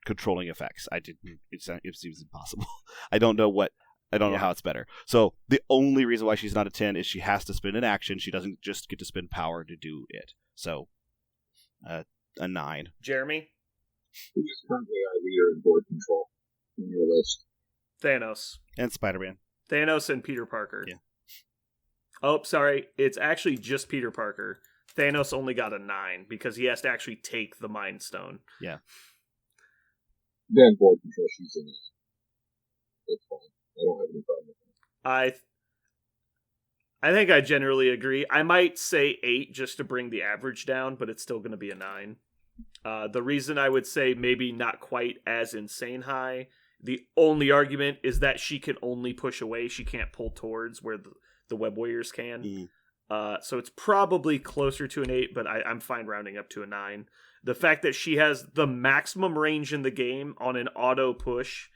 controlling effects. It seems impossible. I don't know how it's better. So the only reason why she's not a 10 is she has to spend an action. She doesn't just get to spend power to do it. So a 9. Jeremy? Who is currently our leader in board control in your list? Thanos. And Spider-Man. Thanos and Peter Parker. Yeah. Oh, sorry. It's actually just Peter Parker. Thanos only got a 9 because he has to actually take the Mind Stone. Yeah. Then board control, she's in it. That's fine. I don't have any problem with that. I think I generally agree. I might say 8 just to bring the average down, but it's still going to be a 9. The reason I would say maybe not quite as insane high, the only argument is that she can only push away. She can't pull towards where the Web Warriors can. So it's probably closer to an 8, but I'm fine rounding up to a 9. The fact that she has the maximum range in the game on an auto push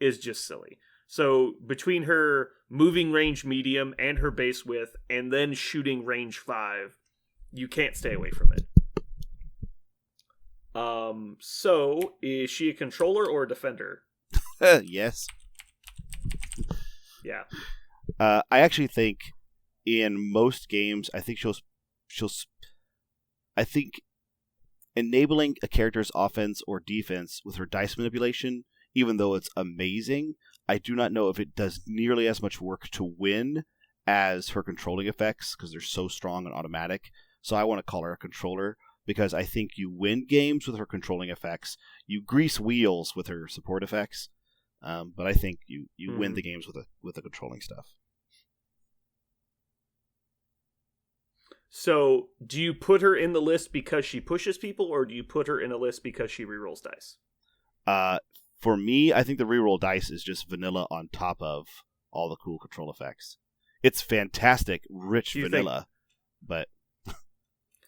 is just silly. So between her moving range medium and her base width, and then shooting range 5, you can't stay away from it. So is she a controller or a defender? Yes. Yeah. I actually think in most games, I think I think enabling a character's offense or defense with her dice manipulation even though it's amazing, I do not know if it does nearly as much work to win as her controlling effects, because they're so strong and automatic. So I want to call her a controller, because I think you win games with her controlling effects. You grease wheels with her support effects, but I think you win the games with the controlling stuff. So, do you put her in the list because she pushes people, or do you put her in a list because she rerolls dice? For me, I think the reroll dice is just vanilla on top of all the cool control effects. It's fantastic, rich vanilla, but...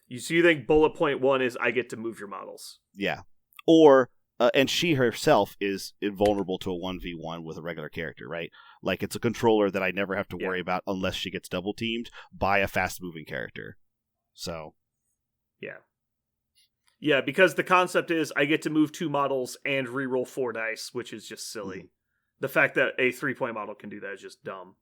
You think bullet point 1 is I get to move your models? Yeah. Or, and she herself is invulnerable to a 1v1 with a regular character, right? Like, it's a controller that I never have to worry about unless she gets double teamed by a fast-moving character. So... Yeah. Yeah, because the concept is I get to move 2 models and reroll 4 dice, which is just silly. Mm-hmm. The fact that a 3-point model can do that is just dumb.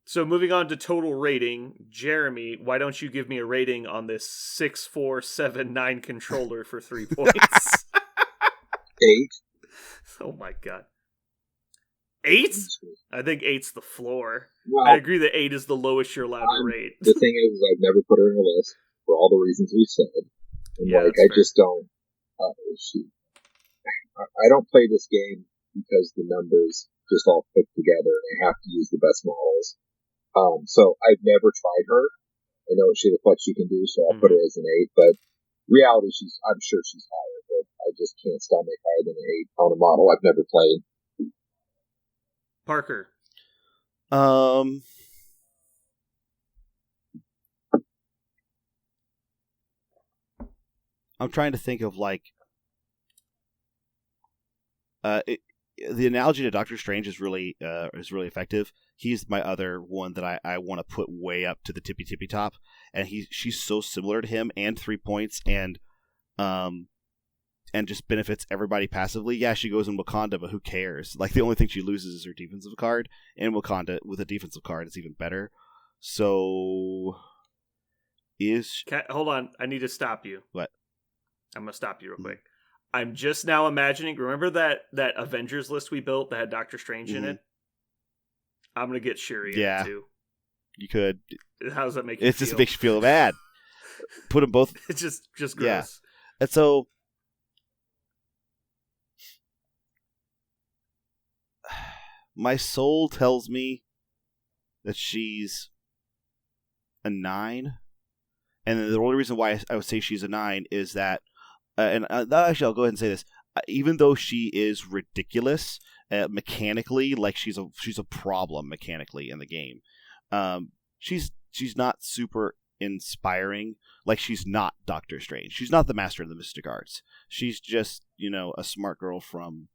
So moving on to total rating, Jeremy, why don't you give me a rating on this 6-4-7-9 controller for 3 points? 8. Oh my god. 8? I think 8's the floor. Well, I agree that 8 is the lowest you're allowed to rate. The thing is I've never put her in a list for all the reasons we said. And I fair. just don't... I don't play this game because the numbers just all fit together and I have to use the best models. So I've never tried her. I know what she can do, so I'll put her as an 8. But reality, I'm sure she's higher, but I just can't stomach higher than an 8 on a model I've never played. Parker. I'm trying to think of the analogy to Doctor Strange is really effective. He's my other one that I want to put way up to the tippy top, and she's so similar to him and 3 points and just benefits everybody passively. Yeah, she goes in Wakanda, but who cares? Like, the only thing she loses is her defensive card. In Wakanda, with a defensive card, it's even better. So hold on, I need to stop you. What? I'm gonna stop you real quick. I'm just now imagining, remember that Avengers list we built that had Doctor Strange in it? I'm going to get Shuri in it too. You could. How does that make you feel? It just makes you feel bad. Put them both. It's just gross. Yeah. And so, my soul tells me that she's a 9. And the only reason why I would say she's a 9 is that actually, I'll go ahead and say this. Even though she is ridiculous mechanically, like she's a problem mechanically in the game, she's not super inspiring. Like, she's not Doctor Strange. She's not the master of the mystic arts. She's just a smart girl from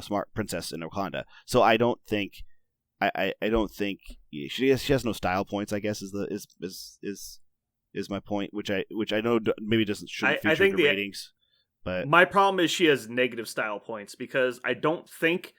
smart princess in Wakanda. So I don't think I don't think she has no style points, I guess is my point, which I know maybe shouldn't feature in the ratings. But my problem is she has negative style points because I don't think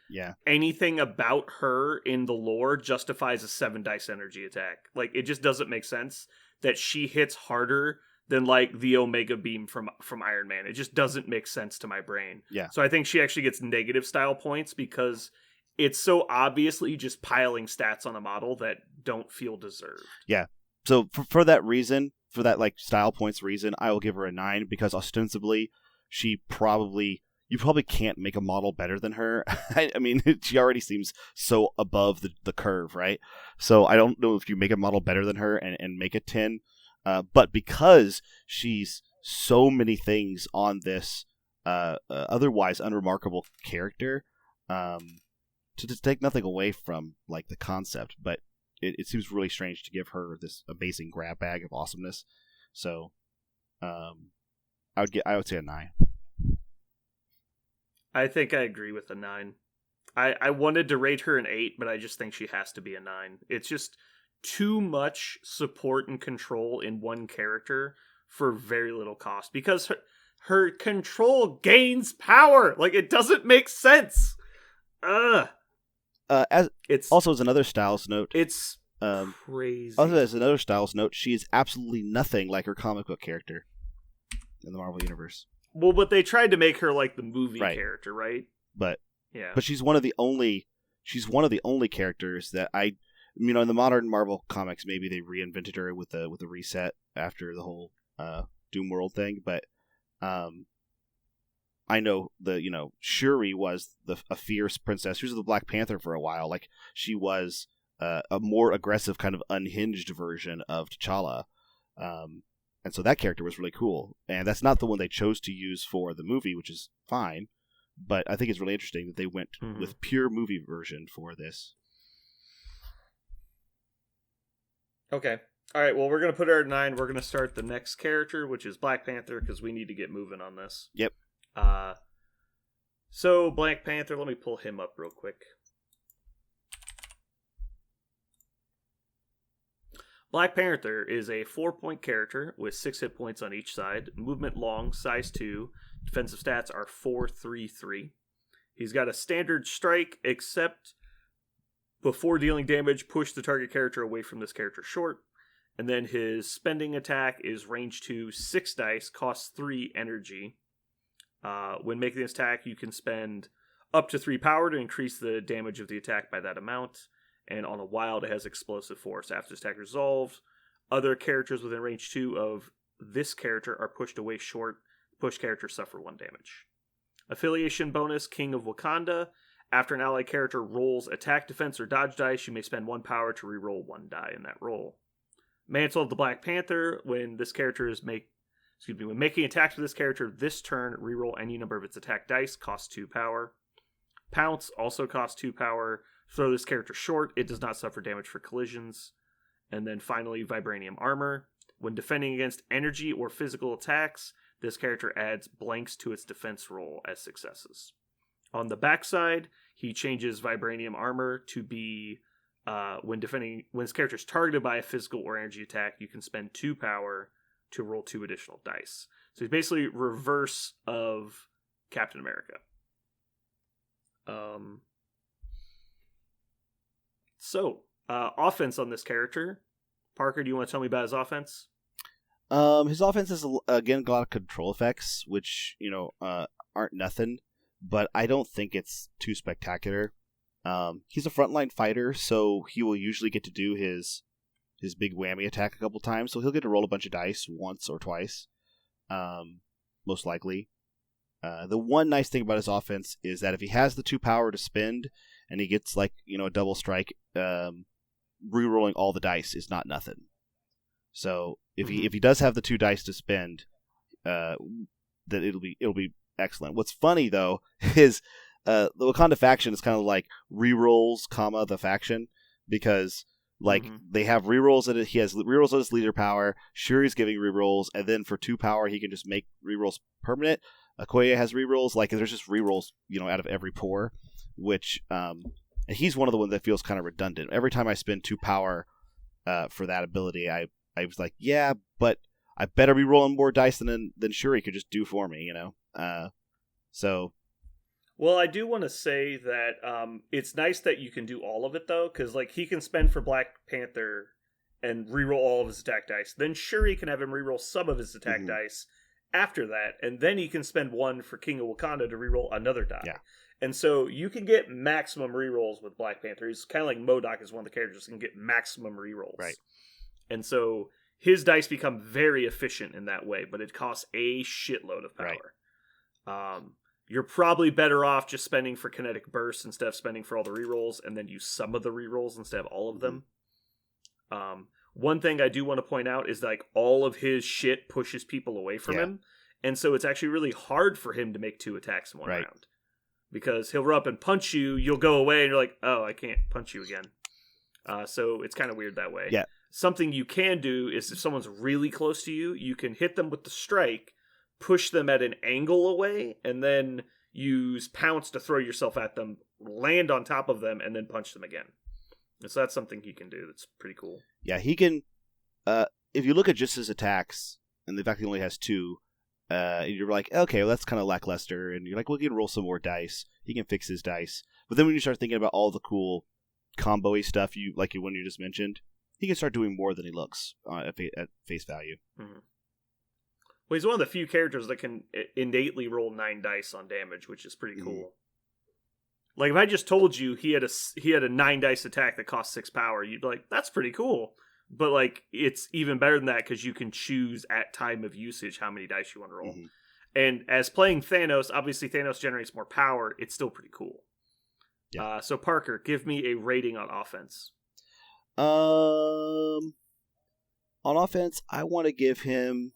anything about her in the lore justifies a 7 dice energy attack. Like, it just doesn't make sense that she hits harder than like the Omega Beam from Iron Man. It just doesn't make sense to my brain. Yeah. So I think she actually gets negative style points because it's so obviously just piling stats on a model that don't feel deserved. Yeah. So for that reason, for that like style points reason, I will give her a 9 because ostensibly you probably can't make a model better than her. I mean, she already seems so above the curve, right? So I don't know if you make a model better than her and make a 10. But because she's so many things on this otherwise unremarkable character, to take nothing away from like the concept, but it seems really strange to give her this amazing grab bag of awesomeness. So I would say a 9. I think I agree with a 9. I wanted to rate her an 8, but I just think she has to be a 9. It's just too much support and control in one character for very little cost because her control gains power. Like, it doesn't make sense. As another styles note, it's crazy. Also, as another styles note, she is absolutely nothing like her comic book character in the Marvel Universe. Well, but they tried to make her like the movie Right. character, right? But Yeah. But she's one of the only characters that in the modern Marvel comics, maybe they reinvented her with a reset after the whole Doom World thing. But I know Shuri was a fierce princess. She was the Black Panther for a while. Like she was a more aggressive, kind of unhinged version of T'Challa. And so that character was really cool. And that's not the one they chose to use for the movie, which is fine. But I think it's really interesting that they went with pure movie version for this. Okay. All right, well, we're going to put her at 9. We're going to start the next character, which is Black Panther, because we need to get moving on this. Yep. So, Black Panther, let me pull him up real quick. Black Panther is a 4-point character with 6 hit points on each side, movement long, size 2, defensive stats are 4-3-3. He's got a standard strike, except before dealing damage, push the target character away from this character short. And then his spending attack is range 2, 6 dice, costs 3 energy. When making this attack, you can spend up to 3 power to increase the damage of the attack by that amount. And on a wild, it has explosive force. After this attack resolves, other characters within range 2 of this character are pushed away short. Push characters suffer 1 damage. Affiliation bonus, King of Wakanda. After an allied character rolls attack, defense, or dodge dice, you may spend 1 power to reroll 1 die in that roll. Mantle of the Black Panther. When making attacks with this character this turn, reroll any number of its attack dice, costs 2 power. Pounce also costs 2 power. Throw this character short, it does not suffer damage for collisions. And then finally, Vibranium Armor. When defending against energy or physical attacks, this character adds blanks to its defense roll as successes. On the backside, he changes Vibranium Armor to be when this character is targeted by a physical or energy attack, you can spend 2 power to roll 2 additional dice. So he's basically reverse of Captain America. Offense on this character. Parker, do you want to tell me about his offense? His offense is, again, a lot of control effects, which, aren't nothing, but I don't think it's too spectacular. He's a frontline fighter, so he will usually get to do his big whammy attack a couple times, so he'll get to roll a bunch of dice once or twice, most likely. The one nice thing about his offense is that if he has the 2 power to spend, and he gets a double strike, rerolling all the dice is not nothing. So if he does have the 2 dice to spend, then it'll be excellent. What's funny though is the Wakanda faction is kind of like rerolls, the faction, because they have rerolls and he has rerolls on his leader power. Shuri's giving rerolls, and then for 2 power he can just make rerolls permanent. Okoye has rerolls, there's just rerolls, out of every pore, which and he's one of the ones that feels kind of redundant. Every time I spend 2 power for that ability, I was like, yeah, but I better be rolling more dice than Shuri could just do for me, So. Well, I do want to say that it's nice that you can do all of it, though, because he can spend for Black Panther and reroll all of his attack dice. Then Shuri can have him reroll some of his attack dice after that, and then he can spend 1 for King of Wakanda to reroll another die. Yeah. And so you can get maximum rerolls with Black Panther. He's kind of like MODOK is one of the characters who can get maximum rerolls. Right. And so his dice become very efficient in that way, but it costs a shitload of power. Right. You're probably better off just spending for kinetic bursts instead of spending for all the rerolls, and then use some of the rerolls instead of all of them. One thing I do want to point out is all of his shit pushes people away from him, and so it's actually really hard for him to make 2 attacks in one round. Because he'll run up and punch you, you'll go away, and you're like, oh, I can't punch you again. So it's kind of weird that way. Yeah. Something you can do is if someone's really close to you, you can hit them with the strike, push them at an angle away, and then use Pounce to throw yourself at them, land on top of them, and then punch them again. And so that's something he can do that's pretty cool. Yeah, he can... if you look at just his attacks, and the fact he only has 2... you're like, okay, well, that's kind of lackluster, and you're like, well, he can roll some more dice. He can fix his dice. But then when you start thinking about all the cool combo-y stuff, when you just mentioned, he can start doing more than he looks at face value. Well, he's one of the few characters that can innately roll 9 dice on damage, which is pretty cool. Like, if I just told you he had a 9 dice attack that cost 6 power, you'd be like, that's pretty cool. But, like, it's even better than that because you can choose at time of usage how many dice you want to roll. And as playing Thanos, obviously Thanos generates more power. It's still pretty cool. Yeah. So, Parker, give me a rating on offense. On offense, I want to give him...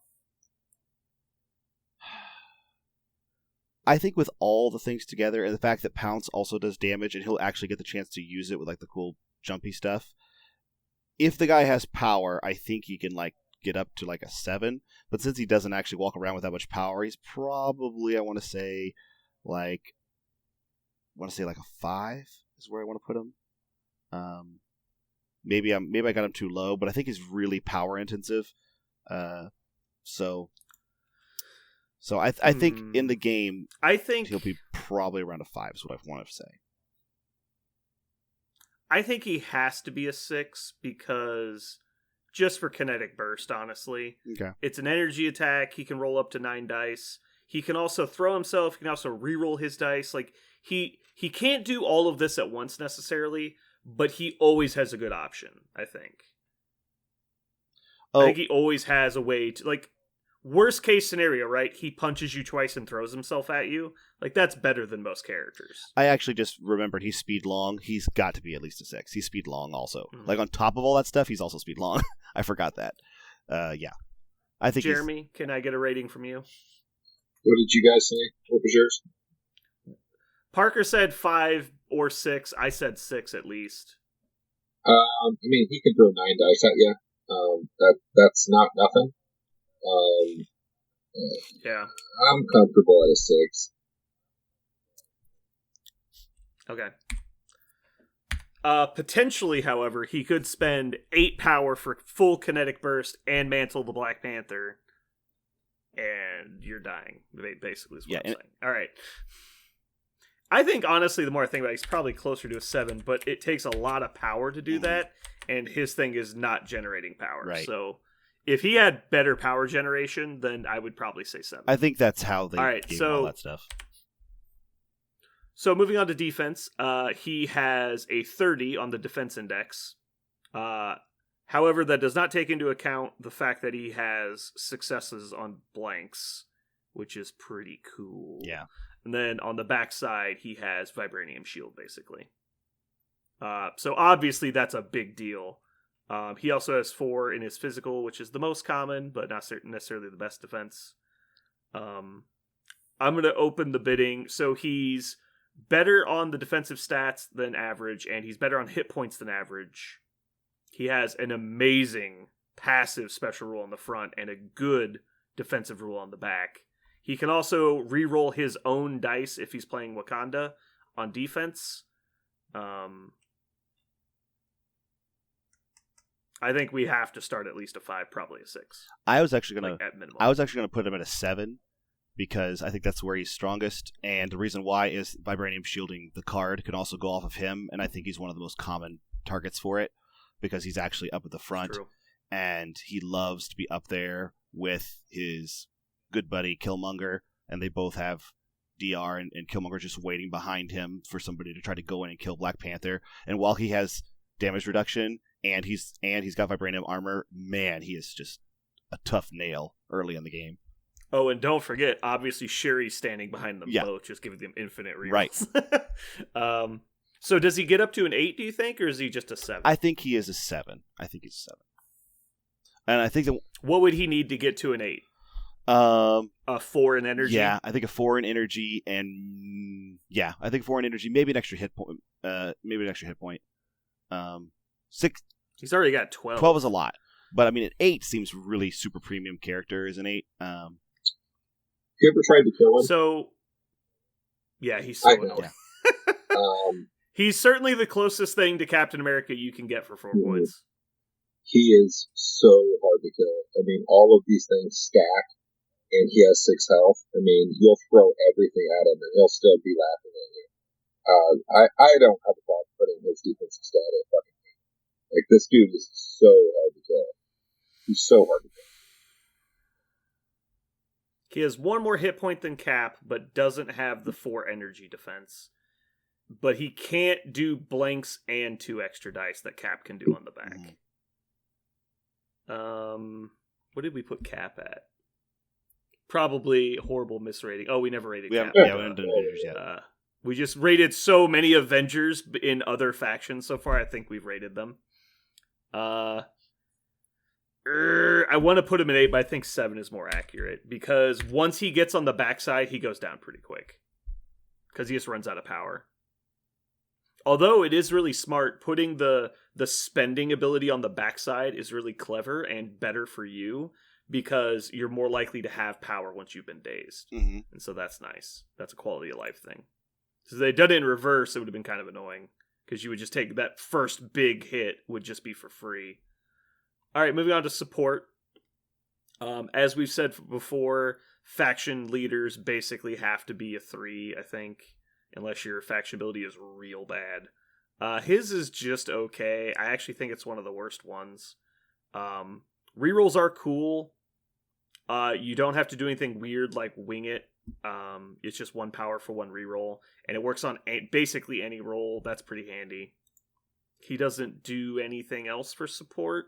I think with all the things together, and the fact that Pounce also does damage, and he'll actually get the chance to use it with like the cool jumpy stuff. If the guy has power, I think he can like get up to like a 7. But since he doesn't actually walk around with that much power, he's probably I want to say like a 5 is where I want to put him. Maybe I got him too low, but I think he's really power intensive. So I think in the game, I think he'll be probably around a 5 is what I want to say. I think he has to be a 6 because just for kinetic burst, honestly. Okay. It's an energy attack. He can roll up to 9 dice. He can also throw himself. He can also reroll his dice. Like he can't do all of this at once necessarily, but he always has a good option, I think. I think he always has a way to, like, worst case scenario, right? He punches you twice and throws himself at you. Like, that's better than most characters. I actually just remembered he's speed long. He's got to be at least a 6. He's speed long also. Like, on top of all that stuff, he's also speed long. I forgot that. Yeah. I think Jeremy, can I get a rating from you? What did you guys say? What was yours? Parker said 5 or 6. I said 6 at least. I mean, he can throw 9 dice at you. That's not nothing. Yeah. I'm comfortable at a 6. Okay. Potentially, however, he could spend 8 power for full kinetic burst and mantle the Black Panther, and you're dying. Basically, is what I'm saying. All right. I think honestly, the more I think about it, he's probably closer to a 7, but it takes a lot of power to do that, and his thing is not generating power. Right. So if he had better power generation, then I would probably say 7. I think that's how they gave all that stuff. So moving on to defense, he has a 30 on the defense index. However, that does not take into account the fact that he has successes on blanks, which is pretty cool. Yeah. And then on the backside, he has Vibranium Shield, basically. So obviously that's a big deal. He also has 4 in his physical, which is the most common, but not necessarily the best defense. I'm going to open the bidding. So he's better on the defensive stats than average, and he's better on hit points than average. He has an amazing passive special rule on the front and a good defensive rule on the back. He can also re-roll his own dice if he's playing Wakanda on defense. I think we have to start at least a 5, probably a 6. I was actually gonna put him at a 7 because I think that's where he's strongest, and the reason why is Vibranium Shielding, the card, can also go off of him, and I think he's one of the most common targets for it because he's actually up at the front, and he loves to be up there with his good buddy Killmonger, and they both have DR, and Killmonger just waiting behind him for somebody to try to go in and kill Black Panther. And while he has damage reduction and he's got Vibranium Armor, man, he is just a tough nail early in the game. Oh, and don't forget, obviously Shuri's standing behind them both, just giving them infinite rerolls. Right. So does he get up to an 8, do you think, or is he just a 7? I think he is a 7. I think he's a 7. And I think that... What would he need to get to an 8? A 4 in energy? Yeah, I think a 4 in energy, and... Yeah, I think 4 in energy, maybe an extra hit point. 6... He's already got 12. 12 is a lot. But, I mean, an 8 seems really super premium character as an 8. You ever tried to kill him? So, yeah, he's so annoying. He's certainly the closest thing to Captain America you can get for 4 points. He is so hard to kill. I mean, all of these things stack, and he has 6 health. I mean, you'll throw everything at him, and he'll still be laughing at you. I don't have a problem putting his defensive stat at fucking 8. Like, this dude is so hard to kill. He's so hard to kill. He has 1 more hit point than Cap, but doesn't have the 4 energy defense. But he can't do blanks and 2 extra dice that Cap can do on the back. What did we put Cap at? Probably horrible misrating. Oh, we never rated Cap. We haven't done Avengers yet. We just rated so many Avengers in other factions so far. I think we've rated them. I want to put him at 8, but I think 7 is more accurate. Because once he gets on the backside, he goes down pretty quick. Because he just runs out of power. Although it is really smart, putting the spending ability on the backside is really clever and better for you. Because you're more likely to have power once you've been dazed. Mm-hmm. And so that's nice. That's a quality of life thing. So if they'd done it in reverse, it would have been kind of annoying. Because you would just take that first big hit would just be for free. Alright, moving on to support. As we've said before, faction leaders basically have to be a 3, I think. Unless your faction ability is real bad. His is just okay. I actually think it's one of the worst ones. Rerolls are cool. You don't have to do anything weird like wing it. It's just 1 power for 1 reroll, and it works on basically any roll. That's pretty handy. He doesn't do anything else for support.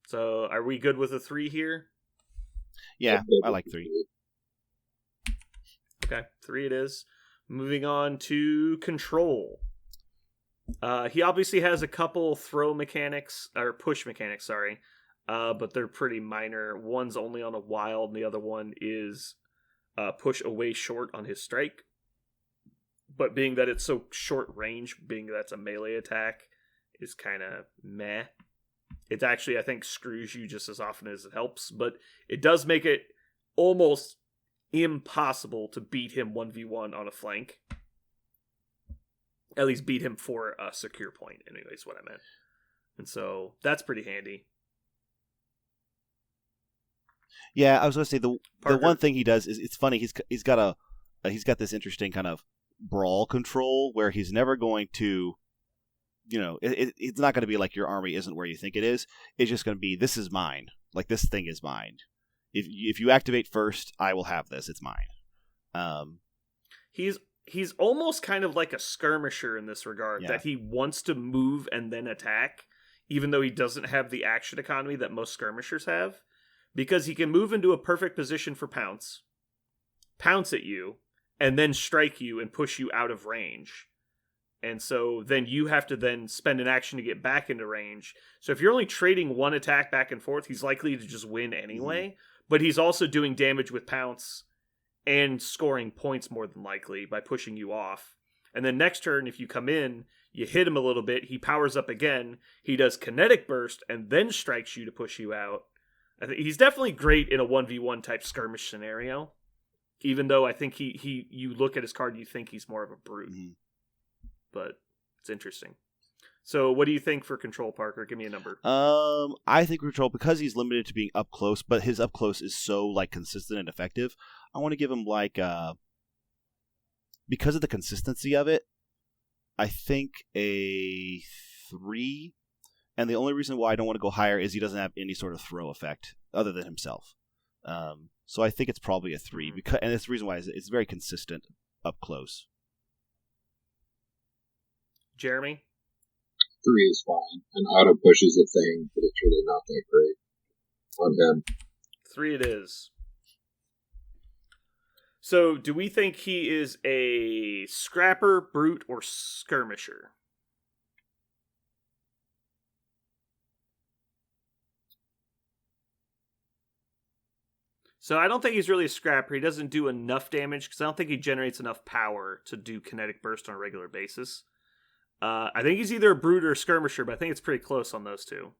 So, are we good with a 3 here? Yeah, I like 3. Okay, 3 it is. Moving on to control. He obviously has a couple throw mechanics, or push mechanics, sorry. But they're pretty minor. One's only on a wild, and the other one is push away short on his strike. But being that it's so short range, being that's a melee attack, is kind of meh. It actually, I think, screws you just as often as it helps, but it does make it almost impossible to beat him 1v1 on a flank. At least beat him for a secure point, anyways, what I meant. And so, that's pretty handy. Yeah, I was going to say the one thing he does is it's funny. He's got this interesting kind of brawl control where he's never going to, it's not going to be like your army isn't where you think it is. It's just going to be, this is mine. Like, this thing is mine. If you activate first, I will have this. It's mine. He's almost kind of like a skirmisher in this regard, that he wants to move and then attack, even though he doesn't have the action economy that most skirmishers have. Because he can move into a perfect position for pounce at you, and then strike you and push you out of range. And so then you have to then spend an action to get back into range. So if you're only trading 1 attack back and forth, he's likely to just win anyway. But he's also doing damage with pounce and scoring points more than likely by pushing you off. And then next turn, if you come in, you hit him a little bit, he powers up again, he does kinetic burst, and then strikes you to push you out. I think he's definitely great in a 1v1 type skirmish scenario. Even though I think you look at his card, you think he's more of a brute. Mm-hmm. But it's interesting. So what do you think for control, Parker? Give me a number. I think control, because he's limited to being up close, but his up close is so consistent and effective, I want to give him because of the consistency of it, I think a 3. And the only reason why I don't want to go higher is he doesn't have any sort of throw effect other than himself. So I think it's probably a 3. And that's the reason why it's very consistent up close. Jeremy? 3 is fine. And auto push is a thing, but it's really not that great on him. 3 it is. So do we think he is a scrapper, brute, or skirmisher? So I don't think he's really a scrapper. He doesn't do enough damage because I don't think he generates enough power to do kinetic burst on a regular basis. I think he's either a brute or a skirmisher, but I think it's pretty close on those two.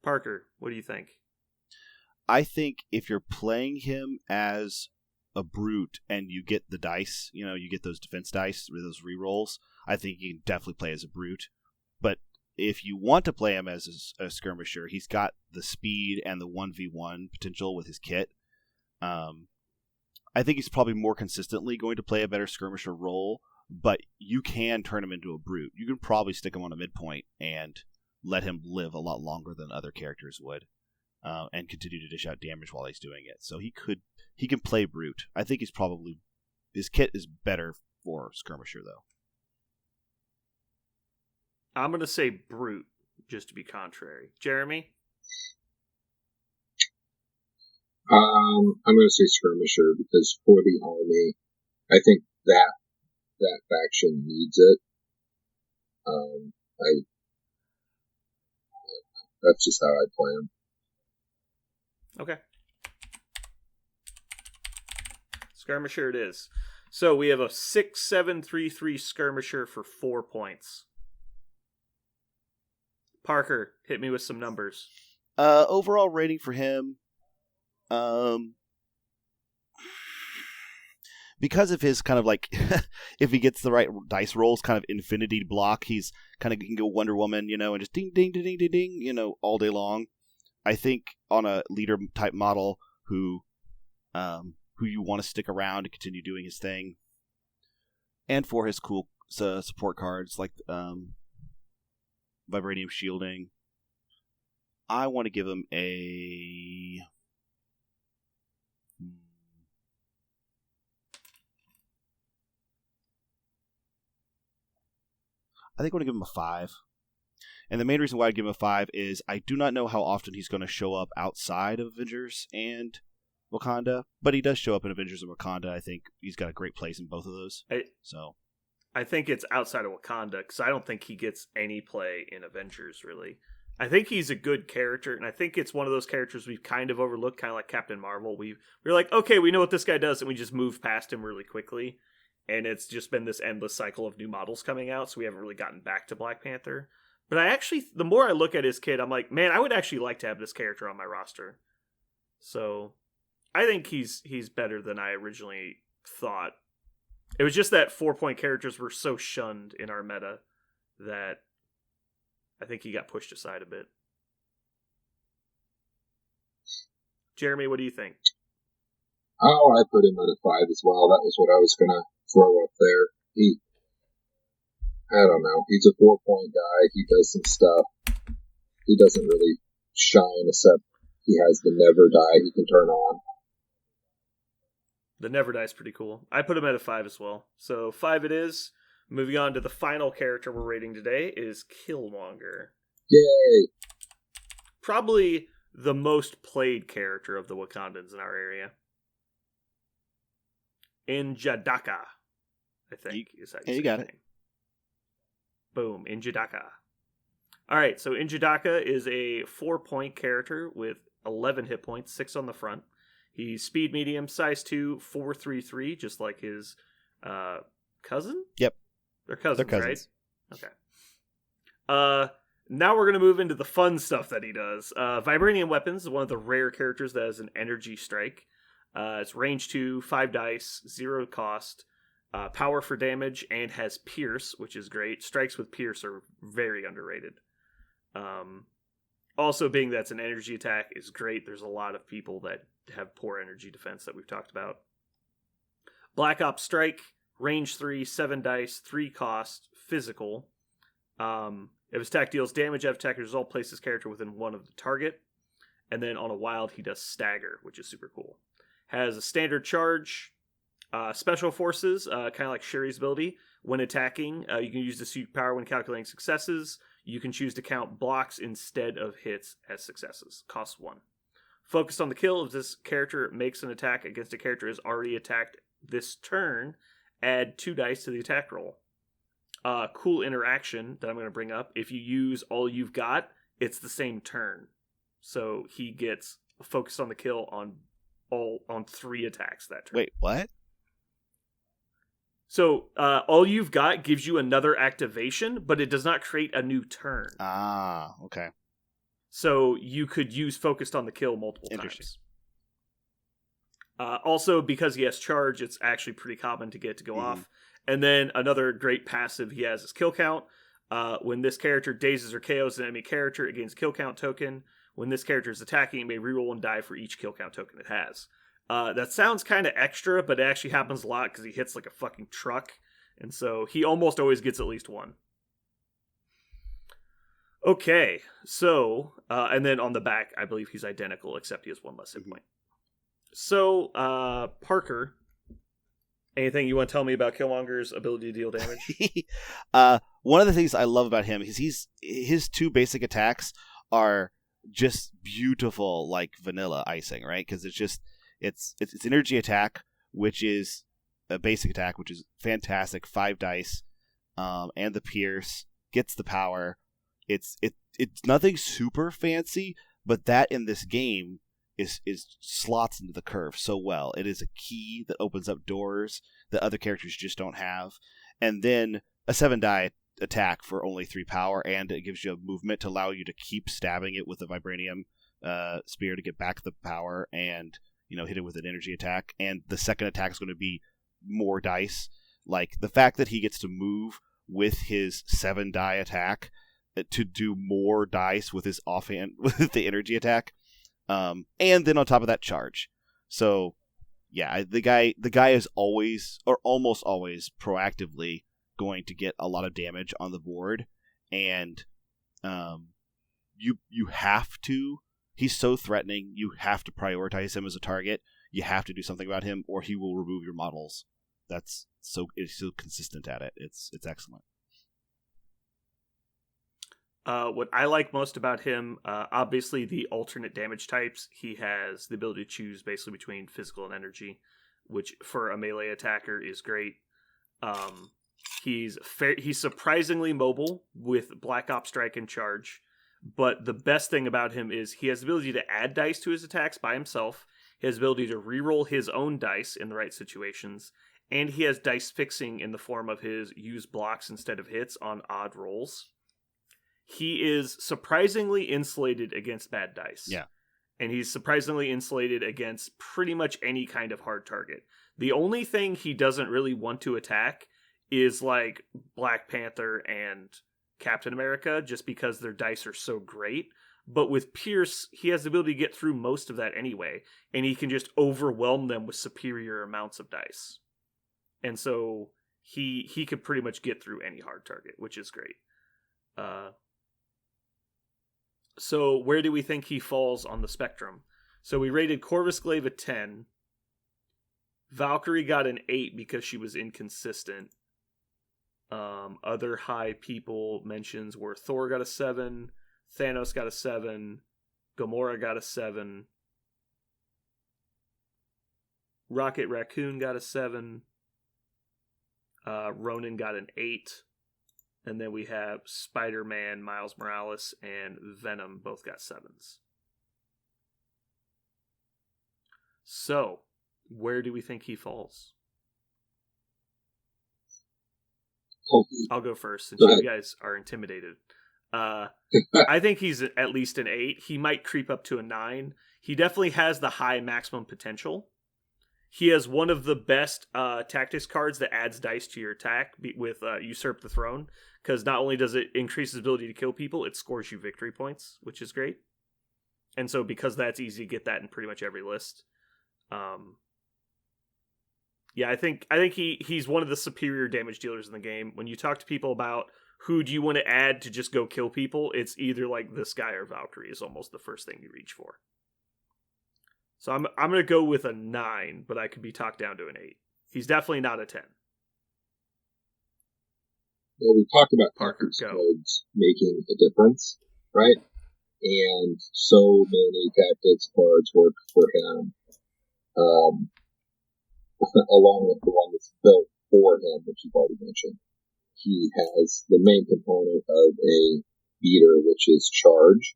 Parker, what do you think? I think if you're playing him as a brute and you get the dice, you get those defense dice, those rerolls, I think you can definitely play as a brute. But if you want to play him as a skirmisher, he's got the speed and the 1v1 potential with his kit. I think he's probably more consistently going to play a better skirmisher role, but you can turn him into a brute. You can probably stick him on a midpoint and let him live a lot longer than other characters would. and continue to dish out damage while he's doing it. So he can play Brute. I think his kit is better for Skirmisher though. I'm going to say Brute, just to be contrary. Jeremy? I'm going to say Skirmisher because for the army, I think that faction needs it. That's just how I plan. Okay. Skirmisher it is. So we have a 6-7-3-3 Skirmisher for 4 points. Parker, hit me with some numbers. Overall rating for him, because of his kind of like, if he gets the right dice rolls, kind of infinity block, he's kind of can go Wonder Woman, and just ding, ding, ding, ding, ding, ding, all day long. I think on a leader type model who you want to stick around to continue doing his thing, and for his cool support cards like Vibranium Shielding, I want to give him a... I think I want to give him a 5. And the main reason why I give him a 5 is I do not know how often he's going to show up outside of Avengers and Wakanda, but he does show up in Avengers and Wakanda. I think he's got a great place in both of those. I think it's outside of Wakanda, because I don't think he gets any play in Avengers, really. I think he's a good character, and I think it's one of those characters we've kind of overlooked, kind of like Captain Marvel. We're like, okay, we know what this guy does, and we just move past him really quickly. And it's just been this endless cycle of new models coming out, so we haven't really gotten back to Black Panther. But the more I look at his kit, I'm like, man, I would actually like to have this character on my roster. So I think he's better than I originally thought. It was just that 4-point characters were so shunned in our meta that I think he got pushed aside a bit. Jeremy, what do you think? Oh, I put him at a 5 as well. That was what I was going to throw up there. I don't know. He's a 4-point guy. He does some stuff. He doesn't really shine, except he has the Never Die he can turn on. The Never Die is pretty cool. I put him at a 5 as well. So 5 it is. Moving on to the final character we're rating today is Killmonger. Yay! Probably the most played character of the Wakandans in our area. Injadaka, I think. Is that you got it. Boom, Injadaka. Alright, so Injadaka is a 4-point character with 11 hit points, 6 on the front. He's speed medium, size 2, 4-3-3, just like his cousin? Yep. They're cousins, cousins. Right? Okay. Now we're going to move into the fun stuff that he does. Vibranium Weapons is one of the rare characters that has an energy strike. It's range 2, 5 dice, 0 cost, power for damage, and has Pierce, which is great. Strikes with Pierce are very underrated. Also, being that's an energy attack is great. There's a lot of people that have poor energy defense that we've talked about. Black Ops Strike, range 3, 7 dice, 3 cost, physical. If his attack deals damage, that attacker result places character within 1 of the target. And then on a wild, he does stagger, which is super cool. Has a standard charge, special forces, kind of like Shuri's ability. When attacking, you can use the superpower when calculating successes. You can choose to count blocks instead of hits as successes. Costs 1. Focused on the kill. If this character makes an attack against a character is already attacked this turn, add 2 dice to the attack roll. Cool interaction that I'm going to bring up. If you use all you've got, it's the same turn. So he gets focused on the kill on 3 attacks that turn. Wait, what? So all you've got gives you another activation, but it does not create a new turn. Ah, okay. So you could use focused on the kill multiple times. Also, because he has charge, it's actually pretty common to get to go off. And then another great passive he has is kill count. When this character dazes or KOs an enemy character, it gains kill count token. When this character is attacking, it may reroll and die for each kill count token it has. That sounds kind of extra, but it actually happens a lot because he hits like a fucking truck. And so he almost always gets at least 1. Okay, so, and then on the back, I believe he's identical, except he has one less hit point. So, Parker, anything you want to tell me about Killmonger's ability to deal damage? One of the things I love about him is his two basic attacks are just beautiful, like vanilla icing, right? Because it's energy attack, which is a basic attack, which is fantastic, 5 dice, and the pierce gets the power. It's nothing super fancy, but that in this game is slots into the curve so well. It is a key that opens up doors that other characters just don't have. And then a 7 die attack for only 3 power, and it gives you a movement to allow you to keep stabbing it with the Vibranium spear to get back the power, and hit it with an energy attack. And the second attack is going to be more dice. Like the fact that he gets to move with his 7 die attack to do more dice with his offhand with the energy attack, and then on top of that, charge. So yeah, the guy is always, or almost always, proactively going to get a lot of damage on the board, and you have to. He's so threatening. You have to prioritize him as a target. You have to do something about him, or he will remove your models. It's so consistent at it. It's excellent. What I like most about him, obviously the alternate damage types. He has the ability to choose basically between physical and energy, which for a melee attacker is great. He's surprisingly mobile with Black Ops Strike and Charge, but the best thing about him is he has the ability to add dice to his attacks by himself. He has the ability to reroll his own dice in the right situations, and he has dice fixing in the form of his use blocks instead of hits on odd rolls. He is surprisingly insulated against bad dice. Yeah. And he's surprisingly insulated against pretty much any kind of hard target. The only thing he doesn't really want to attack is like Black Panther and Captain America, just because their dice are so great. But with Pierce, he has the ability to get through most of that anyway, and he can just overwhelm them with superior amounts of dice. And so he could pretty much get through any hard target, which is great. So where do we think he falls on the spectrum? So we rated Corvus Glaive a 10. Valkyrie got an 8 because she was inconsistent. Other high people mentions were Thor got a 7, Thanos got a 7, Gamora got a 7, Rocket Raccoon got a 7, Ronan got an 8, and then we have Spider-Man, Miles Morales, and Venom both got 7s. So, where do we think he falls? I'll go first since you guys are intimidated. I think he's at least an 8. He might creep up to a 9. He definitely has the high maximum potential. He has one of the best tactics cards that adds dice to your attack with Usurp the Throne, because not only does it increase his ability to kill people, it scores you victory points, which is great. And so because that's easy to get that in pretty much every list. Yeah, I think he's one of the superior damage dealers in the game. When you talk to people about who do you want to add to just go kill people, it's either like this guy or Valkyrie is almost the first thing you reach for. So I'm going to go with a 9, but I could be talked down to an 8. He's definitely not a 10. Well, we talked about Parker, tactics cards making a difference, right? And so many tactics cards work for him, along with the one that's built for him, which you've already mentioned. He has the main component of a beater, which is charge.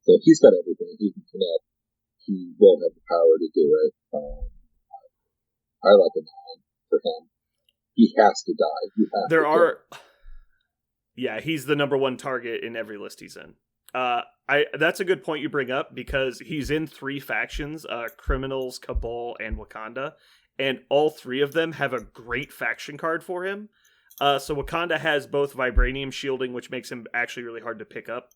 So he's got everything. He can connect. He will have the power to do it. I like a 9 for him. He has to die. Yeah, he's the number 1 target in every list he's in. That's a good point you bring up, because he's in 3 factions, Criminals, Cabal, and Wakanda, and all 3 of them have a great faction card for him. So Wakanda has both Vibranium Shielding, which makes him actually really hard to pick up,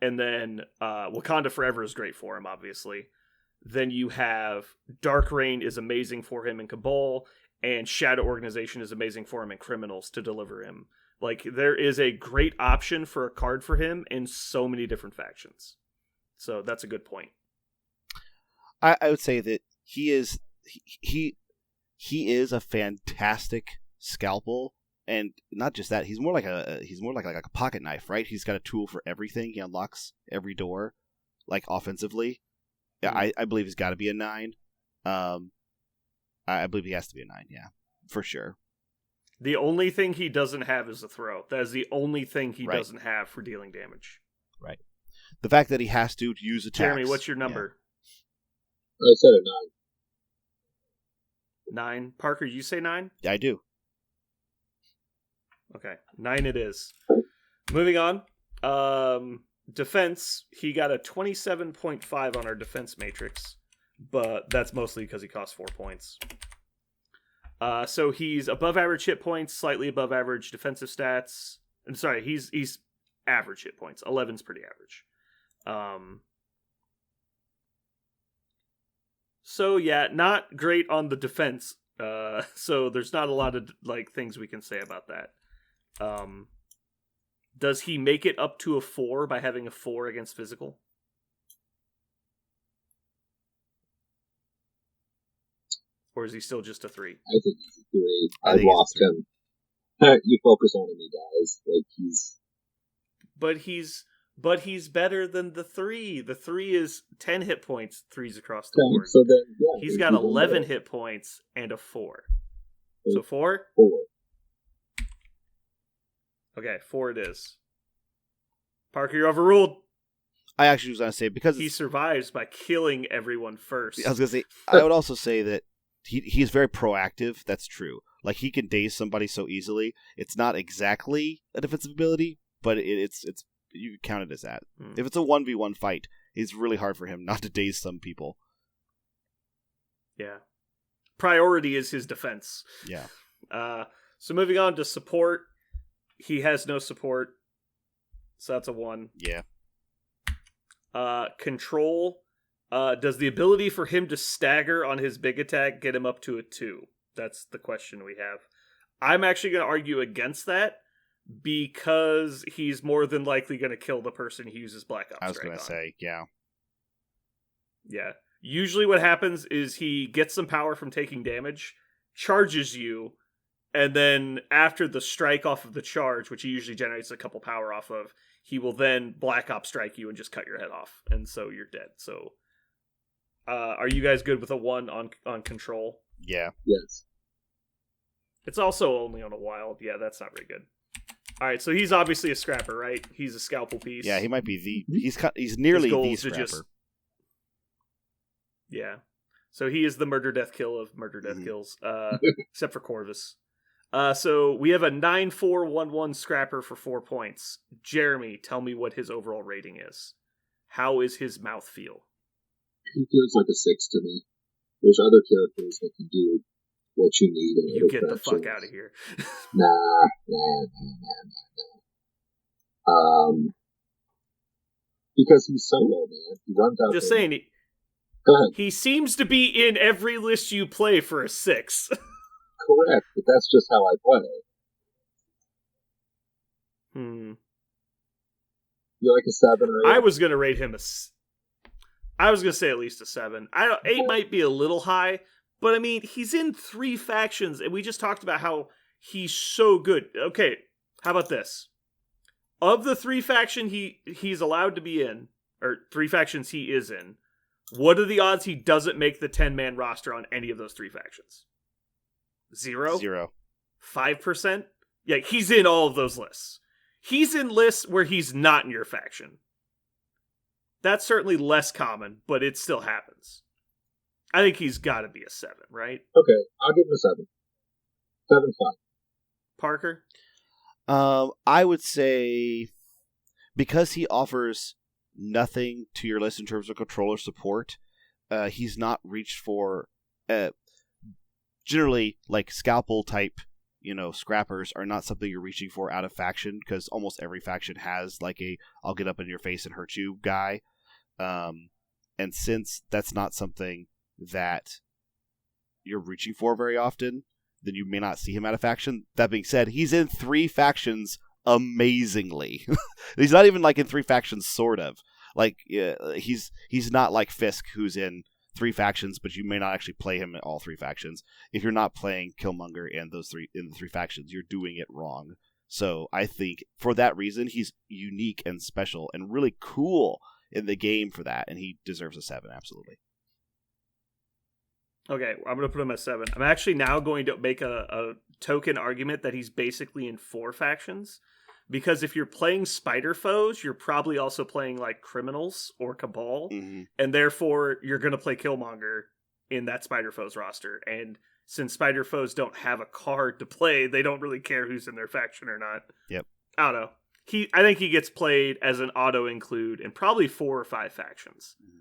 and then Wakanda Forever is great for him, obviously. Then you have Dark Reign is amazing for him in Cabal, and Shadow Organization is amazing for him in Criminals to deliver him Like, there is a great option for a card for him in so many different factions. So that's a good point. I would say that he is a fantastic scalpel, and not just that. He's more like a pocket knife, right? He's got a tool for everything. He unlocks every door, like offensively. Yeah, I believe he's got to be a 9. I believe he has to be a 9. Yeah, for sure. The only thing he doesn't have is a throw. That is the only thing he doesn't have for dealing damage. Right. The fact that he has to use attacks. Jeremy, what's your number? I said a 9. 9. Parker, you say 9? Yeah, I do. Okay, 9 it is. Moving on. Defense, he got a 27.5 on our defense matrix, but that's mostly because he costs 4 points. So he's above average hit points, slightly above average defensive stats. I'm sorry, he's average hit points. 11's pretty average. So yeah, not great on the defense. So there's not a lot of like things we can say about that. Does he make it up to a 4 by having a 4 against physical? Or is he still just a 3? I think he's a 3. I've lost him. You focus on him, he dies. Like But he's better than the 3. The 3 is 10 hit points, 3s across the board. So then, yeah, he's got 11 hit points and a 4. So 4? 4. Okay, 4 it is. Parker, you're overruled. I actually was going to say, because he survives by killing everyone first. I was going to say, I would also say that he's very proactive. That's true. Like, he can daze somebody so easily. It's not exactly a defensive ability, but it's you count it as that. If it's a 1v1 fight, it's really hard for him not to daze some people. Yeah. Priority is his defense. Yeah. So moving on to support. He has no support, so that's a 1. Yeah. Control. Does the ability for him to stagger on his big attack get him up to a 2? That's the question we have. I'm actually going to argue against that because he's more than likely going to kill the person he uses Black Ops. I was going to say, yeah. Yeah. Usually what happens is he gets some power from taking damage, charges you, and then after the strike off of the charge, which he usually generates a couple power off of, he will then Black Ops strike you and just cut your head off, and so you're dead. So, are you guys good with a 1 on control? Yeah. Yes. It's also only on a wild. Yeah, that's not very good. All right, so he's obviously a scrapper, right? He's a scalpel piece. Yeah, he might be he's nearly the scrapper. Yeah. So he is the murder death kill of murder death kills, except for Corvus. So we have a 9-4-1-1 scrapper for 4 points. Jeremy, tell me what his overall rating is. How is his mouth feel? He feels like a 6 to me. There's other characters that can do what you need. You get the fuck out of here. Nah. Because he's solo, man. He runs out. Just saying. Go ahead. He seems to be in every list you play for a 6. Correct, but that's just how I play. You like a 7 or 8? I was gonna rate him I was gonna say at least a 7. 8 might be a little high, but I mean he's in 3 factions, and we just talked about how he's so good. Okay, how about this? Of the 3 factions he's allowed to be in, or 3 factions he is in, what are the odds he doesn't make the 10-man roster on any of those 3 factions? 0? 5%? Yeah, he's in all of those lists. He's in lists where he's not in your faction. That's certainly less common, but it still happens. I think he's got to be a 7, right? Okay, I'll give him a 7. 7's fine. Parker? I would say because he offers nothing to your list in terms of controller support, he's not reached for generally like scalpel type, scrappers are not something you're reaching for out of faction, because almost every faction has like a I'll get up in your face and hurt you guy. And since that's not something that you're reaching for very often, then you may not see him out of faction. That being said, he's in 3 factions amazingly. He's not even like in 3 factions, sort of. Like he's not like Fisk, who's in 3 factions, but you may not actually play him in all 3 factions. If you're not playing Killmonger in the 3 factions, you're doing it wrong. So I think for that reason, he's unique and special and really cool in the game for that, and he deserves a 7, absolutely. Okay, I'm going to put him at 7. I'm actually now going to make a token argument that he's basically in 4 factions. Because if you're playing spider foes, you're probably also playing like criminals or Cabal. Mm-hmm. And therefore, you're going to play Killmonger in that spider foes roster. And since spider foes don't have a card to play, they don't really care who's in their faction or not. Yep. I don't know. I think he gets played as an auto-include in probably 4 or 5 factions. Mm-hmm.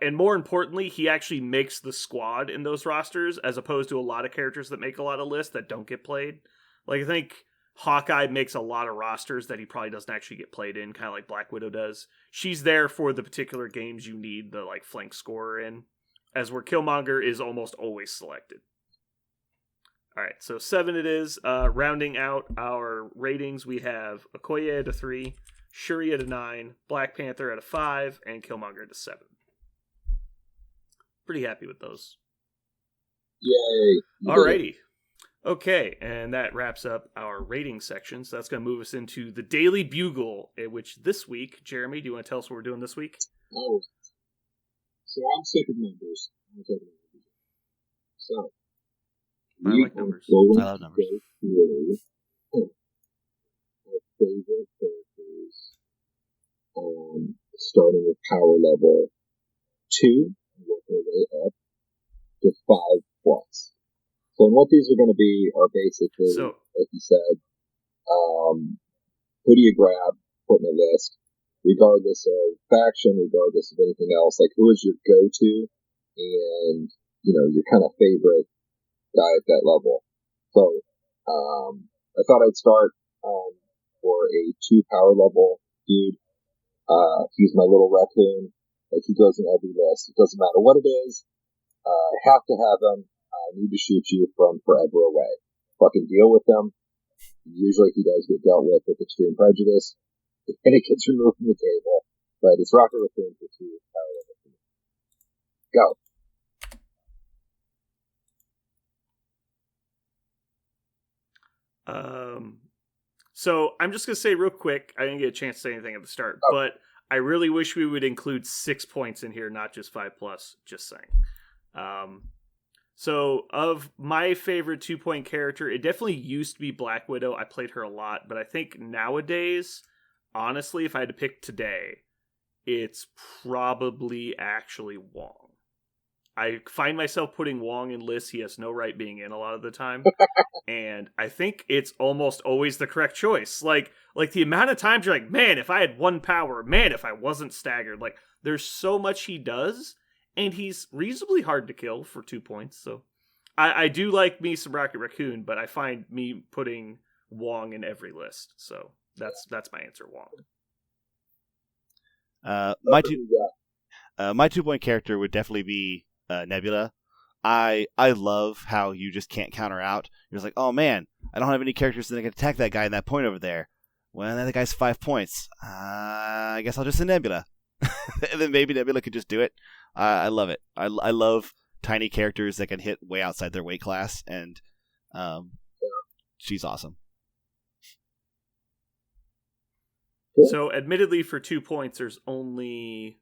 And more importantly, he actually makes the squad in those rosters, as opposed to a lot of characters that make a lot of lists that don't get played. Like, I think Hawkeye makes a lot of rosters that he probably doesn't actually get played in, kind of like Black Widow does. She's there for the particular games you need the like flank scorer in, as where Killmonger is almost always selected. All right, so 7 it is. Rounding out our ratings, we have Okoye at a 3, Shuri at a 9, Black Panther at a 5, and Killmonger at a 7. Pretty happy with those. Yay! Alrighty. Okay, and that wraps up our rating section. So that's going to move us into the Daily Bugle, which this week, Jeremy, do you want to tell us what we're doing this week? Oh, so I'm sick of numbers. So, I like numbers. I love numbers. Our favorite characters, starting with power level 2, and work our way up to 5 plus. So what these are going to be are basically, like you said, who do you grab, put in a list, regardless of faction, regardless of anything else. Like, who is your go-to and, your kind of favorite guy at that level. So I thought I'd start for a 2 power level dude. He's my little raccoon. Like, he goes in every list. It doesn't matter what it is. I have to have him. I need to shoot you from forever away. Fucking deal with them. Usually he does get dealt with extreme prejudice, and it gets removed from the table. But it's Rocket Raccoon for 2 power level. Go. So I'm just going to say real quick, I didn't get a chance to say anything at the start, but I really wish we would include 6 points in here, not just 5 plus, just saying. So of my favorite 2-point character, it definitely used to be Black Widow. I played her a lot, but I think nowadays, honestly, if I had to pick today, it's probably actually Wong. I find myself putting Wong in lists he has no right being in a lot of the time. And I think it's almost always the correct choice. Like the amount of times you're like, man, if I had 1 power, man, if I wasn't staggered. Like, there's so much he does, and he's reasonably hard to kill for 2 points. So I do like me some Rocket Raccoon, but I find me putting Wong in every list. So that's my answer, Wong. My 2-point character would definitely be Nebula. I love how you just can't counter out. You're just like, oh man, I don't have any characters that can attack that guy in that point over there. Well, that guy's 5 points. I guess I'll just send Nebula. And then maybe Nebula could just do it. I love it. I love tiny characters that can hit way outside their weight class, and she's awesome. So, admittedly, for 2 points, there's only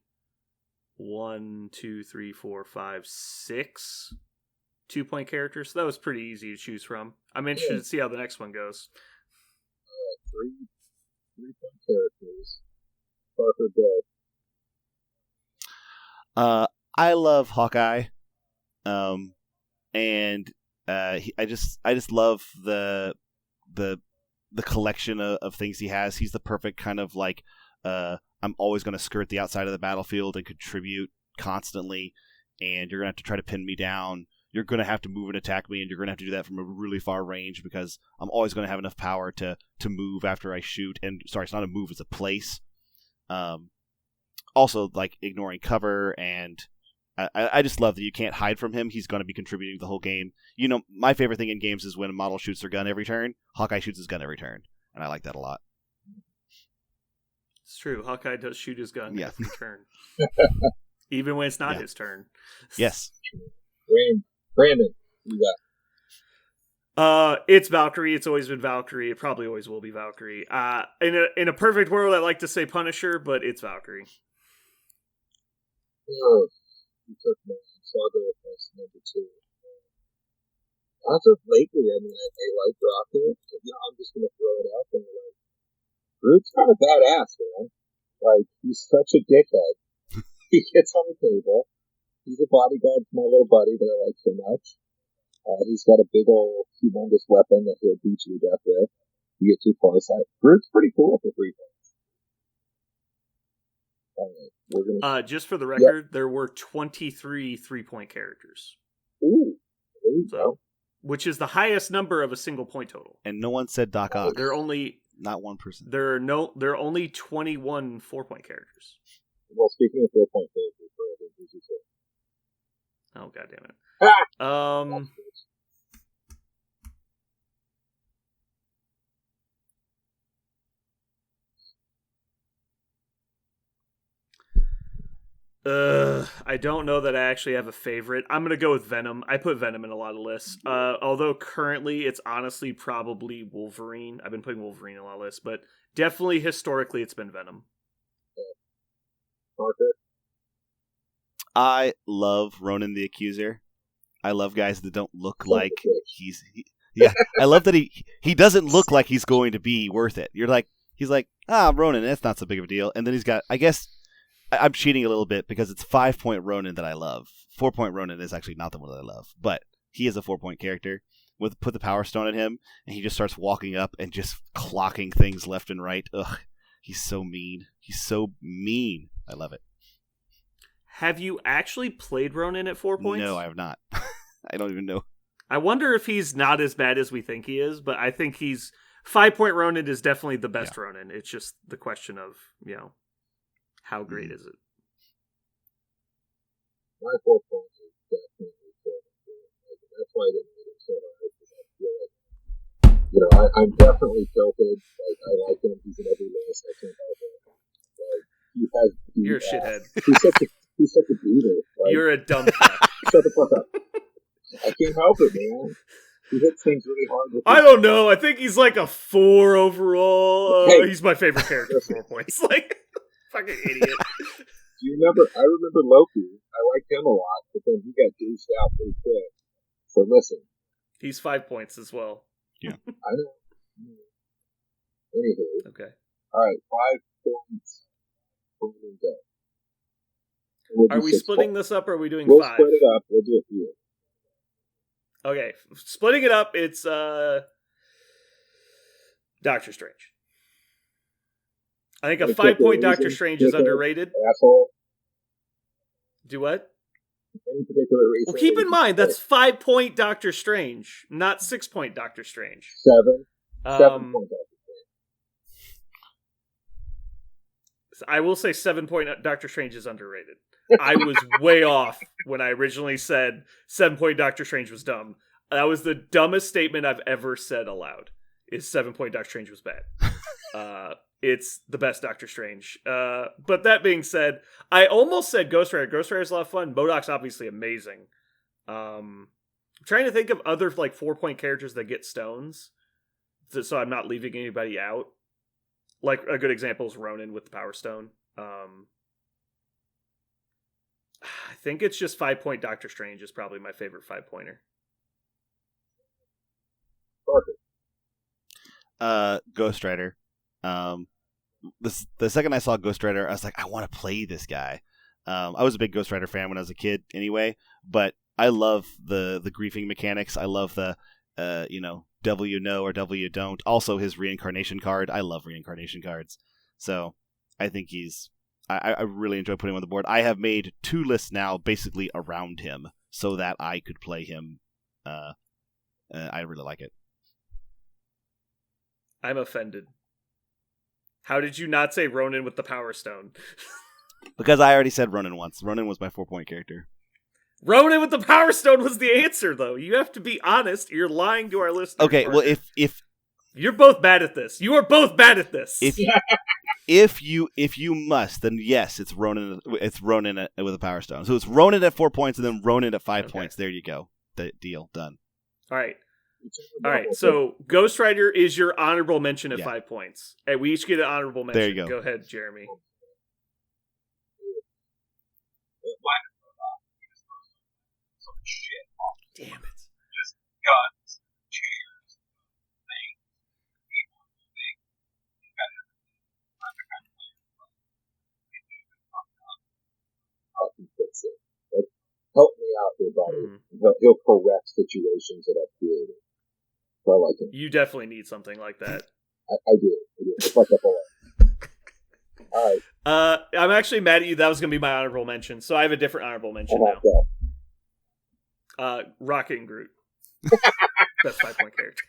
1, 2, 3, 4, 5, 6 2-point characters. So that was pretty easy to choose from. I'm interested to see how the next one goes. 3-point characters. Parker Bill. I love Hawkeye, and I just love the collection of things he has. He's the perfect kind of like I'm always going to skirt the outside of the battlefield and contribute constantly, and you're going to have to try to pin me down. You're going to have to move and attack me, and you're going to have to do that from a really far range because I'm always going to have enough power to move after I shoot. And sorry, it's not a move, it's a place. Also, like ignoring cover and I just love that you can't hide from him. He's going to be contributing the whole game. You know, my favorite thing in games is when a model shoots their gun every turn. Hawkeye shoots his gun every turn, and I like that a lot. It's true. Hawkeye does shoot his gun every turn. Even when it's not his turn. Yes. Brandon, you got. It's Valkyrie. It's always been Valkyrie. It probably always will be Valkyrie. In a perfect world, I like to say Punisher, but it's Valkyrie. Oh, you took my Saga as number 2. As of lately, I mean, I like Rocket. I'm just gonna throw it out there. Like, Groot's kind of badass, man. Like, he's such a dickhead. He gets on the table. He's a bodyguard for my little buddy that I like so much. He's got a big old humongous weapon that he'll beat you to death with. You get too close. Groot's pretty cool for 3 points. Just for the record, there were 23 3-point characters. Ooh, there you go. Which is the highest number of a single point total. And no one said Doc Ock. There are only not one person. There are only 21 4-point characters. Well, speaking of 4-point characters, oh god damn it. I don't know that I actually have a favorite. I'm going to go with Venom. I put Venom in a lot of lists. Although currently it's honestly probably Wolverine. I've been putting Wolverine in a lot of lists, but definitely historically it's been Venom. Parker? I love Ronan the Accuser. I love guys that don't look like I love that he doesn't look like he's going to be worth it. He's like, Ronan, that's not so big of a deal. And then he's got, I guess, I'm cheating a little bit because it's 5-point Ronan that I love. 4-point Ronan is actually not the one that I love, but he is a 4-point character. Put the Power Stone in him, and he just starts walking up and just clocking things left and right. Ugh, he's so mean. He's so mean. I love it. Have you actually played Ronan at 4 points? No, I have not. I don't even know. I wonder if he's not as bad as we think he is, but I think 5-point Ronan is definitely the best Ronan. It's just the question of, how great is it? My 4 points is definitely good. That's why I didn't make him so high, because I feel like, I'm definitely tilted. Like, I like him. He's in every list. I can't help it. Like, you're a shithead. He's such a beater. Like, you're a dumb fuck. Shut the fuck up. I can't help it, man. He hits things really hard. I don't know. I think he's like a 4 overall. He's my favorite character. 4 points. Like, fucking idiot. Do you remember? I remember Loki. I liked him a lot, but then he got douched out pretty quick. So listen. He's 5 points as well. Yeah. I know. Anywho. Okay. All right, 5 points. Are we splitting this up, or are we doing we'll 5? We'll split it up. We'll do a few. Okay, splitting it up, it's Doctor Strange. I think a 5-point Doctor Strange is underrated. Asshole. Do what? Any particular reason? Well, keep in mind, that's 5-point Doctor Strange, not 6-point Doctor Strange. 7. 7-point Doctor Strange. I will say 7-point Doctor Strange is underrated. I was way off when I originally said 7-point Doctor Strange was dumb. That was the dumbest statement I've ever said aloud. Is 7-point Doctor Strange was bad. It's the best Doctor Strange. But that being said, I almost said Ghost Rider. Ghost Rider's a lot of fun. MODOK's obviously amazing. I'm trying to think of other 4-point characters that get stones, so I'm not leaving anybody out. Like a good example is Ronan with the Power Stone. I think it's just 5-point Doctor Strange is probably my favorite 5-pointer. Ghost Rider. The second I saw Ghost Rider, I was like, I want to play this guy. I was a big Ghost Rider fan when I was a kid anyway, but I love the griefing mechanics. I love the W no or W don't. Also his reincarnation card. I love reincarnation cards. So I think I really enjoy putting him on the board. I have made 2 lists now basically around him so that I could play him. I really like it. I'm offended. How did you not say Ronan with the Power Stone? Because I already said Ronan once. Ronan was my 4-point character. Ronan with the Power Stone was the answer, though. You have to be honest. You're lying to our listeners. Okay, well, if you're both bad at this, you are both bad at this. If you must, then yes, it's Ronan. It's Ronan with a Power Stone. So it's Ronan at 4 points, and then Ronan at 5 points. There you go. The deal done. All right. So Ghost Rider is your honorable mention at 5 points, and we each get an honorable mention. There you go. Go ahead, Jeremy. Shit. Damn it. Just guns, chairs, things, people, things. You got everything. I'm the kind of player I can fix it. Help me out here, buddy. He'll correct situations that I've created. So I like him. You definitely need something like that. I do. It's like a bullet. All right. I'm actually mad at you. That was going to be my honorable mention, so I have a different honorable mention now. Rocket and Groot. That's 5 point character.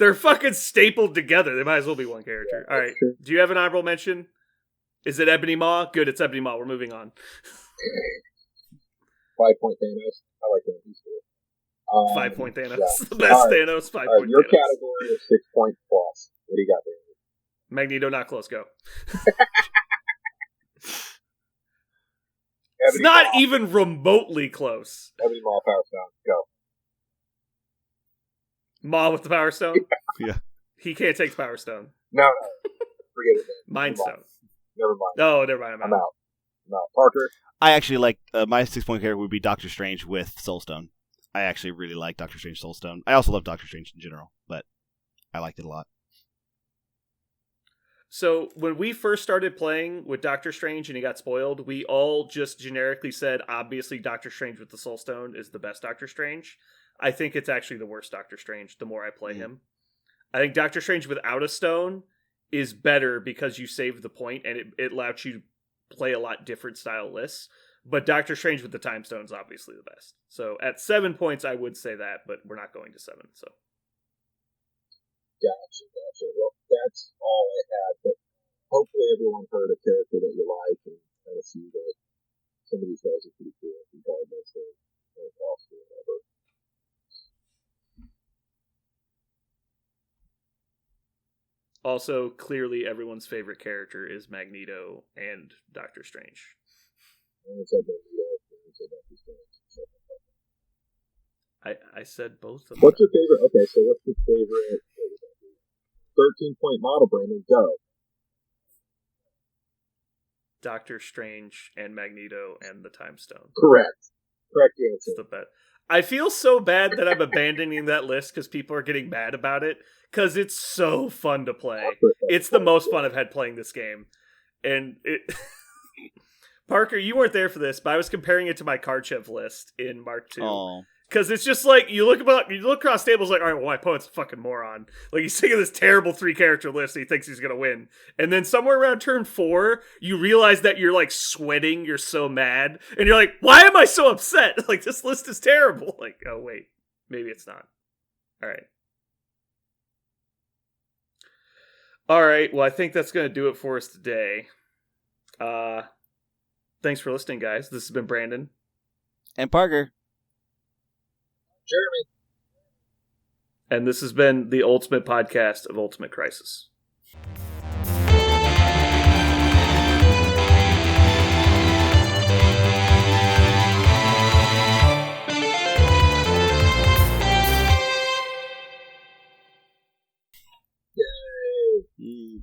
They're fucking stapled together. They might as well be one character. All right. Do you have an honorable mention? Is it Ebony Maw? Good, it's Ebony Maw. We're moving on. 5 point Thanos. I like that. He's cool. 5 point Thanos. Yeah. The best right. Thanos, 5 point your Thanos. Your category is 6 point plus. What do you got there? Magneto, not close. Go. It's Ebony not Maw. even remotely close. Ebony Maw, Power Stone. Go. Maw with the Power Stone? Yeah. He can't take the Power Stone. No. Forget it, man. Mind Stone. Never mind. Oh, never mind. I'm out. Parker? I actually like, my 6 point character would be Doctor Strange with Soulstone. I actually really like Doctor Strange Soulstone. I also love Doctor Strange in general, but I liked it a lot. So when we first started playing with Doctor Strange and he got spoiled, we all just generically said, obviously Doctor Strange with the Soul Stone is the best Doctor Strange. I think it's actually the worst Doctor Strange the more I play him. I think Doctor Strange without a stone is better because you saved the point and it allowed you to play a lot different style lists. But Doctor Strange with the Time Stone is obviously the best. So at 7 points, I would say that, but we're not going to 7. So. Gotcha. Well, that's all I had, but hopefully everyone heard a character that you like and kind of see that some of these guys are pretty cool, regardless of cost or whatever. Also, clearly everyone's favorite character is Magneto and Doctor Strange. I said both of them. What's your favorite? Okay, so what's your favorite 13-point model, Brandon? Go. Doctor Strange and Magneto and the Time Stone. Correct answer. It's the best. I feel so bad that I'm abandoning that list because people are getting mad about it because it's so fun to play. It's the most fun I've had playing this game. And it... Parker, you weren't there for this, but I was comparing it to my Karchev list in Mark II. Because it's just like, you look across tables like, all right, well, my opponent's a fucking moron. Like, he's taking this terrible 3-character list and he thinks he's going to win. And then somewhere around turn 4, you realize that you're, like, sweating, you're so mad. And you're like, why am I so upset? Like, this list is terrible. Like, oh, wait, maybe it's not. All right. All right, well, I think that's going to do it for us today. Thanks for listening, guys. This has been Brandon. And Parker. Jeremy. And this has been the Ultimate Podcast of Ultimate Crisis. Yay.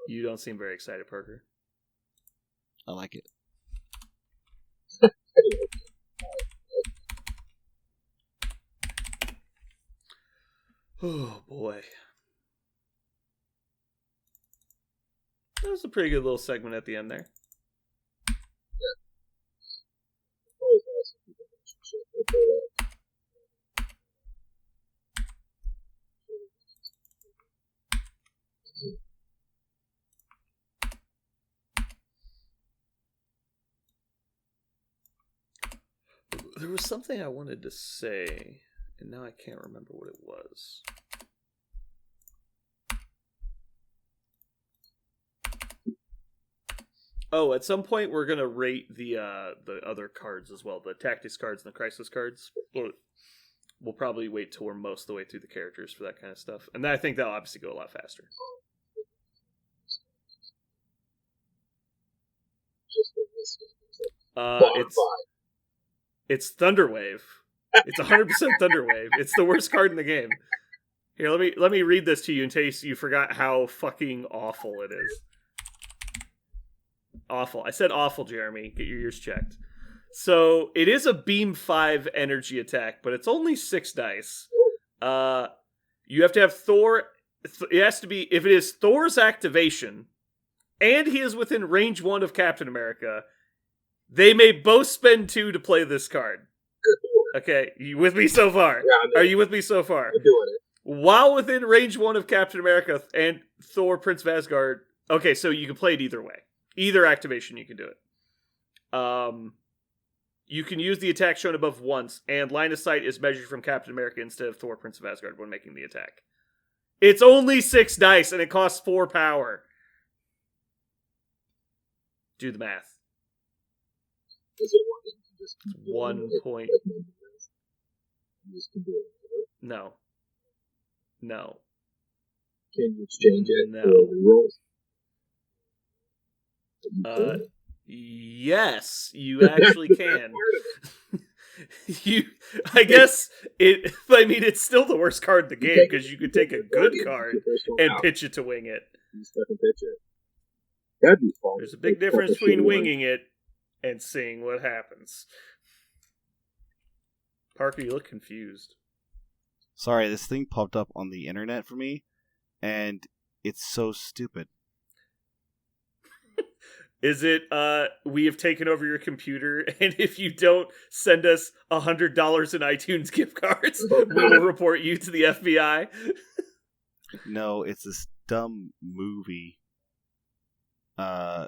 You don't seem very excited, Parker. I like it. Oh, boy. That was a pretty good little segment at the end there. Yeah. Always nice if people mention shit. There was something I wanted to say, and now I can't remember what it was. Oh, at some point we're gonna rate the other cards as well, the tactics cards and the crisis cards. We'll probably wait till we're most of the way through the characters for that kind of stuff, and then I think that'll obviously go a lot faster. It's Thunderwave. It's 100% Thunderwave. It's the worst card in the game. Here, let me read this to you in case you forgot how fucking awful it is. Awful. I said awful, Jeremy. Get your ears checked. So, it is a Beam 5 energy attack, but it's only 6 dice. You have to have Thor... It has to be... If it is Thor's activation, and he is within range 1 of Captain America, they may both spend 2 to play this card. Okay, you with me so far? Yeah, Are you with me so far? I'm doing it. While within range 1 of Captain America and Thor, Prince of Asgard... Okay, so you can play it either way. Either activation, you can do it. You can use the attack shown above once, and line of sight is measured from Captain America instead of Thor, Prince of Asgard when making the attack. It's only 6 dice, and it costs 4 power. Do the math. Is it one that you can just 1 point. You just can do it. No. Can you exchange it No. for rerolls? Yes, you actually can. I guess it. I mean, it's still the worst card in the game because you could take a good card and pitch it to wing it. You fucking pitch it. That'd be fun. There's a big difference between winging it and seeing what happens. Parker, you look confused. Sorry, this thing popped up on the internet for me, and it's so stupid. Is it, we have taken over your computer, and if you don't send us $100 in iTunes gift cards, we will report you to the FBI? No, it's this dumb movie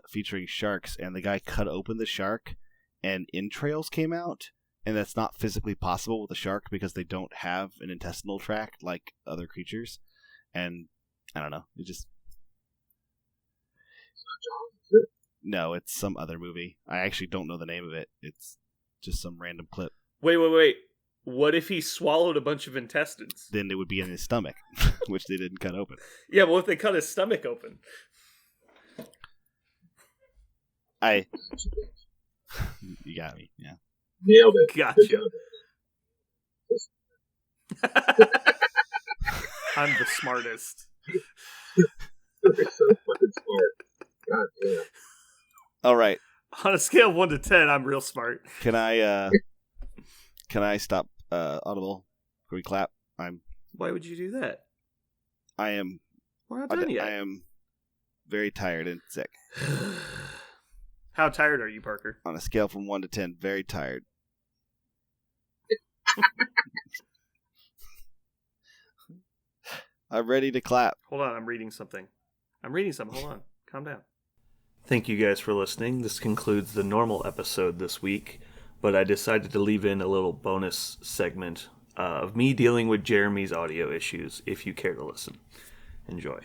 featuring sharks, and the guy cut open the shark, and entrails came out, and that's not physically possible with a shark because they don't have an intestinal tract like other creatures, and I don't know, it just... No, it's some other movie. I actually don't know the name of it. It's just some random clip. Wait. What if he swallowed a bunch of intestines? Then it would be in his stomach, which they didn't cut open. Yeah, well, if they cut his stomach open. You got me, yeah. Nailed it. Gotcha. I'm the smartest. You're so fucking smart. God damn. All right. On a scale of 1 to 10, I'm real smart. Can I stop Audible? Can we clap? Why would you do that? We're not done yet. I am very tired and sick. How tired are you, Parker? On a scale from 1 to 10, very tired. I'm ready to clap. Hold on, I'm reading something. Hold on. Calm down. Thank you guys for listening. This concludes the normal episode this week, but I decided to leave in a little bonus segment of me dealing with Jeremy's audio issues, if you care to listen. Enjoy.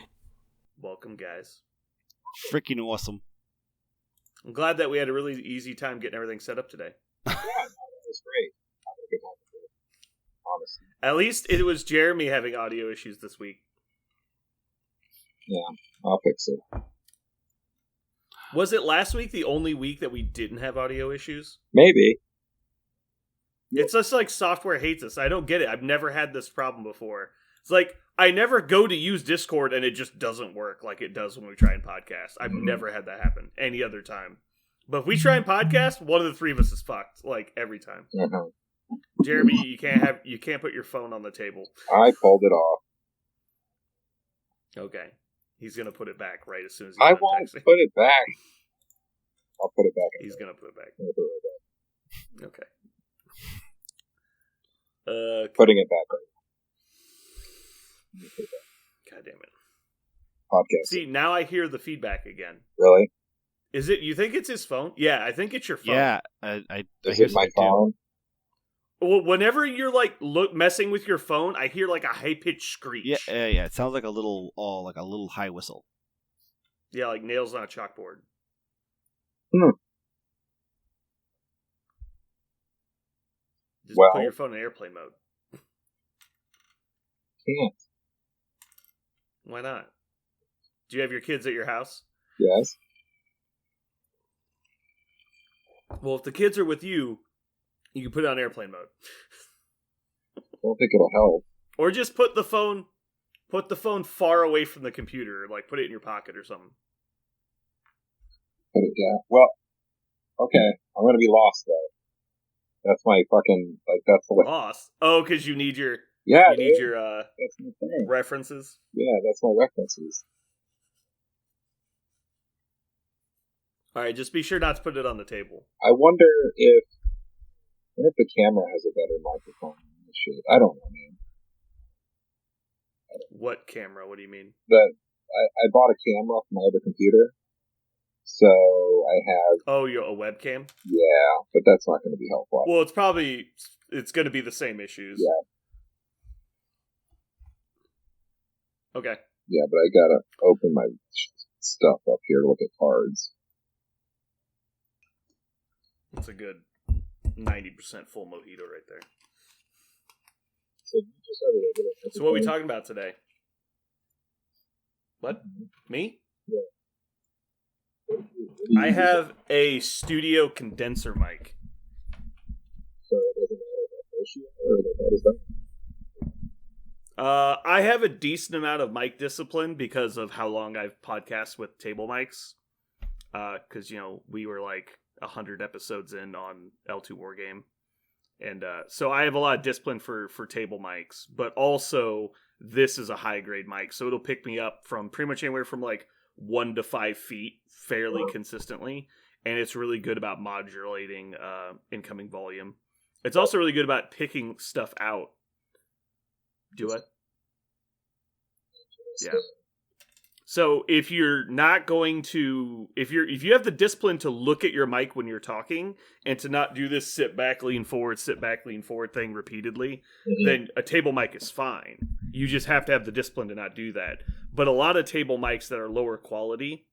Welcome, guys. Freaking awesome. I'm glad that we had a really easy time getting everything set up today. Yeah, that was great. Honestly. At least it was Jeremy having audio issues this week. Yeah, I'll fix it. Was it last week the only week that we didn't have audio issues? Maybe. It's just like software hates us. I don't get it. I've never had this problem before. It's like, I never go to use Discord and it just doesn't work like it does when we try and podcast. I've never had that happen any other time. But if we try and podcast, one of the three of us is fucked, like, every time. Uh-huh. Jeremy, you can't put your phone on the table. I pulled it off. Okay. He's gonna put it back right as soon as I won't texting. put it back. I'll put it back. He's gonna put it back. I'll put it back. Okay. Putting it back right. God damn it. Podcast. See, now I hear the feedback again. Really? Is it? You think it's his phone? Yeah, I think it's your phone. Yeah, I Is hear it my something phone? Well, whenever you're like messing with your phone, I hear like a high pitched screech. Yeah. It sounds like a little high whistle. Yeah, like nails on a chalkboard. Just Well- put your phone in airplane mode. Can't. Why not? Do you have your kids at your house? Yes. Well, if the kids are with you, you can put it on airplane mode. I don't think it'll help. Or just put the phone far away from the computer, like put it in your pocket or something. Put it down. Well, okay. I'm gonna be lost though. That's my fucking that's the way. Lost. Oh, because you need your Yeah, you need dude. your That's my thing. references. Yeah, that's my references. All right, just be sure not to put it on the table. I wonder if the camera has a better microphone than this shit. I don't know, man. What camera? What do you mean? I bought a camera for my other computer, so I have. Oh, you're a webcam? Yeah, but that's not going to be helpful. Well, it's going to be the same issues. Yeah. Okay. Yeah, but I gotta open my stuff up here to look at cards. That's a good 90% full mojito right there. So you just have a little bit of. So what are we talking about today? What? Me? Yeah. I have a studio condenser mic. So it doesn't matter about issue or that is that. I have a decent amount of mic discipline because of how long I've podcasted with table mics. Because, we were like 100 episodes in on L2 Wargame. And so I have a lot of discipline for table mics. But also, this is a high-grade mic. So it'll pick me up from pretty much anywhere from like 1 to 5 feet fairly consistently. And it's really good about modulating incoming volume. It's also really good about picking stuff out. Do it. Yeah. So if you're not going to, if you have the discipline to look at your mic when you're talking and to not do this sit back, lean forward thing repeatedly, then a table mic is fine. You just have to have the discipline to not do that. But a lot of table mics that are lower quality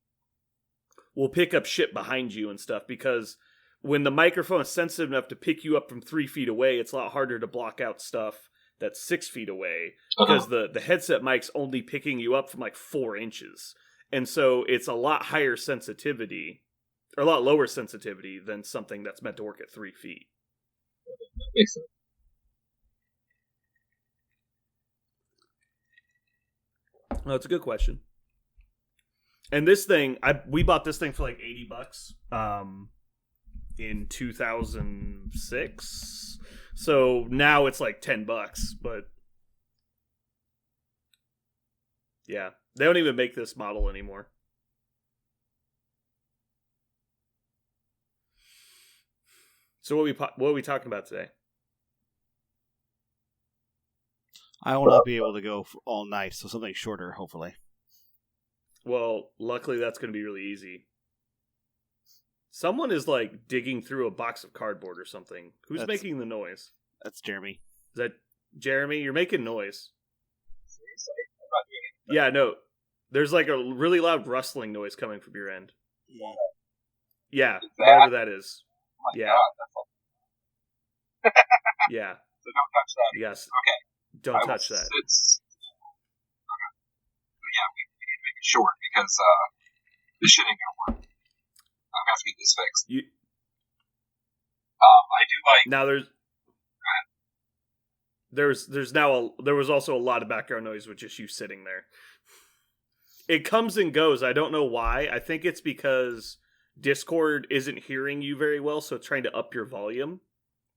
will pick up shit behind you and stuff because when the microphone is sensitive enough to pick you up from 3 feet away, it's a lot harder to block out stuff that's 6 feet away because the headset mic's only picking you up from like 4 inches. And so it's a lot higher sensitivity or a lot lower sensitivity than something that's meant to work at 3 feet. That makes sense. Well, it's a good question. And this thing, we bought this thing for like $80 in 2006. So now it's like $10, but yeah, they don't even make this model anymore. So what are we talking about today? I will not be able to go for all night, so something shorter, hopefully. Well, luckily that's going to be really easy. Someone is like digging through a box of cardboard or something. Who's making the noise? That's Jeremy. Is that Jeremy? You're making noise. Seriously? I'm not doing anything. Yeah, no. There's like a really loud rustling noise coming from your end. Yeah, whatever that is. Oh my Yeah. God, that's like, Yeah. so don't touch that. Yes. Okay. Don't touch that. It's okay. But yeah, we need to make it short because this shit ain't gonna work. I'm gonna have to get this fixed. I do like. Now there was also a lot of background noise with just you sitting there. It comes and goes. I don't know why. I think it's because Discord isn't hearing you very well, so it's trying to up your volume.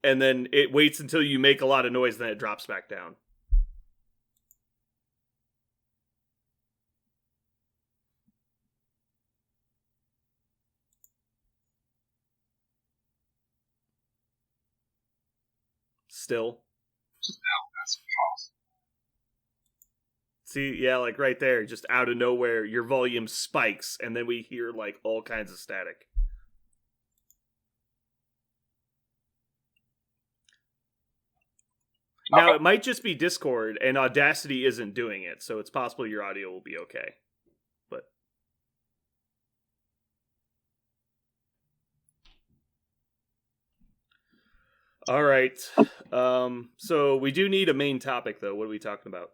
And then it waits until you make a lot of noise, then it drops back down. Still. That's possible. See, yeah, like right there, just out of nowhere, your volume spikes, and then we hear like all kinds of static. Now, Okay. it might just be Discord, and Audacity isn't doing it, so it's possible your audio will be okay. But All right. So we do need a main topic, though. What are we talking about?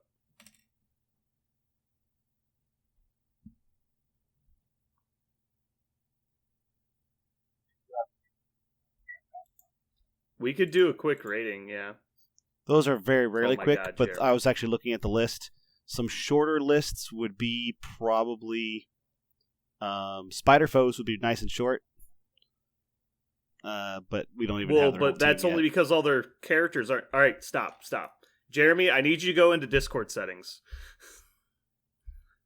We could do a quick rating, yeah. Those are very rarely quick, God, but Jeremy. I was actually looking at the list. Some shorter lists would be probably Spider Foes would be nice and short. But we don't even have their whole but that's team only yet. because all their characters aren't. All right, stop. Jeremy, I need you to go into Discord settings.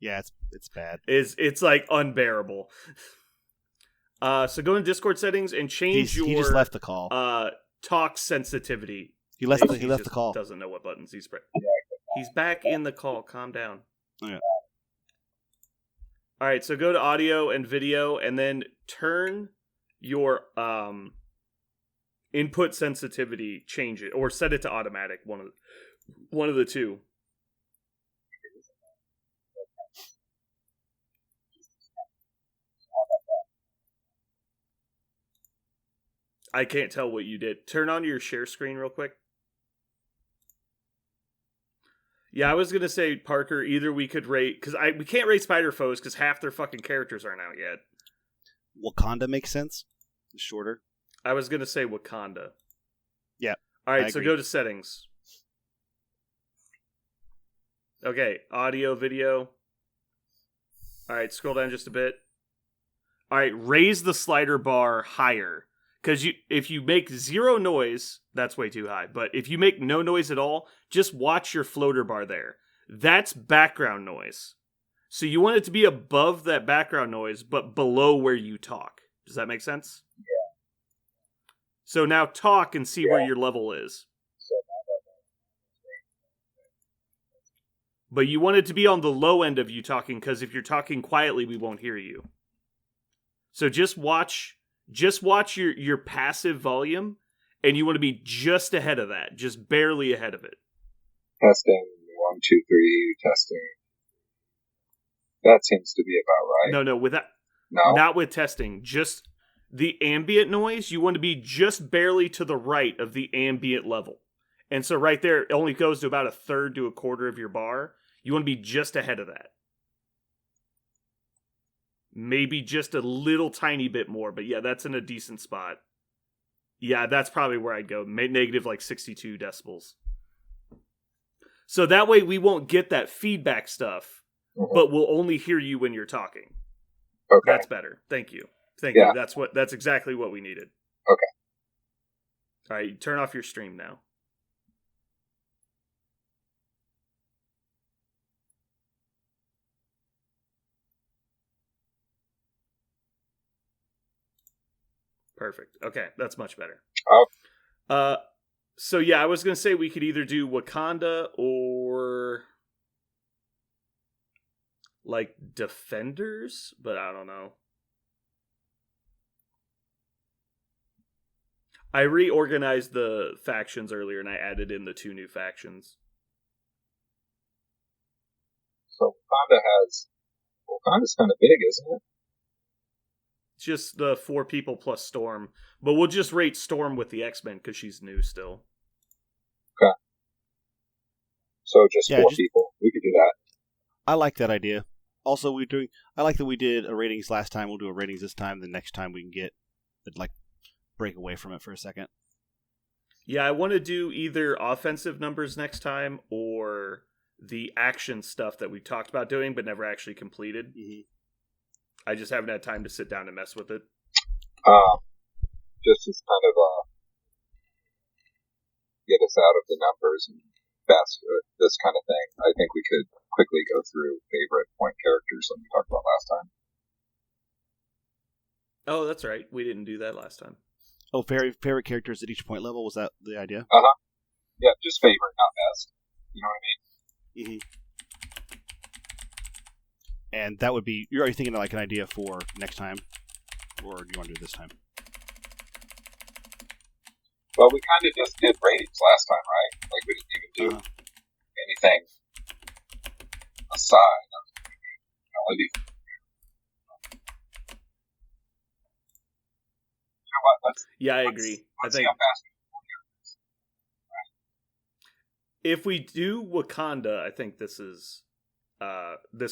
Yeah, it's bad. It's like unbearable. So go in Discord settings and change He just left the call. Talk sensitivity. He left the call. Doesn't know what buttons he's pressing. He's back in the call. Calm down. Yeah. All right, so go to audio and video, and then turn your input sensitivity. Change it or set it to automatic. One of the two. I can't tell what you did. Turn on your share screen real quick. Yeah, I was going to say, Parker, either we could rate... Because we can't rate Spider Foes because half their fucking characters aren't out yet. Wakanda makes sense. It's shorter. I was going to say Wakanda. Yeah. All right, so go to settings. Okay, audio, video. All right, scroll down just a bit. All right, raise the slider bar higher. Because if you make zero noise, that's way too high. But if you make no noise at all, just watch your floater bar there. That's background noise. So you want it to be above that background noise, but below where you talk. Does that make sense? Yeah. So now talk and see where your level is. But you want it to be on the low end of you talking, because if you're talking quietly, we won't hear you. So just watch your passive volume, and you want to be just ahead of that, just barely ahead of it. Testing 1, 2, 3. Testing. That seems to be about right. No, with that. No, not with testing. Just the ambient noise. You want to be just barely to the right of the ambient level, and so right there, it only goes to about 1/3 to 1/4 of your bar. You want to be just ahead of that. Maybe just a little tiny bit more, but yeah, that's in a decent spot. Yeah, that's probably where I'd go. Negative like 62 decibels. So that way we won't get that feedback stuff, but we'll only hear you when you're talking. Okay. That's better. Thank you. You. That's exactly what we needed. Okay. All right, turn off your stream now. Perfect. Okay, that's much better. Oh. So yeah, I was gonna say we could either do Wakanda or like Defenders, but I don't know. I reorganized the factions earlier, and I added in the 2 new factions. So Wakanda's kind of big, isn't it? Just the 4 people plus Storm. But we'll just rate Storm with the X-Men because she's new still. Okay. So just 4 people. We could do that. I like that idea. Also, I like that we did a ratings last time. We'll do a ratings this time. The next time we can break away from it for a second. Yeah, I want to do either offensive numbers next time or the action stuff that we talked about doing but never actually completed. Mm-hmm. I just haven't had time to sit down and mess with it. Just as kind of get us out of the numbers and this kind of thing. I think we could quickly go through favorite point characters like we talked about last time. Oh, that's right. We didn't do that last time. Oh, favorite characters at each point level? Was that the idea? Yeah, just favorite, not best. You know what I mean? Mm-hmm. And that would be... You're already thinking of like an idea for next time? Or do you want to do it this time? Well, we kind of just did ratings last time, right? Like, we didn't even do anything aside. Yeah, I agree. Let's see how fast we can. if we do Wakanda, I think this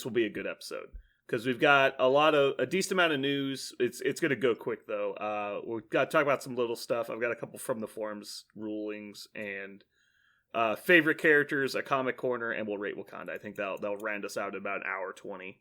will be a good episode because we've got a decent amount of news. It's going to go quick though. We've got to talk about some little stuff. I've got a couple from the forums rulings and favorite characters, a comic corner, and we'll rate Wakanda. I think they'll round us out at about an hour 20.